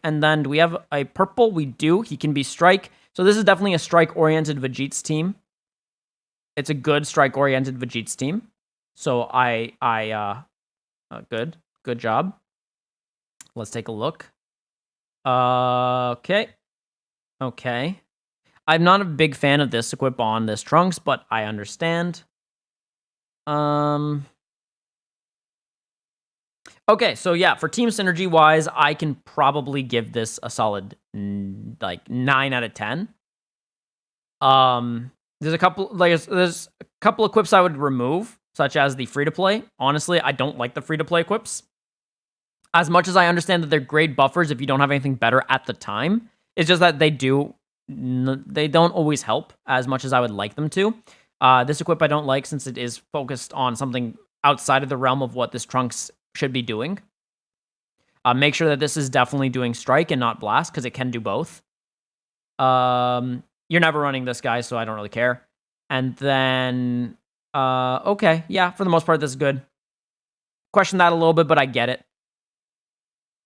Speaker 1: And then do we have a purple? We do. He can be strike. So this is definitely a strike-oriented Vegeta's team. It's a good strike-oriented Vegeta's team. So good job. Let's take a look. Okay. I'm not a big fan of this equip on this Trunks, but I understand. Okay, so yeah, for team synergy wise, I can probably give this a solid 9 out of 10. There's a couple equips I would remove, such as the free to play. Honestly, I don't like the free to play equips. As much as I understand that they're great buffers if you don't have anything better at the time, it's just that they don't always help as much as I would like them to. This equip I don't like since it is focused on something outside of the realm of what this Trunks should be doing. Make sure that this is definitely doing strike and not blast, because it can do both. You're never running this guy, so I don't really care. And then, okay, yeah, for the most part, this is good. Question that a little bit, but I get it.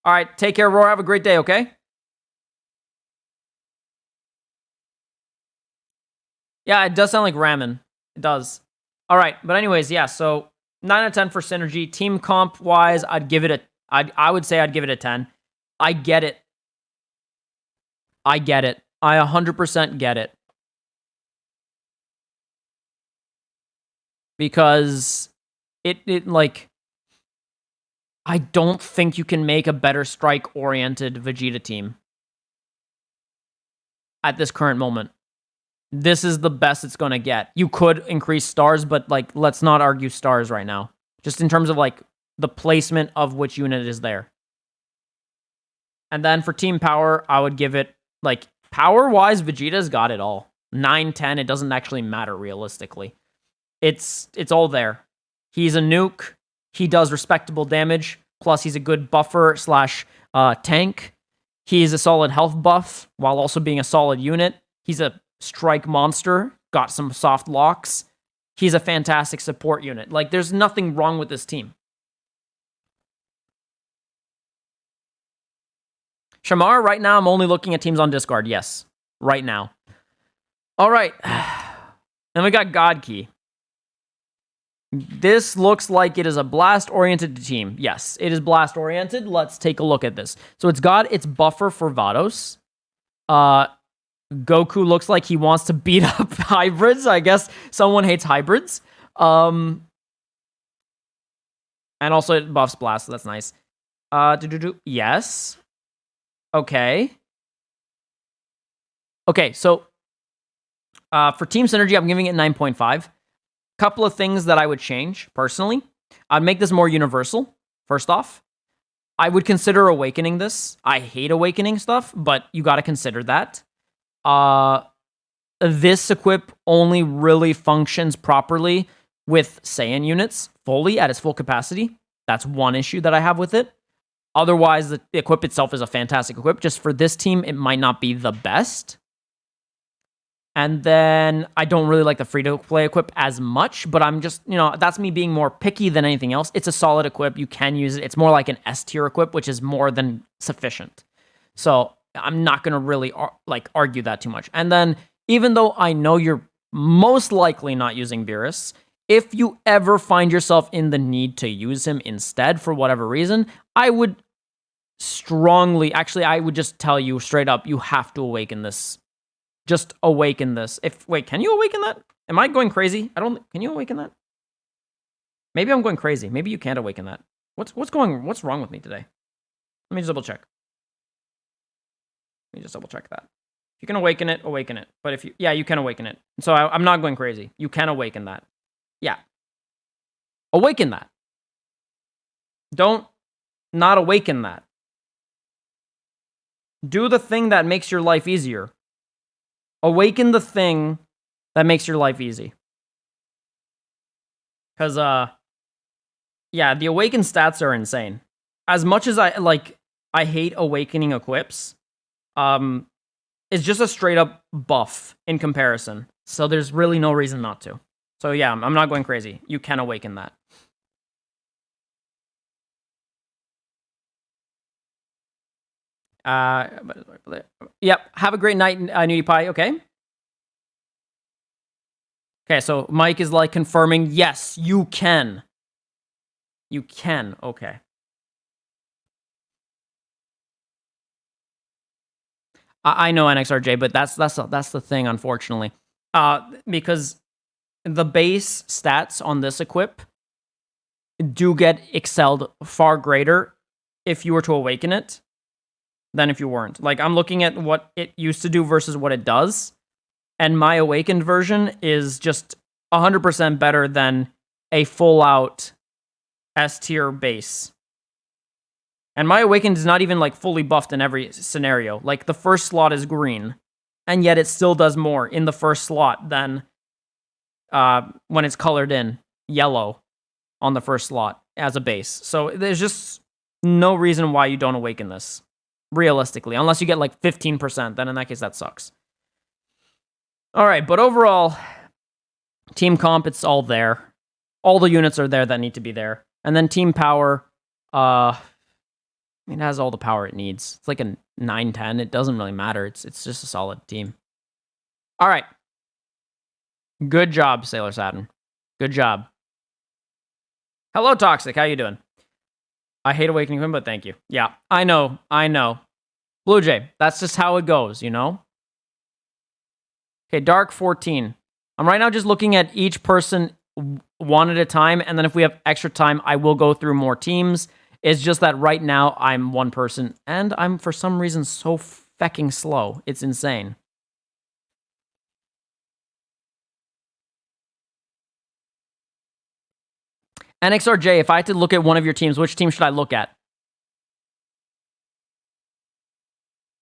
Speaker 1: All right, take care, Roar. Have a great day, okay? Yeah, it does sound like ramen. It does. All right, but anyways, yeah, so 9 out of 10 for synergy. Team comp wise, I'd give it a I would say I'd give it a 10. I get it. I 100% get it. Because it like, I don't think you can make a better strike-oriented Vegeta team at this current moment. This is the best it's going to get. You could increase stars, but like, let's not argue stars right now. Just in terms of like the placement of which unit is there. And then for team power, I would give it, like, power-wise, Vegeta's got it all. 9, 10, it doesn't actually matter realistically. It's all there. He's a nuke. He does respectable damage. Plus, he's a good buffer / tank. He's a solid health buff while also being a solid unit. He's a strike monster. Got some soft locks. He's a fantastic support unit. Like, there's nothing wrong with this team. Shamar, right now, I'm only looking at teams on Discard. Yes, right now. All right. Then we got God Key. This looks like it is a blast-oriented team. Yes, it is blast-oriented. Let's take a look at this. So it's got its buffer for Vados. Goku looks like he wants to beat up hybrids. I guess someone hates hybrids. And also it buffs blast, so that's nice. Yes. Okay, so for team synergy, I'm giving it 9.5. Couple of things that I would change, personally. I'd make this more universal, first off. I would consider awakening this. I hate awakening stuff, but you gotta consider that. This equip only really functions properly with Saiyan units, fully, at its full capacity. That's one issue that I have with it. Otherwise, the equip itself is a fantastic equip. Just for this team, it might not be the best. And then I don't really like the free-to-play equip as much, but I'm just, that's me being more picky than anything else. It's a solid equip. You can use it. It's more like an S-tier equip, which is more than sufficient. So I'm not going to really argue that too much. And then, even though I know you're most likely not using Beerus, if you ever find yourself in the need to use him instead for whatever reason, I would I would just tell you straight up, you have to awaken this. Just awaken this. Wait, can you awaken that? Am I going crazy? Can you awaken that? Maybe I'm going crazy. Maybe you can't awaken that. What's wrong with me today? Let me just double check. Let me just double check that. If you can awaken it, awaken it. But yeah, you can awaken it. So I'm not going crazy. You can awaken that. Yeah. Awaken that. Don't not awaken that. Do the thing that makes your life easier. Awaken the thing that makes your life easy. Because, yeah, the awaken stats are insane. As much as I hate awakening equips, it's just a straight up buff in comparison. So there's really no reason not to. So yeah, I'm not going crazy. You can awaken that. Yep. Have a great night, Nudie Pie. Okay. Okay, so Mike is like confirming, yes, you can. You can. Okay. I know NXRJ, but that's the thing, unfortunately. Because the base stats on this equip do get excelled far greater if you were to awaken it than if you weren't. Like, I'm looking at what it used to do versus what it does, and my awakened version is just 100% better than a full-out S-tier base. And my awakened is not even, like, fully buffed in every scenario. Like, the first slot is green, and yet it still does more in the first slot than when it's colored in yellow on the first slot as a base. So there's just no reason why you don't awaken this, realistically. Unless you get, like, 15%, then in that case, that sucks. All right, but overall, team comp, it's all there. All the units are there that need to be there. And then team power, it has all the power it needs. It's like a 9-10. It doesn't really matter. It's just a solid team. All right. Good job, Sailor Saturn. Good job. Hello, Toxic. How you doing? I hate awakening him, but thank you. Yeah, I know. Blue Jay, that's just how it goes, you know? Okay, Dark 14. I'm right now just looking at each person one at a time, and then if we have extra time, I will go through more teams. It's just that right now I'm one person, and I'm for some reason so fecking slow. It's insane. NXRJ, if I had to look at one of your teams, which team should I look at?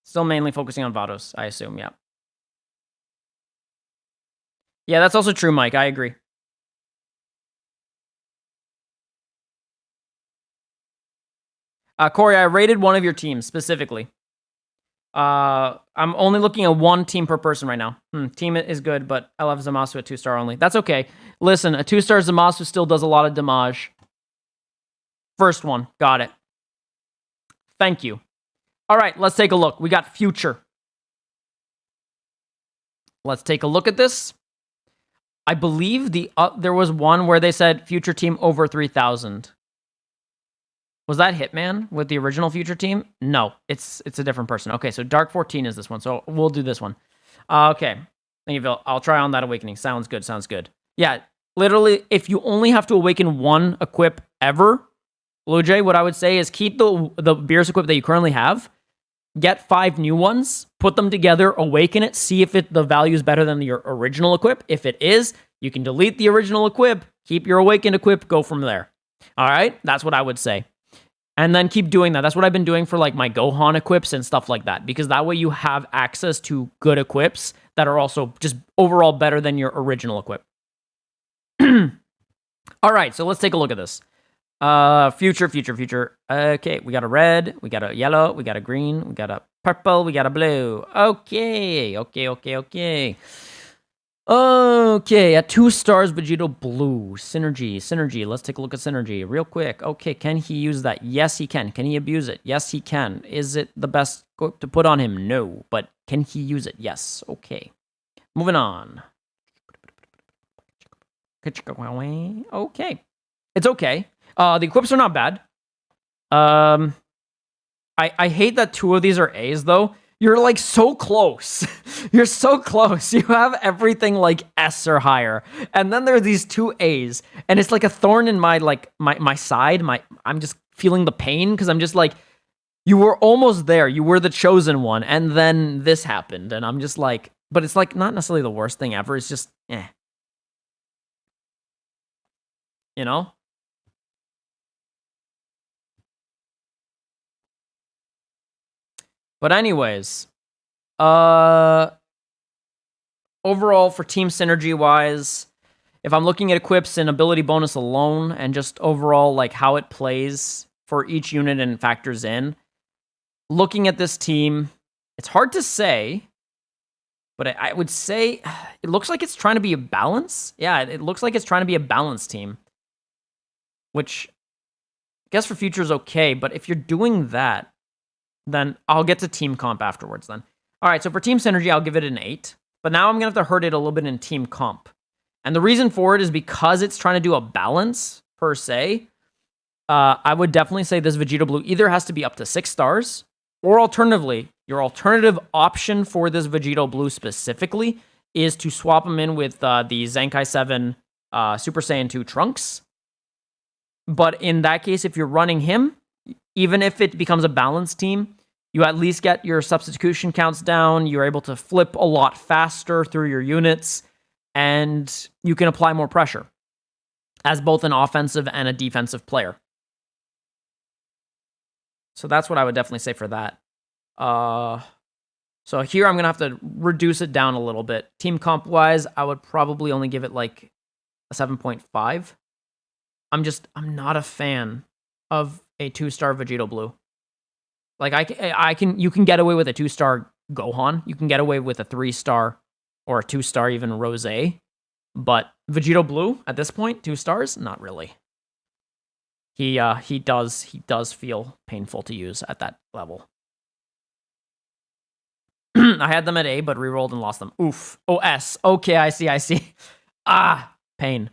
Speaker 1: Still mainly focusing on Vados, I assume, yeah. Yeah, that's also true, Mike. I agree. Corey, I rated one of your teams specifically. I'm only looking at one team per person right now. Team is good, but I love Zamasu at 2-star only. That's okay. Listen, a 2-star Zamasu still does a lot of damage. First one. Got it. Thank you. All right, let's take a look. We got Future. Let's take a look at this. I believe there was one where they said Future team over 3,000. Was that Hitman with the original Future team? No, it's a different person. Okay, so Dark 14 is this one, so we'll do this one. Okay, thank you, Phil. I'll try on that Awakening. Sounds good, sounds good. Yeah, literally, if you only have to awaken one equip ever, Blue Jay, what I would say is keep the Beerus equip that you currently have, get 5 new ones, put them together, awaken it, see if the value is better than your original equip. If it is, you can delete the original equip, keep your awakened equip, go from there. All right, that's what I would say. And then keep doing that. That's what I've been doing for like my Gohan equips and stuff like that. Because that way you have access to good equips that are also just overall better than your original equip. All right, so let's take a look at this. Future. Okay, we got a red, we got a yellow, we got a green, we got a purple, we got a blue. Okay. Okay, at 2 stars, Vegito Blue. Synergy. Let's take a look at Synergy real quick. Okay, can he use that? Yes, he can. Can he abuse it? Yes, he can. Is it the best to put on him? No, but can he use it? Yes. Okay. Moving on. Okay. It's okay. The equips are not bad. I hate that 2 of these are A's, though. You're like so close. You're so close. You have everything like S or higher. And then there are these 2 A's. And it's like a thorn in my side. I'm just feeling the pain because I'm just like, you were almost there. You were the chosen one. And then this happened. And I'm just like, but it's like not necessarily the worst thing ever. It's just, You know? But anyways, overall for team synergy wise, if I'm looking at equips and ability bonus alone and just overall like how it plays for each unit and factors in, looking at this team, it's hard to say, but I would say it looks like it's trying to be a balance. Yeah, it looks like it's trying to be a balanced team, which I guess for future is okay. But if you're doing that, then I'll get to team comp afterwards then. All right, so for team synergy, I'll give it an 8. But now I'm going to have to hurt it a little bit in team comp. And the reason for it is because it's trying to do a balance, per se. I would definitely say this Vegeta Blue either has to be up to 6 stars, or alternatively, your alternative option for this Vegeta Blue specifically is to swap him in with the Zenkai 7 Super Saiyan 2 Trunks. But in that case, if you're running him, even if it becomes a balanced team, you at least get your substitution counts down, you're able to flip a lot faster through your units, and you can apply more pressure as both an offensive and a defensive player. So that's what I would definitely say for that. So here I'm going to have to reduce it down a little bit. Team comp-wise, I would probably only give it like a 7.5. I'm not a fan of a 2-star Vegeta Blue. Like you can get away with a 2-star Gohan. You can get away with a 3-star or a 2-star even Rose. But Vegeta Blue at this point, 2 stars, not really. He does feel painful to use at that level. I had them at A, but rerolled and lost them. Oof. Oh, S. Okay, I see. Pain.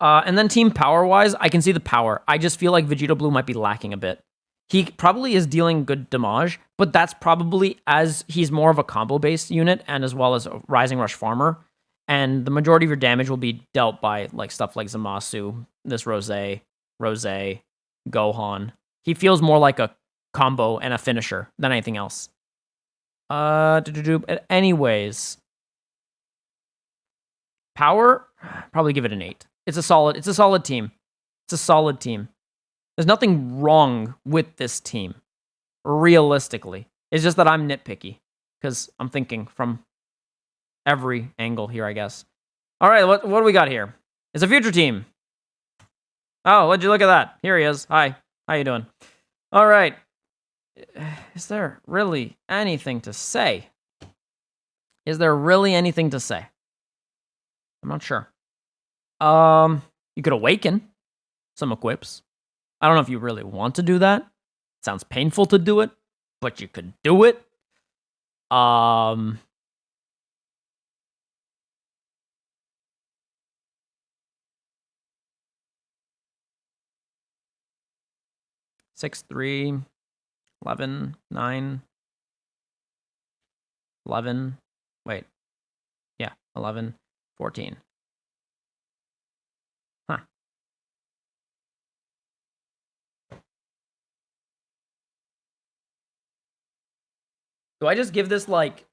Speaker 1: And then team power-wise, I can see the power. I just feel like Vegeta Blue might be lacking a bit. He probably is dealing good damage, but that's probably as he's more of a combo-based unit and as well as a Rising Rush farmer. And the majority of your damage will be dealt by like stuff like Zamasu, this Rose, Gohan. He feels more like a combo and a finisher than anything else. Anyways, power, probably give it an 8. It's a solid team. It's a solid team. There's nothing wrong with this team, realistically. It's just that I'm nitpicky because I'm thinking from every angle here, I guess. All right, what do we got here? It's a future team. Oh, would you look at that? Here he is. Hi, how you doing? All right. Is there really anything to say? I'm not sure. You could awaken some equips. I don't know if you really want to do that. It sounds painful to do it, but you could do it. 6, 3, 11, 9, 11, wait, yeah, 11, 14. Huh. Do I just give this like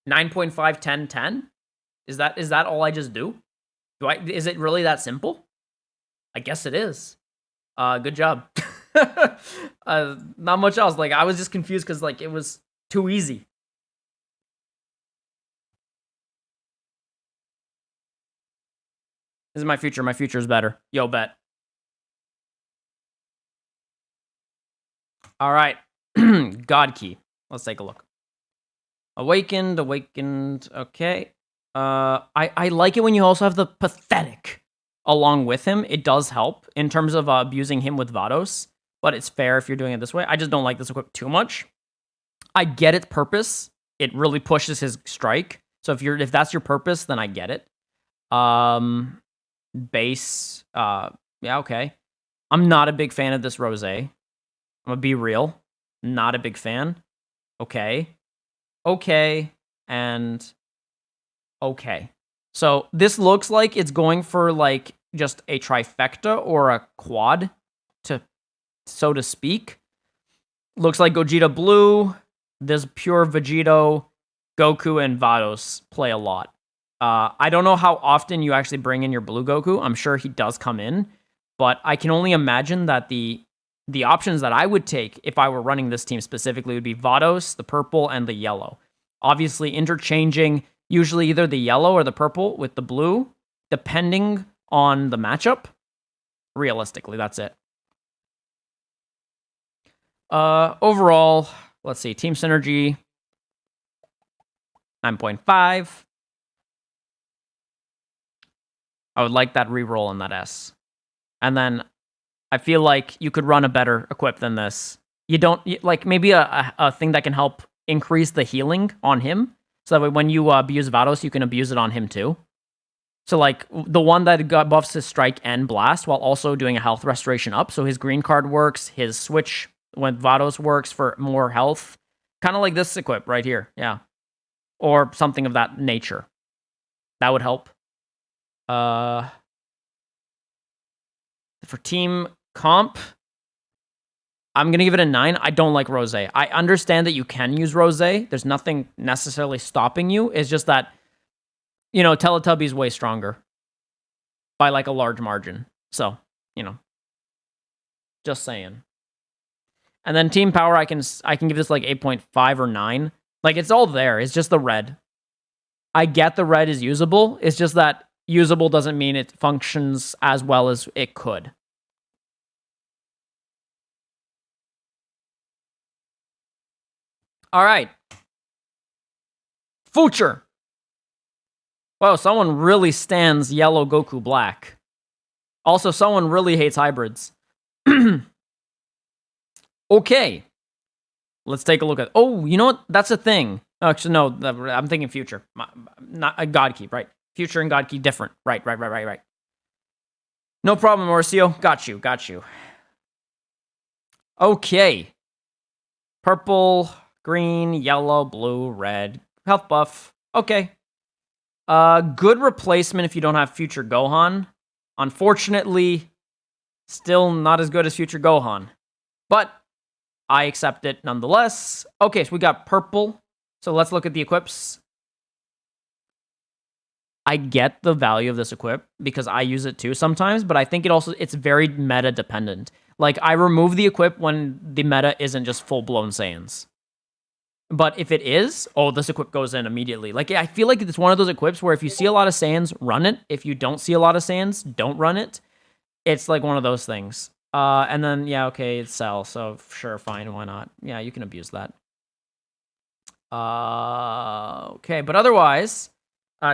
Speaker 1: 9.5, 10, 10? Is that all I just do? Is it really that simple? I guess it is. Good job. Not much else. Like, I was just confused because, like, it was too easy. This is my future. My future is better. Yo, bet. All right. God Key. Let's take a look. Awakened. Okay. I like it when you also have the pathetic along with him. It does help in terms of abusing him with Vados, but it's fair if you're doing it this way. I just don't like this equip too much. I get its purpose. It really pushes his strike. So if that's your purpose, then I get it. Base, yeah, okay. I'm not a big fan of this Rose. I'm gonna be real. Not a big fan. Okay, and okay. So this looks like it's going for like just a trifecta or a quad, so to speak. Looks like Gogeta Blue, this pure Vegito, Goku, and Vados play a lot. I don't know how often you actually bring in your Blue Goku. I'm sure he does come in, but I can only imagine that the the options that I would take if I were running this team specifically would be Vados, the purple, and the yellow. Obviously, interchanging usually either the yellow or the purple with the blue, depending on the matchup. Realistically, that's it. Overall, let's see, team synergy, 9.5. I would like that reroll on that S. And then I feel like you could run a better equip than this. You don't, like, maybe a thing that can help increase the healing on him. So that when you abuse Vados, you can abuse it on him too. So, like, the one that buffs his strike and blast while also doing a health restoration up. So his green card works, his switch when Vados works for more health. Kind of like this equip right here, yeah. Or something of that nature. That would help. For team comp, I'm going to give it a 9. I don't like Rose. I understand that you can use Rose. There's nothing necessarily stopping you. It's just that, you know, Teletubby's way stronger by like a large margin. So, you know, just saying. And then team power, I can give this like 8.5 or 9. Like, it's all there. It's just the red. I get the red is usable. It's just that usable doesn't mean it functions as well as it could. All right. Future. Wow, someone really stands yellow Goku black. Also, someone really hates hybrids. Okay. Let's take a look at... Oh, you know what? That's a thing. Actually, no. I'm thinking future. Not a God Key, right? Future and God Key different. Right. No problem, Mauricio. Got you. Okay. Purple, green, yellow, blue, red. Health buff. Okay. Good replacement if you don't have Future Gohan. Unfortunately, still not as good as Future Gohan. But I accept it nonetheless. Okay, so we got purple. So let's look at the equips. I get the value of this equip because I use it too sometimes, but I think it's very meta dependent. Like, I remove the equip when the meta isn't just full-blown Saiyans. But if it is, this equip goes in immediately. Like, I feel like it's one of those equips where if you see a lot of Saiyans, run it. If you don't see a lot of Saiyans, don't run it. It's like one of those things. And then, yeah, okay, it's Cell, so sure, fine, why not? Yeah, you can abuse that. Okay, but otherwise,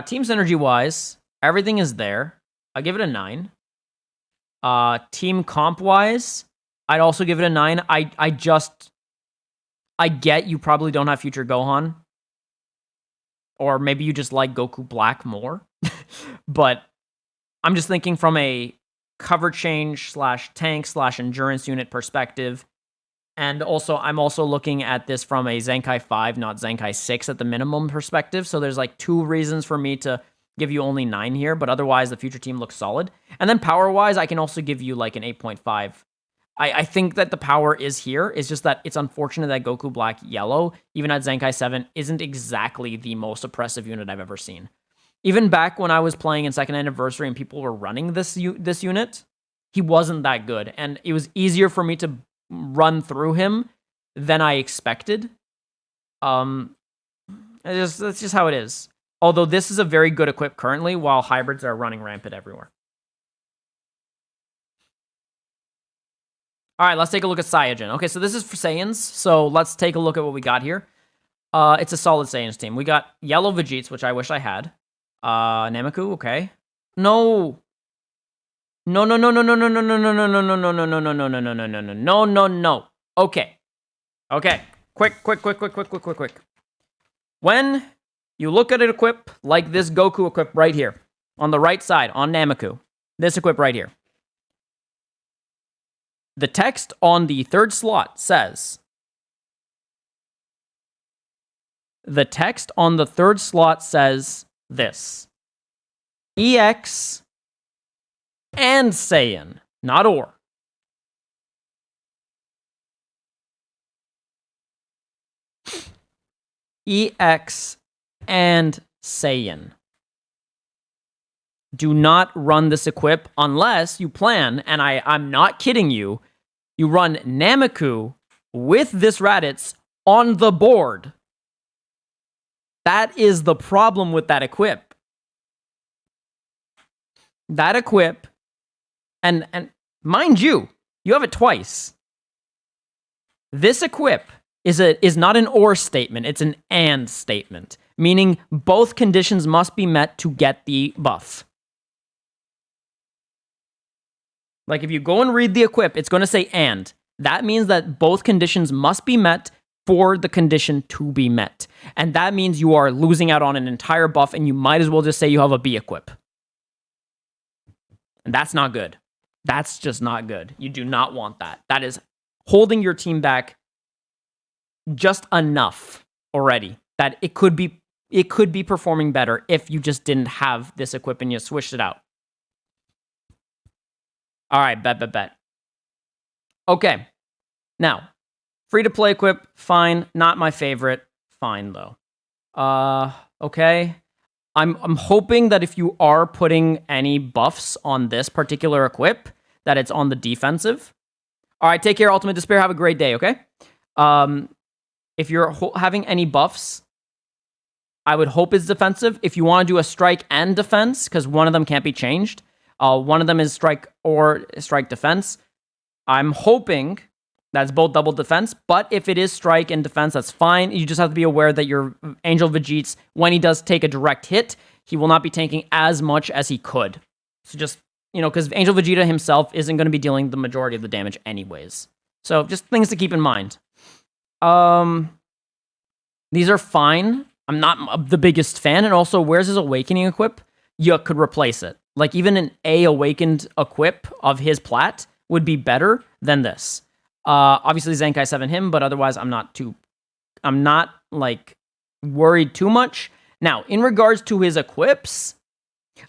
Speaker 1: team synergy-wise, everything is there. I give it a 9. Team comp-wise, I'd also give it a 9. I get you probably don't have Future Gohan. Or maybe you just like Goku Black more. But I'm just thinking from a cover change / tank / endurance unit perspective. And also, I'm also looking at this from a Zenkai 5, not Zenkai 6 at the minimum perspective. So there's like 2 reasons for me to give you only 9 here, but otherwise the future team looks solid. And then power-wise, I can also give you like an 8.5. I think that the power is here. It's just that it's unfortunate that Goku Black Yellow, even at Zenkai 7, isn't exactly the most oppressive unit I've ever seen. Even back when I was playing in Second Anniversary and people were running this unit, he wasn't that good. And it was easier for me to run through him than I expected. That's just how it is. Although this is a very good equip currently, while hybrids are running rampant everywhere. All right, let's take a look at Saiyajin. Okay, so this is for Saiyans. So let's take a look at what we got here. It's a solid Saiyans team. We got yellow Vegets, which I wish I had. Nameku, okay. No. No. Okay. Quick. When you look at an equip like this Goku equip right here, on the right side, on Nameku, this equip right here, the text on the third slot says, this. EX and Saiyan, not or. EX and Saiyan. Do not run this equip unless you plan, and I'm not kidding you, You run Nameku with this Raditz on the board. That is the problem with that equip. That equip, and mind you, you have it twice. This equip is not an or statement, it's an and statement, meaning both conditions must be met to get the buff. Like if you go and read the equip, it's going to say and. That means that both conditions must be met for the condition to be met. And that means you are losing out on an entire buff, and you might as well just say you have a B equip. And that's not good. That's just not good. You do not want that. That is holding your team back just enough already that it could be performing better if you just didn't have this equip and you switched it out. All right, bet. Okay. Now, free to play equip, fine. Not my favorite. Fine though. Okay. I'm hoping that if you are putting any buffs on this particular equip, that it's on the defensive. All right, take care, Ultimate Despair. Have a great day, okay? If you're having any buffs, I would hope it's defensive. If you want to do a strike and defense, because one of them can't be changed. One of them is strike or strike defense. I'm hoping that's both double defense, but if it is strike and defense, that's fine. You just have to be aware that your Angel Vegeta's, when he does take a direct hit, he will not be tanking as much as he could. So just, because Angel Vegeta himself isn't going to be dealing the majority of the damage anyways. So just things to keep in mind. These are fine. I'm not the biggest fan, and also, where's his Awakening equip? You could replace it. Like, even an A Awakened equip of his plat would be better than this. Obviously, Zenkai 7 him, but otherwise, I'm not, worried too much. Now, in regards to his equips,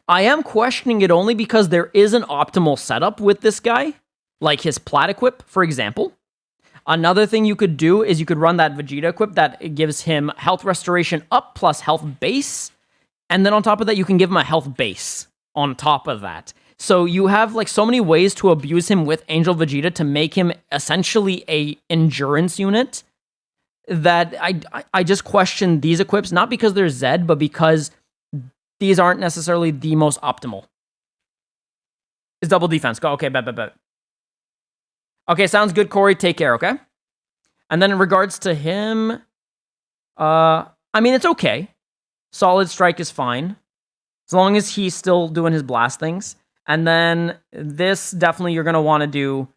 Speaker 1: I am questioning it only because there is an optimal setup with this guy, like his plat equip, for example. Another thing you could do is you could run that Vegeta equip that gives him health restoration up plus health base. And then on top of that, you can give him a health base on top of that. So you have so many ways to abuse him with Angel Vegeta to make him essentially a endurance unit that I just question these equips, not because they're Zed, but because these aren't necessarily the most optimal. It's double defense. Go. Okay, bet. Okay, sounds good, Corey. Take care, okay? And then in regards to him, it's okay. Solid strike is fine. As long as he's still doing his blast things. And then this, definitely you're going to want to do,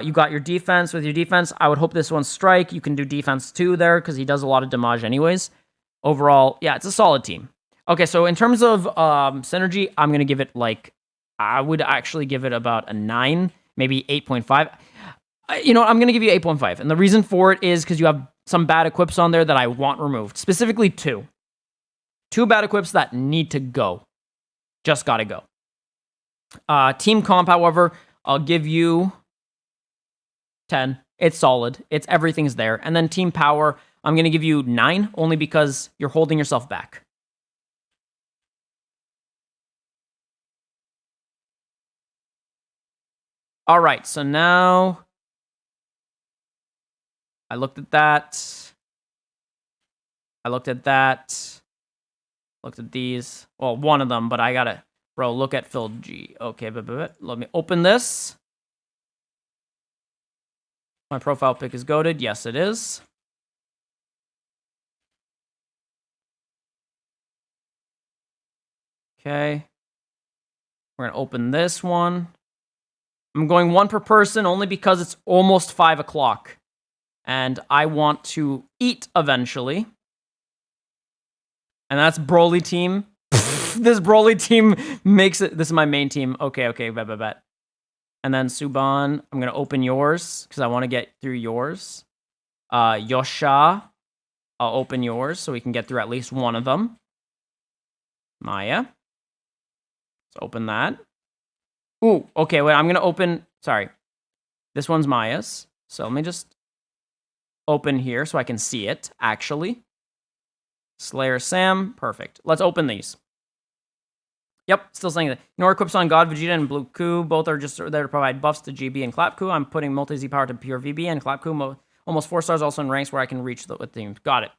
Speaker 1: you got your defense. With your defense, I would hope this one's strike. You can do defense too there, because he does a lot of damage anyways. Overall, yeah, it's a solid team. Okay, so in terms of synergy, I'm going to give it I would actually give it about a 9, maybe 8.5. I'm going to give you 8.5. And the reason for it is because you have some bad equips on there that I want removed. Specifically 2. 2 bad equips that need to go. Just got to go. Team comp, however, I'll give you 10. It's solid. Everything's there. And then team power, I'm going to give you 9, only because you're holding yourself back. All right, so now I looked at that. Looked at these. Well, one of them, but I gotta, look at Phil G. Okay, but let me open this. My profile pic is goated. Yes, it is. Okay. We're gonna open this one. I'm going 1 per person only because it's almost 5 o'clock. And I want to eat eventually. And that's Broly team. This Broly team makes it. This is my main team. Okay, bet. And then Suban, I'm going to open yours because I want to get through yours. Yosha, I'll open yours so we can get through at least one of them. Maya. Let's open that. Ooh, okay, wait, I'm going to open. Sorry. This one's Maya's. So let me just open here so I can see it, actually. Slayer Sam, perfect. Let's open these. Yep, still saying that. Ignore equips on God, Vegeta, and Blue Ku. Both are just there to provide buffs to GB and Clapku. I'm putting multi-Z power to pure VB and Clapku. Almost 4 stars also in ranks where I can reach with teams. Got it.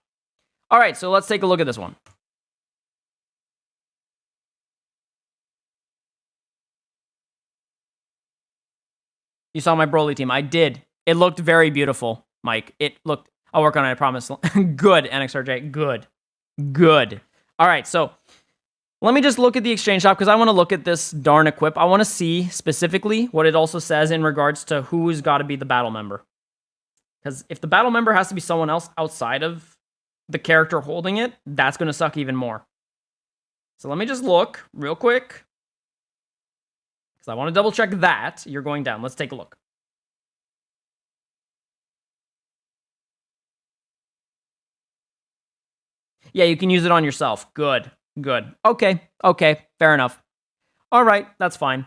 Speaker 1: All right, so let's take a look at this one. You saw my Broly team. I did. It looked very beautiful, Mike. It looked... I'll work on it, I promise. Good, NXRJ. Good. Good. All right, so let me just look at the exchange shop because I want to look at this darn equip. I want to see specifically what it also says in regards to who's got to be the battle member. Because if the battle member has to be someone else outside of the character holding it, that's going to suck even more. So let me just look real quick. Because I want to double check that. You're going down. Let's take a look. Yeah, you can use it on yourself. Good. Good. Okay. Okay. Fair enough. All right. That's fine.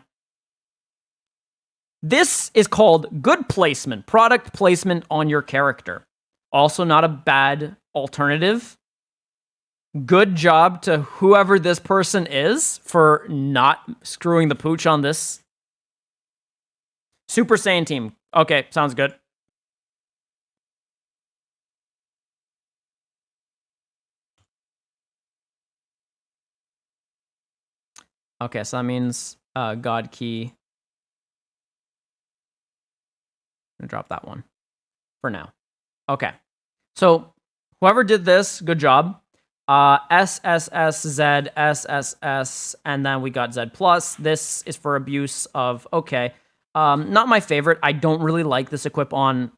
Speaker 1: This is called good placement, product placement on your character. Also not a bad alternative. Good job to whoever this person is for not screwing the pooch on this. Super Saiyan team. Okay, sounds good. Okay, so that means God Key. I'm gonna drop that one for now. Okay, so whoever did this, good job. SSSZ, SSS, and then we got Z+. This is for abuse of, okay. Not my favorite. I don't really like this equip on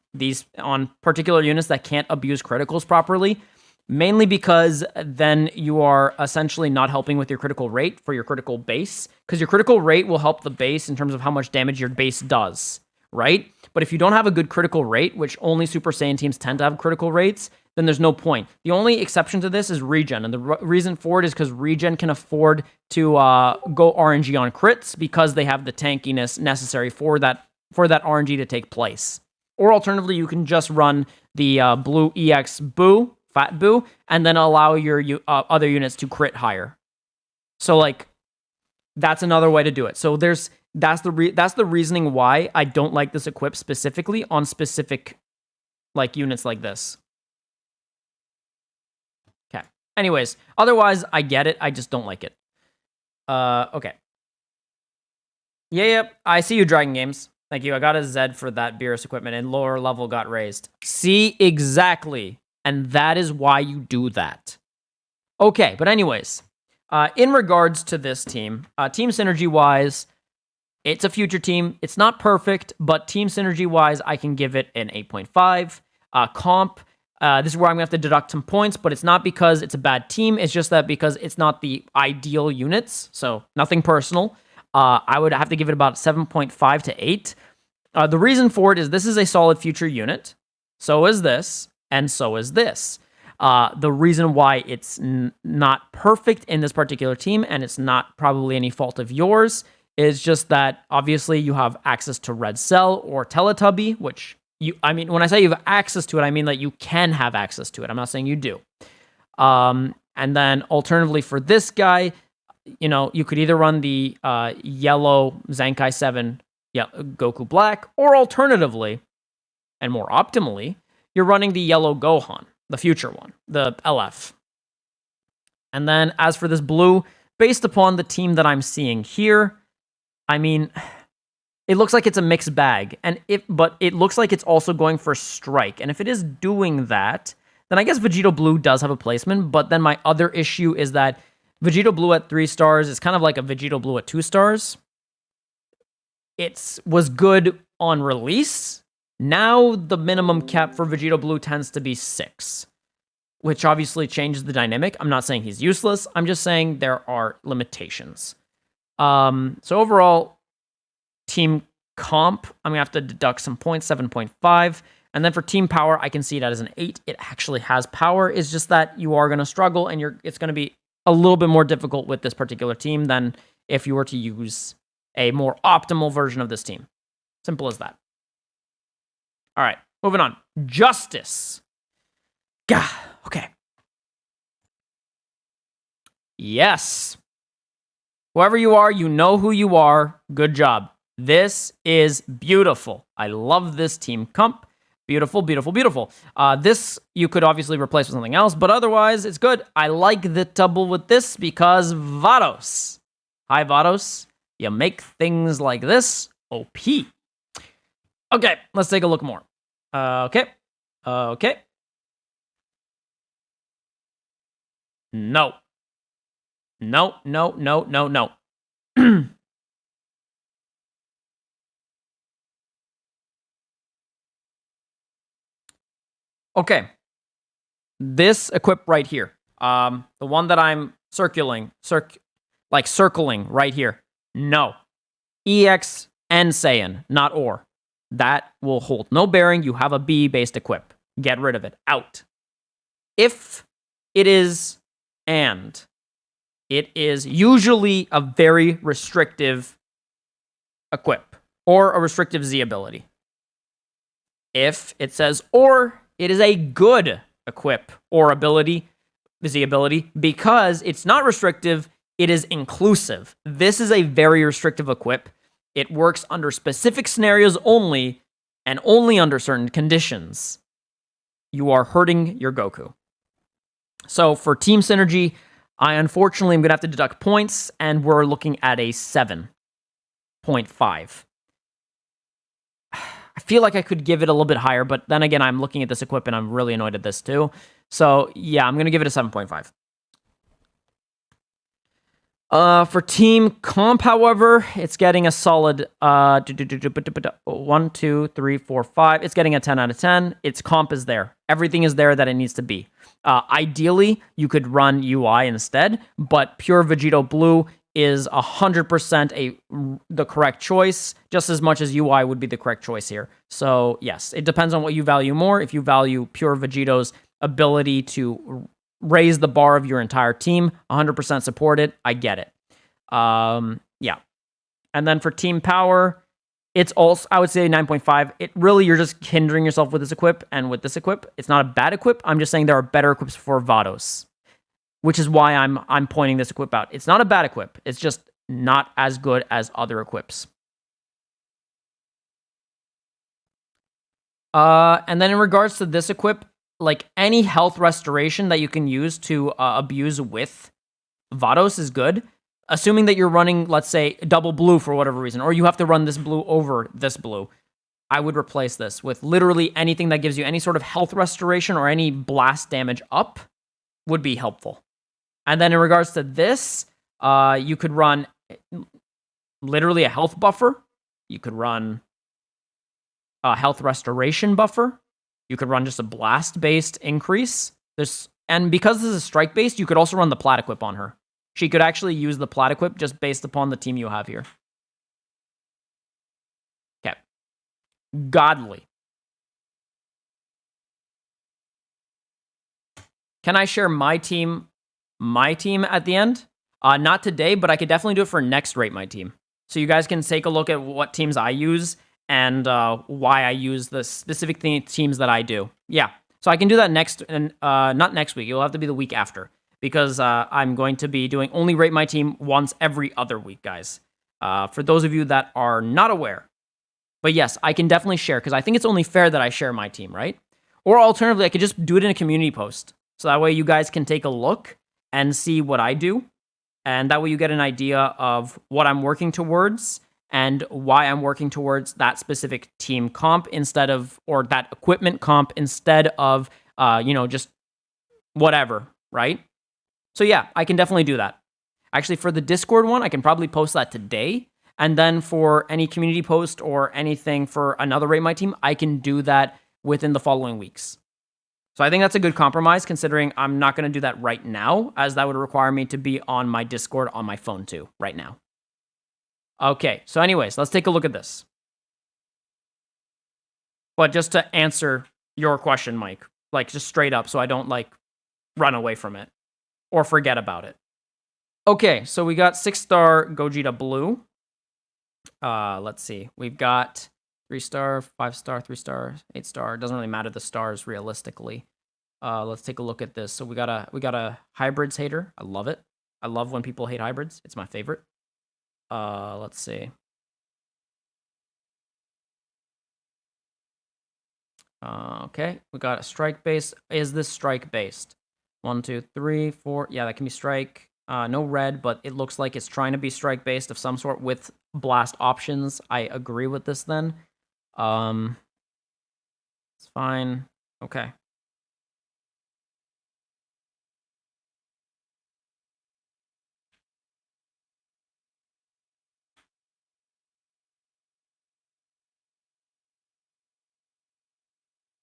Speaker 1: particular units that can't abuse criticals properly. Mainly because then you are essentially not helping with your critical rate for your critical base. Because your critical rate will help the base in terms of how much damage your base does, right? But if you don't have a good critical rate, which only Super Saiyan teams tend to have critical rates, then there's no point. The only exception to this is regen. And the reason for it is because regen can afford to go RNG on crits because they have the tankiness necessary for that RNG to take place. Or alternatively, you can just run the blue EX Boo, Fat Boo, and then allow your other units to crit higher. So like, that's another way to do it. So that's the reasoning why I don't like this equip specifically on specific like units like this. Okay. Anyways, otherwise I get it. I just don't like it. Okay. Yep. I see you, Dragon Games. Thank you. I got a Z for that Beerus equipment and lower level got raised. See, exactly. And that is why you do that. Okay, but anyways, in regards to this team, team synergy-wise, it's a future team. It's not perfect, but team synergy-wise, I can give it an 8.5. Comp, this is where I'm going to have to deduct some points, but it's not because it's a bad team. It's just that because it's not the ideal units, so nothing personal. I would have to give it about 7.5 to 8. The reason for it is this is a solid future unit. So is this. And so is this. The reason why it's not perfect in this particular team, and it's not probably any fault of yours, is just that obviously you have access to Red Cell or Teletubby, which when I say you have access to it, I mean that you can have access to it. I'm not saying you do. And then alternatively for this guy, you could either run the yellow Zenkai 7 Goku Black, or alternatively, and more optimally, you're running the yellow Gohan, the future one, the LF. And then as for this blue, based upon the team that I'm seeing here, I mean, it looks like it's a mixed bag. But it looks like it's also going for strike. And if it is doing that, then I guess Vegito Blue does have a placement. But then my other issue is that Vegito Blue at 3 stars is kind of like a Vegito Blue at 2 stars. It was good on release. Now the minimum cap for Vegito Blue tends to be 6, which obviously changes the dynamic. I'm not saying he's useless. I'm just saying there are limitations. So overall, team comp, I'm going to have to deduct some points, 7.5. And then for team power, I can see that as an 8. It actually has power. It's just that you are going to struggle, and it's going to be a little bit more difficult with this particular team than if you were to use a more optimal version of this team. Simple as that. All right, moving on. Justice. Gah, okay. Yes. Whoever you are, you know who you are. Good job. This is beautiful. I love this team comp. Beautiful, beautiful, beautiful. This you could obviously replace with something else, but otherwise it's good. I like the double with this because Vados. Hi, Vados. You make things like this OP. Okay, let's take a look more. Okay. No. No, no, no, no, no. Okay. This equip right here. The one that I'm circling right here. No. EX and Saiyan, not or. That will hold no bearing. You have a B-based equip. Get rid of it. Out. If it is and, it is usually a very restrictive equip or a restrictive Z ability. If it says or, it is a good equip or ability, Z ability, because it's not restrictive, it is inclusive. This is a very restrictive equip. It works under specific scenarios only, and only under certain conditions. You are hurting your Goku. So for team synergy, I unfortunately am going to have to deduct points, and we're looking at a 7.5. I feel like I could give it a little bit higher, but then again, I'm looking at this equip, and I'm really annoyed at this too. So yeah, I'm going to give it a 7.5. For team comp, however, it's getting a solid 1, 2, 3, 4, 5. It's getting a 10 out of 10. Its comp is there. Everything is there that it needs to be. Ideally, you could run UI instead, but pure Vegito Blue is 100% the correct choice, just as much as UI would be the correct choice here. So yes, it depends on what you value more. If you value pure Vegito's ability to raise the bar of your entire team, 100% support it. I get it. Yeah. And then for team power, it's also, I would say 9.5. It really, you're just hindering yourself with this equip and with this equip. It's not a bad equip. I'm just saying there are better equips for Vados, which is why I'm pointing this equip out. It's not a bad equip. It's just not as good as other equips. And then in regards to this equip, like any health restoration that you can use to abuse with Vados is good. Assuming that you're running, let's say, double blue for whatever reason, or you have to run this blue over this blue, I would replace this with literally anything that gives you any sort of health restoration or any blast damage up would be helpful. And then in regards to this, you could run literally a health buffer. You could run a health restoration buffer. You could run just a blast-based increase. And because this is strike-based, you could also run the plat equip on her. She could actually use the plat equip just based upon the team you have here. Okay. Godly. Can I share my team at the end? Not today, but I could definitely do it for next Rate My Team. So you guys can take a look at what teams I use and why I use the specific teams that I do. Yeah, so I can do that next, and not next week. It'll have to be the week after, because I'm going to be doing only Rate My Team once every other week, guys. For those of you that are not aware. But yes, I can definitely share, because I think it's only fair that I share my team, right? Or alternatively, I could just do it in a community post. So that way you guys can take a look and see what I do. And that way you get an idea of what I'm working towards and why I'm working towards that specific team comp instead of, or that equipment comp instead of, just whatever, right? So yeah, I can definitely do that. Actually, for the Discord one, I can probably post that today. And then for any community post or anything for another Rate My Team, I can do that within the following weeks. So I think that's a good compromise, considering I'm not going to do that right now, as that would require me to be on my Discord on my phone too, right now. Okay, so anyways, let's take a look at this. But just to answer your question, Mike, like just straight up, so I don't like run away from it or forget about it. Okay, so we got 6-star Gogeta Blue. Let's see. We've got 3-star, 5-star, 3-star, 8-star. It doesn't really matter the stars realistically. Let's take a look at this. So we got a hybrids hater. I love it. I love when people hate hybrids. It's my favorite. Let's see. Okay, we got a strike base. Is this strike based? 1, 2, 3, 4. Yeah, that can be strike. No red, but it looks like it's trying to be strike based of some sort with blast options. I agree with this then. It's fine. Okay.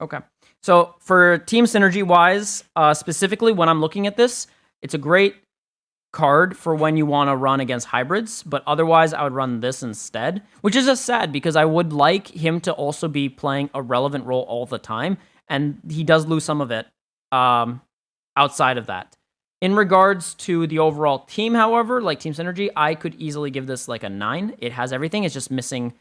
Speaker 1: Okay. So for team synergy wise, specifically when I'm looking at this, it's a great card for when you want to run against hybrids, but otherwise I would run this instead, which is just sad because I would like him to also be playing a relevant role all the time, and he does lose some of it outside of that. In regards to the overall team, however, like team synergy, I could easily give this like a 9. It has everything. It's just missing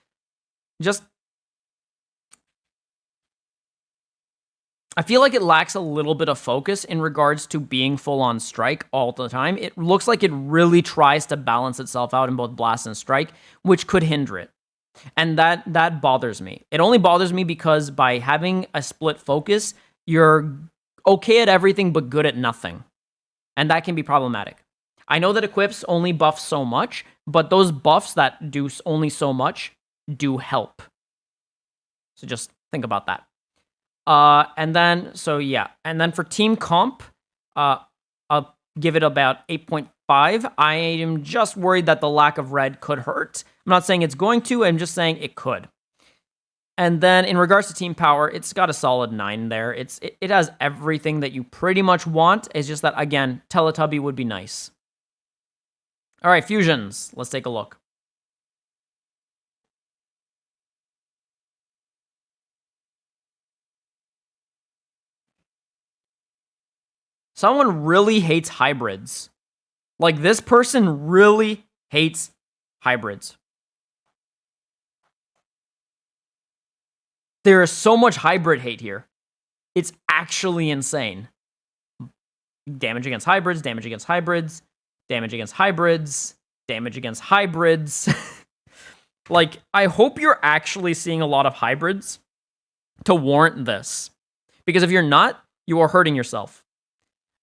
Speaker 1: I feel like it lacks a little bit of focus in regards to being full on strike all the time. It looks like it really tries to balance itself out in both blast and strike, which could hinder it. And that bothers me. It only bothers me because by having a split focus, you're okay at everything but good at nothing. And that can be problematic. I know that equips only buff so much, but those buffs that do only so much do help. So just think about that. And then for team comp, I'll give it about 8.5. I am just worried that the lack of red could hurt. I'm not saying it's going to, I'm just saying it could. And then in regards to team power, it's got a solid 9 there. It has everything that you pretty much want. It's just that, again, Teletubby would be nice. All right, fusions. Let's take a look. Someone really hates hybrids. Like, this person really hates hybrids. There is so much hybrid hate here. It's actually insane. Damage against hybrids, damage against hybrids, damage against hybrids, damage against hybrids. Like, I hope you're actually seeing a lot of hybrids to warrant this. Because if you're not, you are hurting yourself.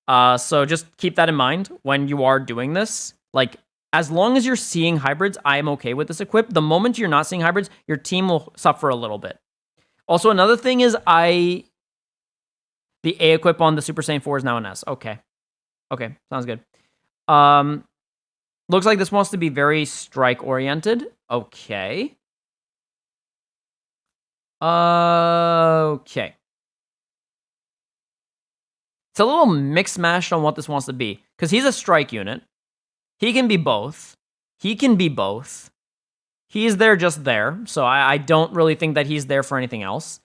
Speaker 1: So just keep that in mind when you are doing this. Like, as long as you're seeing hybrids, I am okay with this equip. The moment you're not seeing hybrids, your team will suffer a little bit. Also, another thing is the A equip on the Super Saiyan 4 is now an S. Okay, sounds good. Looks like this wants to be very strike-oriented. Okay. Okay. It's a little mix-mashed on what this wants to be. Because he's a strike unit. He can be both. He can be both. He's there just there. So I don't really think that he's there for anything else.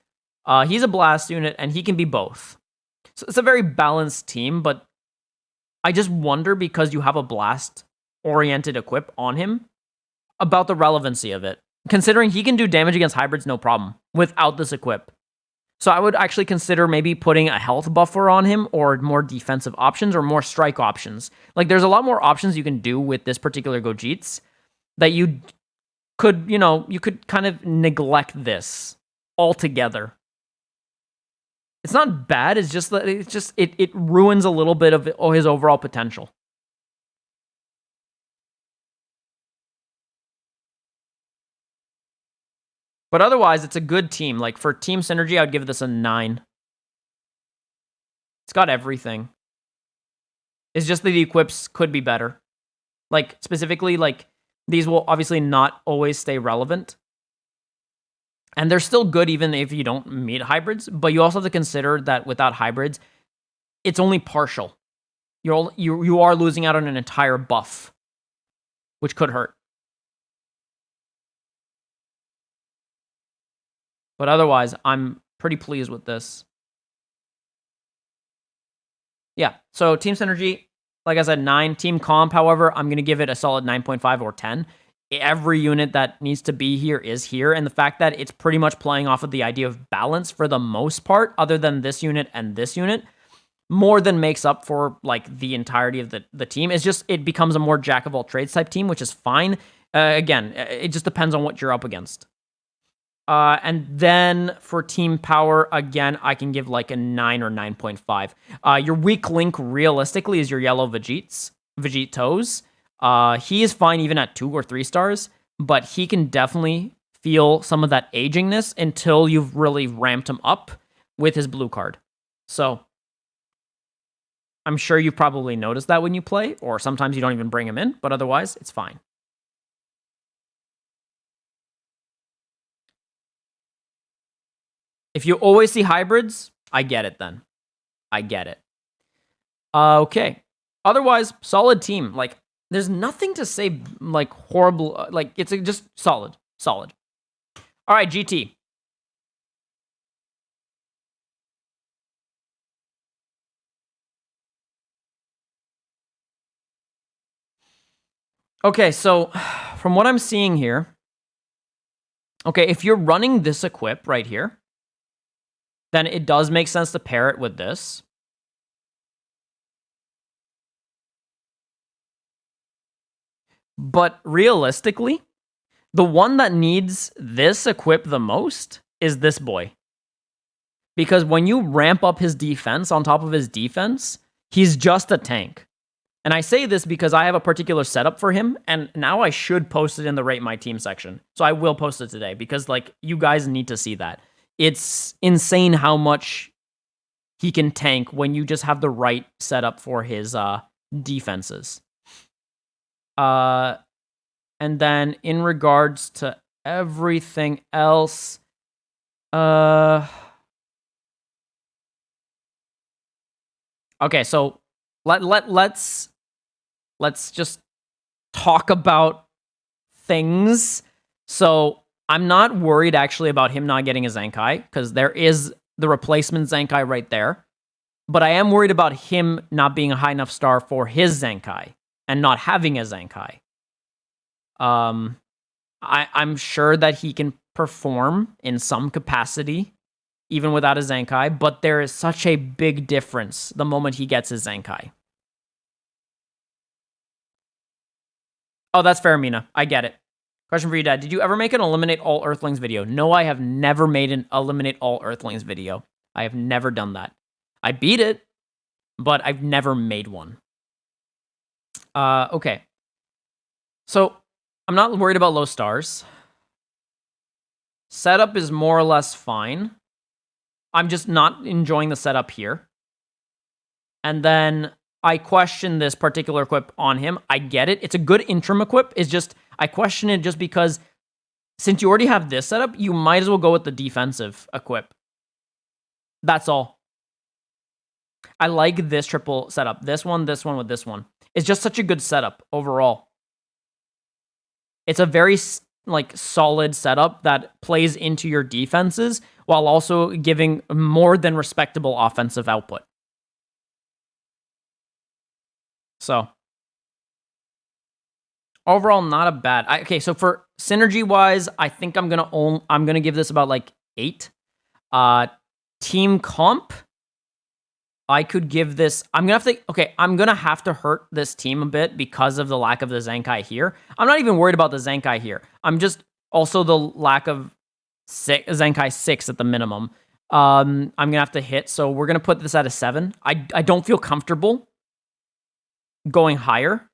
Speaker 1: He's a blast unit, and he can be both. So it's a very balanced team, but I just wonder, because you have a blast-oriented equip on him, about the relevancy of it. Considering he can do damage against hybrids no problem without this equip. So I would actually consider maybe putting a health buffer on him, or more defensive options, or more strike options. Like, there's a lot more options you can do with this particular Gogeta that you could kind of neglect this altogether. It's not bad, it's just that it ruins a little bit of his overall potential. But otherwise, it's a good team. Like, for team synergy, I would give this a 9. It's got everything. It's just that the equips could be better. Like, specifically, like, these will obviously not always stay relevant. And they're still good even if you don't meet hybrids. But you also have to consider that without hybrids, it's only partial. You are losing out on an entire buff, which could hurt. But otherwise, I'm pretty pleased with this. Yeah, so team synergy, like I said, 9. Team comp, however, I'm going to give it a solid 9.5 or 10. Every unit that needs to be here is here, and the fact that it's pretty much playing off of the idea of balance for the most part, other than this unit and this unit, more than makes up for, like, the entirety of the team. It's just, it becomes a more jack-of-all-trades type team, which is fine. Again, it just depends on what you're up against. And then for team power, again, I can give like a 9 or 9.5. Your weak link, realistically, is your yellow Vegetos. He is fine even at 2 or 3 stars, but he can definitely feel some of that agingness until you've really ramped him up with his blue card. So I'm sure you've probably noticed that when you play, or sometimes you don't even bring him in, but otherwise, it's fine. If you always see hybrids, I get it then. I get it. Okay. Otherwise, solid team. Like, there's nothing to say, like, horrible. Like, it's just solid. Solid. All right, GT. Okay, so from what I'm seeing here, okay, if you're running this equip right here, then it does make sense to pair it with this. But realistically, the one that needs this equip the most is this boy. Because when you ramp up his defense on top of his defense, he's just a tank. And I say this because I have a particular setup for him, and now I should post it in the Rate My Team section. So I will post it today, because like you guys need to see that. It's insane how much he can tank when you just have the right setup for his defenses. And then in regards to everything else, okay, so let's just talk about things. So I'm not worried actually about him not getting a Zenkai, because there is the replacement Zenkai right there. But I am worried about him not being a high enough star for his Zenkai and not having a Zenkai. I'm sure that he can perform in some capacity even without a Zenkai, but there is such a big difference the moment he gets his Zenkai. Oh, that's fair, Mina. I get it. Question for you, Dad. Did you ever make an Eliminate All Earthlings video? No, I have never made an Eliminate All Earthlings video. I have never done that. I beat it, but I've never made one. Okay. So, I'm not worried about low stars. Setup is more or less fine. I'm just not enjoying the setup here. And then I question this particular equip on him. I get it. It's a good interim equip. It's just, I question it just because since you already have this setup, you might as well go with the defensive equip. That's all. I like this triple setup. This one with this one. It's just such a good setup overall. It's a very like solid setup that plays into your defenses while also giving more than respectable offensive output. So overall, not a bad. Okay, so for synergy wise, I think I'm gonna give this about like 8. Team comp, I could give this. I'm gonna have to hurt this team a bit because of the lack of the Zenkai here. I'm not even worried about the Zenkai here. I'm just also the lack of Zenkai 6 at the minimum. I'm gonna have to hit. So we're gonna put this at a 7. I don't feel comfortable going higher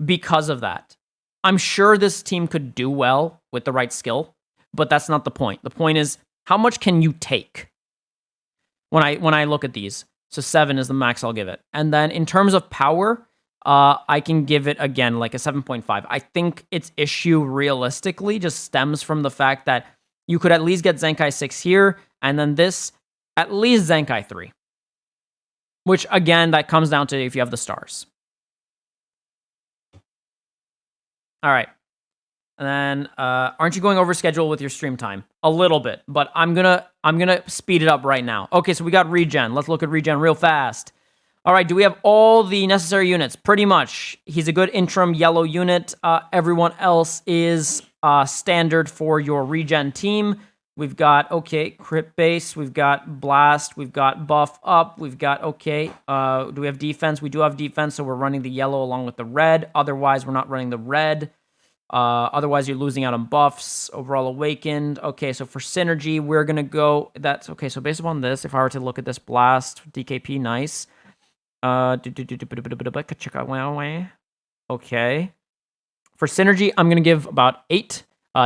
Speaker 1: because of that. I'm sure this team could do well with the right skill, but that's not the point. The point is, how much can you take when I look at these? So 7 is the max I'll give it. And then in terms of power, I can give it, again, like a 7.5. I think its issue realistically just stems from the fact that you could at least get Zenkai 6 here, and then this, at least Zenkai 3. Which, again, that comes down to if you have the stars. All right. And then, aren't you going over schedule with your stream time? A little bit, but I'm gonna speed it up right now. Okay, so we got regen. Let's look at regen real fast. All right, do we have all the necessary units? Pretty much. He's a good interim yellow unit. Everyone else is standard for your regen team. We've got, okay, crit base. We've got blast. We've got buff up. We've got, okay, do we have defense? We do have defense, so we're running the yellow along with the red. Otherwise, we're not running the red. Otherwise, you're losing out on buffs. Overall awakened. Okay, so for synergy, we're going to go... That's okay, so based upon this, if I were to look at this blast, DKP, nice. Okay. For synergy, I'm going to give about 8.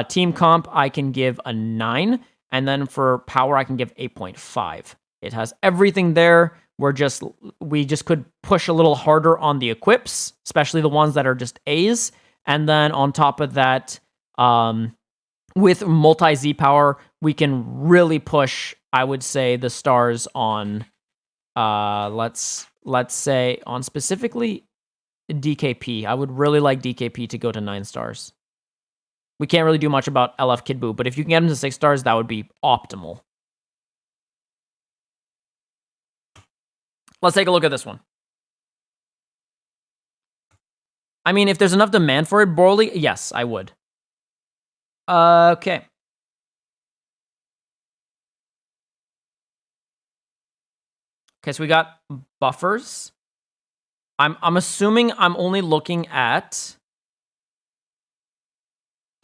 Speaker 1: Team comp, I can give a 9. And then for power, I can give 8.5. It has everything there. We just could push a little harder on the equips, especially the ones that are just A's. And then on top of that, with multi-Z power, we can really push, I would say, the stars on, let's say, on specifically DKP. I would really like DKP to go to 9 stars. We can't really do much about LF Kid Buu, but if you can get him to 6 stars, that would be optimal. Let's take a look at this one. I mean, if there's enough demand for it, Broly, yes, I would. Okay. Okay, so we got buffers. I'm assuming I'm only looking at...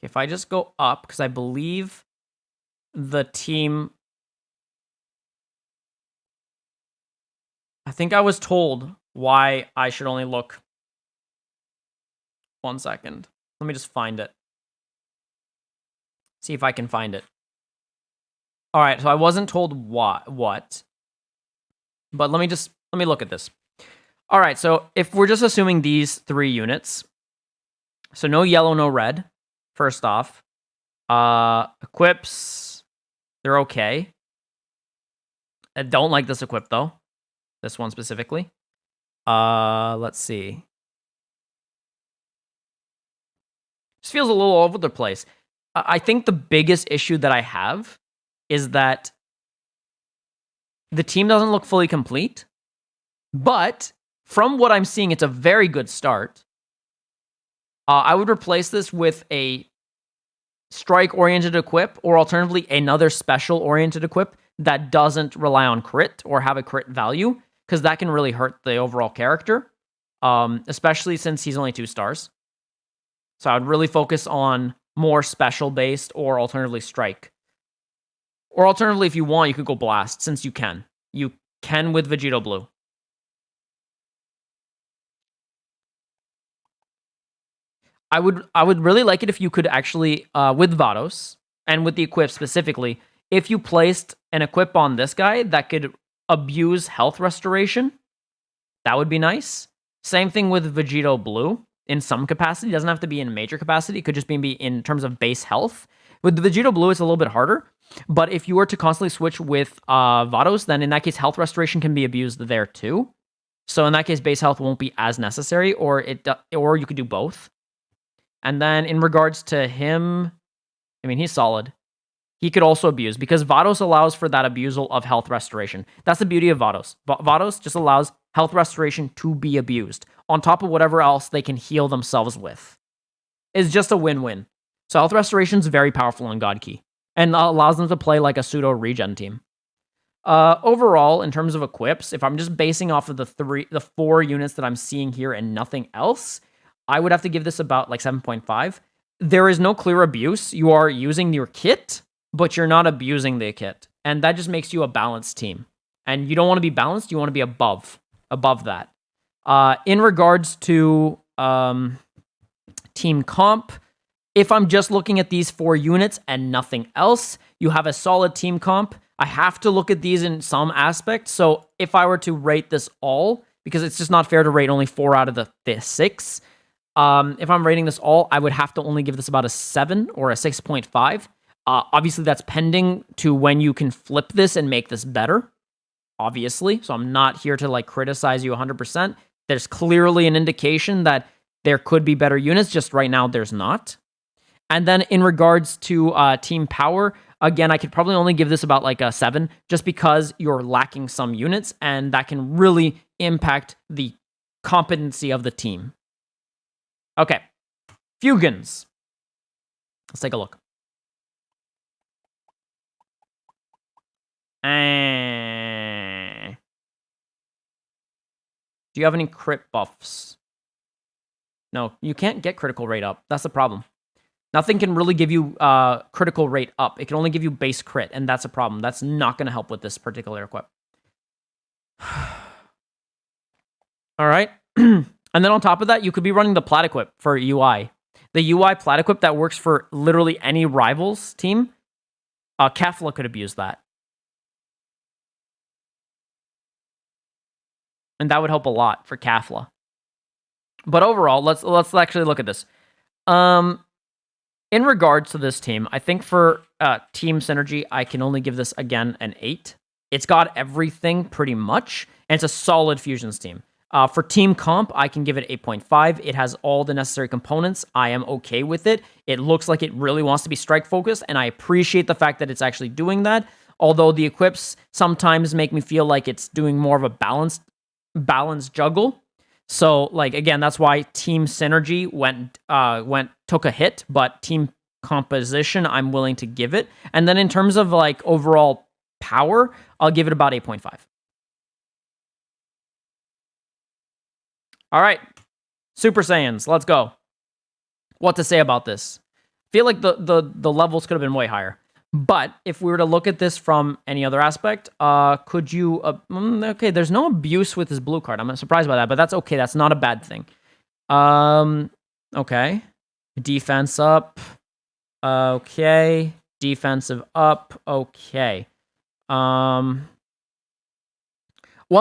Speaker 1: If I just go up, because I believe the team... I think I was told why I should only look... 1 second. Let me just find it. See if I can find it. All right, so I wasn't told what. But let me look at this. All right, so if we're just assuming these 3 units, so no yellow, no red, first off. Equips, they're okay. I don't like this equip, though. This one specifically. Let's see. Just feels a little all over the place. I think the biggest issue that I have is that the team doesn't look fully complete, but from what I'm seeing, it's a very good start. I would replace this with a strike-oriented equip, or alternatively, another special-oriented equip that doesn't rely on crit or have a crit value, because that can really hurt the overall character, especially since he's only 2 stars. So I would really focus on more special-based or alternatively strike. Or alternatively, if you want, you could go blast, since you can. You can with Vegito Blue. I would really like it if you could actually, with Vados, and with the equip specifically, if you placed an equip on this guy that could abuse health restoration, that would be nice. Same thing with Vegito Blue. In some capacity. It doesn't have to be in major capacity. It could just be in terms of base health. With the Vegito Blue, it's a little bit harder. But if you were to constantly switch with Vados, then in that case, health restoration can be abused there too. So in that case, base health won't be as necessary, or you could do both. And then in regards to him, I mean, he's solid. He could also abuse, because Vados allows for that abusal of health restoration. That's the beauty of Vados. Vados just allows health restoration to be abused, on top of whatever else they can heal themselves with. It's just a win-win. So health restoration is very powerful in God Key, and allows them to play like a pseudo-regen team. Overall, in terms of equips, if I'm just basing off of the 4 units that I'm seeing here and nothing else, I would have to give this about like 7.5. There is no clear abuse. You are using your kit, but you're not abusing the kit. And that just makes you a balanced team. And you don't want to be balanced, you want to be above that. In regards to team comp, if I'm just looking at these 4 units and nothing else, you have a solid team comp. I have to look at these in some aspect. So if I were to rate this all, because it's just not fair to rate only 4 out of the 6, if I'm rating this all, I would have to only give this about a 7 or a 6.5. Obviously, that's pending to when you can flip this and make this better, obviously. So I'm not here to like criticize you 100%. There's clearly an indication that there could be better units, just right now there's not. And then in regards to team power, again, I could probably only give this about like a 7, just because you're lacking some units, and that can really impact the competency of the team. Okay, Fugans. Let's take a look. Do you have any crit buffs? No, you can't get critical rate up. That's the problem. Nothing can really give you critical rate up. It can only give you base crit, and that's a problem. That's not going to help with this particular equip. All right. And then on top of that, you could be running the plat equip for UI. The UI plat equip that works for literally any rivals team. Kefla could abuse that. And that would help a lot for Kefla. But overall, let's actually look at this. In regards to this team, I think for team synergy, I can only give this, again, an 8. It's got everything pretty much, and it's a solid fusions team. For team comp, I can give it 8.5. It has all the necessary components. I am okay with it. It looks like it really wants to be strike focused, and I appreciate the fact that it's actually doing that. Although the equips sometimes make me feel like it's doing more of a balanced juggle. So, like, again, that's why team synergy took a hit, but team composition, I'm willing to give it. And then in terms of, like, overall power, I'll give it about 8.5. All right, Super Saiyans, let's go. What to say about this? I feel like the levels could have been way higher. But if we were to look at this from any other aspect, could you... okay, there's no abuse with this blue card. I'm surprised by that, but that's okay. That's not a bad thing. Okay. Defense up. Okay. Defensive up. Okay. One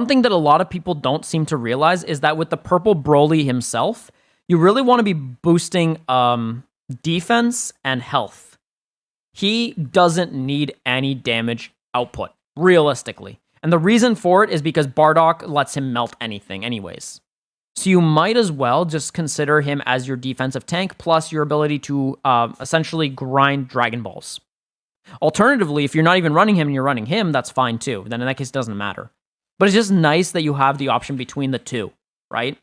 Speaker 1: thing that a lot of people don't seem to realize is that with the purple Broly himself, you really want to be boosting defense and health. He doesn't need any damage output, realistically. And the reason for it is because Bardock lets him melt anything anyways. So you might as well just consider him as your defensive tank, plus your ability to essentially grind Dragon Balls. Alternatively, if you're not even running him and you're running him, that's fine too. Then in that case, it doesn't matter. But it's just nice that you have the option between the two, right?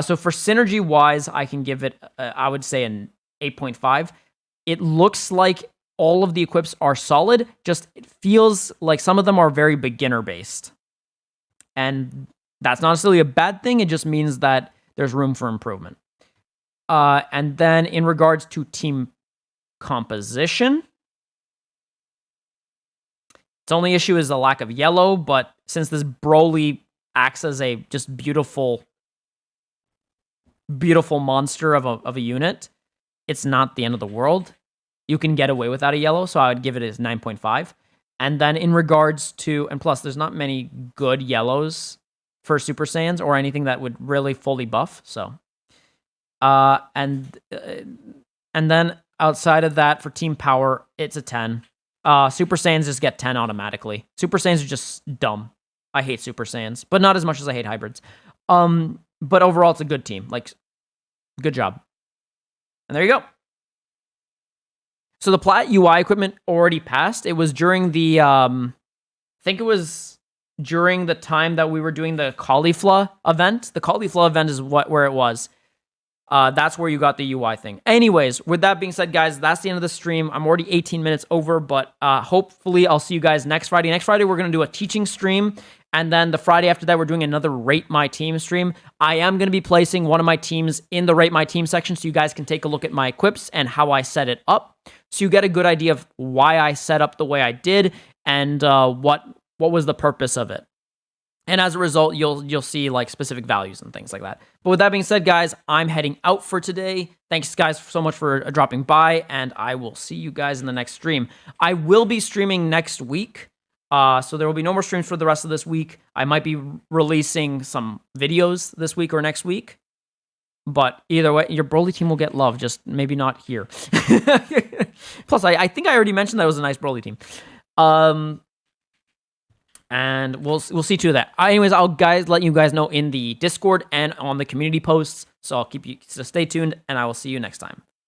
Speaker 1: So for synergy-wise, I can give it, I would say, an 8.5. It looks like all of the equips are solid, just it feels like some of them are very beginner-based. And that's not necessarily a bad thing, it just means that there's room for improvement. And then in regards to team composition, its only issue is the lack of yellow, but since this Broly acts as a just beautiful monster of a unit, it's not the end of the world. You can get away without a yellow, so I would give it as 9.5. And then in regards to, and plus there's not many good yellows for Super Saiyans or anything that would really fully buff, so. And then outside of that, for team power, it's a 10. Super Saiyans just get 10 automatically. Super Saiyans are just dumb. I hate Super Saiyans, but not as much as I hate hybrids. But overall, it's a good team. Like, good job. And there you go. So the plat UI equipment already passed. It was during the, I think it was during the time that we were doing the Caulifla event. The Caulifla event is where it was. That's where you got the UI thing. Anyways, with that being said, guys, that's the end of the stream. I'm already 18 minutes over, but hopefully I'll see you guys next Friday. Next Friday, we're going to do a teaching stream. And then the Friday after that, we're doing another Rate My Team stream. I am going to be placing one of my teams in the Rate My Team section so you guys can take a look at my equips and how I set it up. So you get a good idea of why I set up the way I did and what was the purpose of it. And as a result, you'll see like specific values and things like that. But with that being said, guys, I'm heading out for today. Thanks, guys, so much for dropping by, and I will see you guys in the next stream. I will be streaming next week. So there will be no more streams for the rest of this week. I might be releasing some videos this week or next week. But either way, your Broly team will get love, just maybe not here. Plus, I think I already mentioned that it was a nice Broly team. And we'll see to that. Anyways, I'll let you guys know in the Discord and on the community posts. So I'll keep you, so stay tuned, and I will see you next time.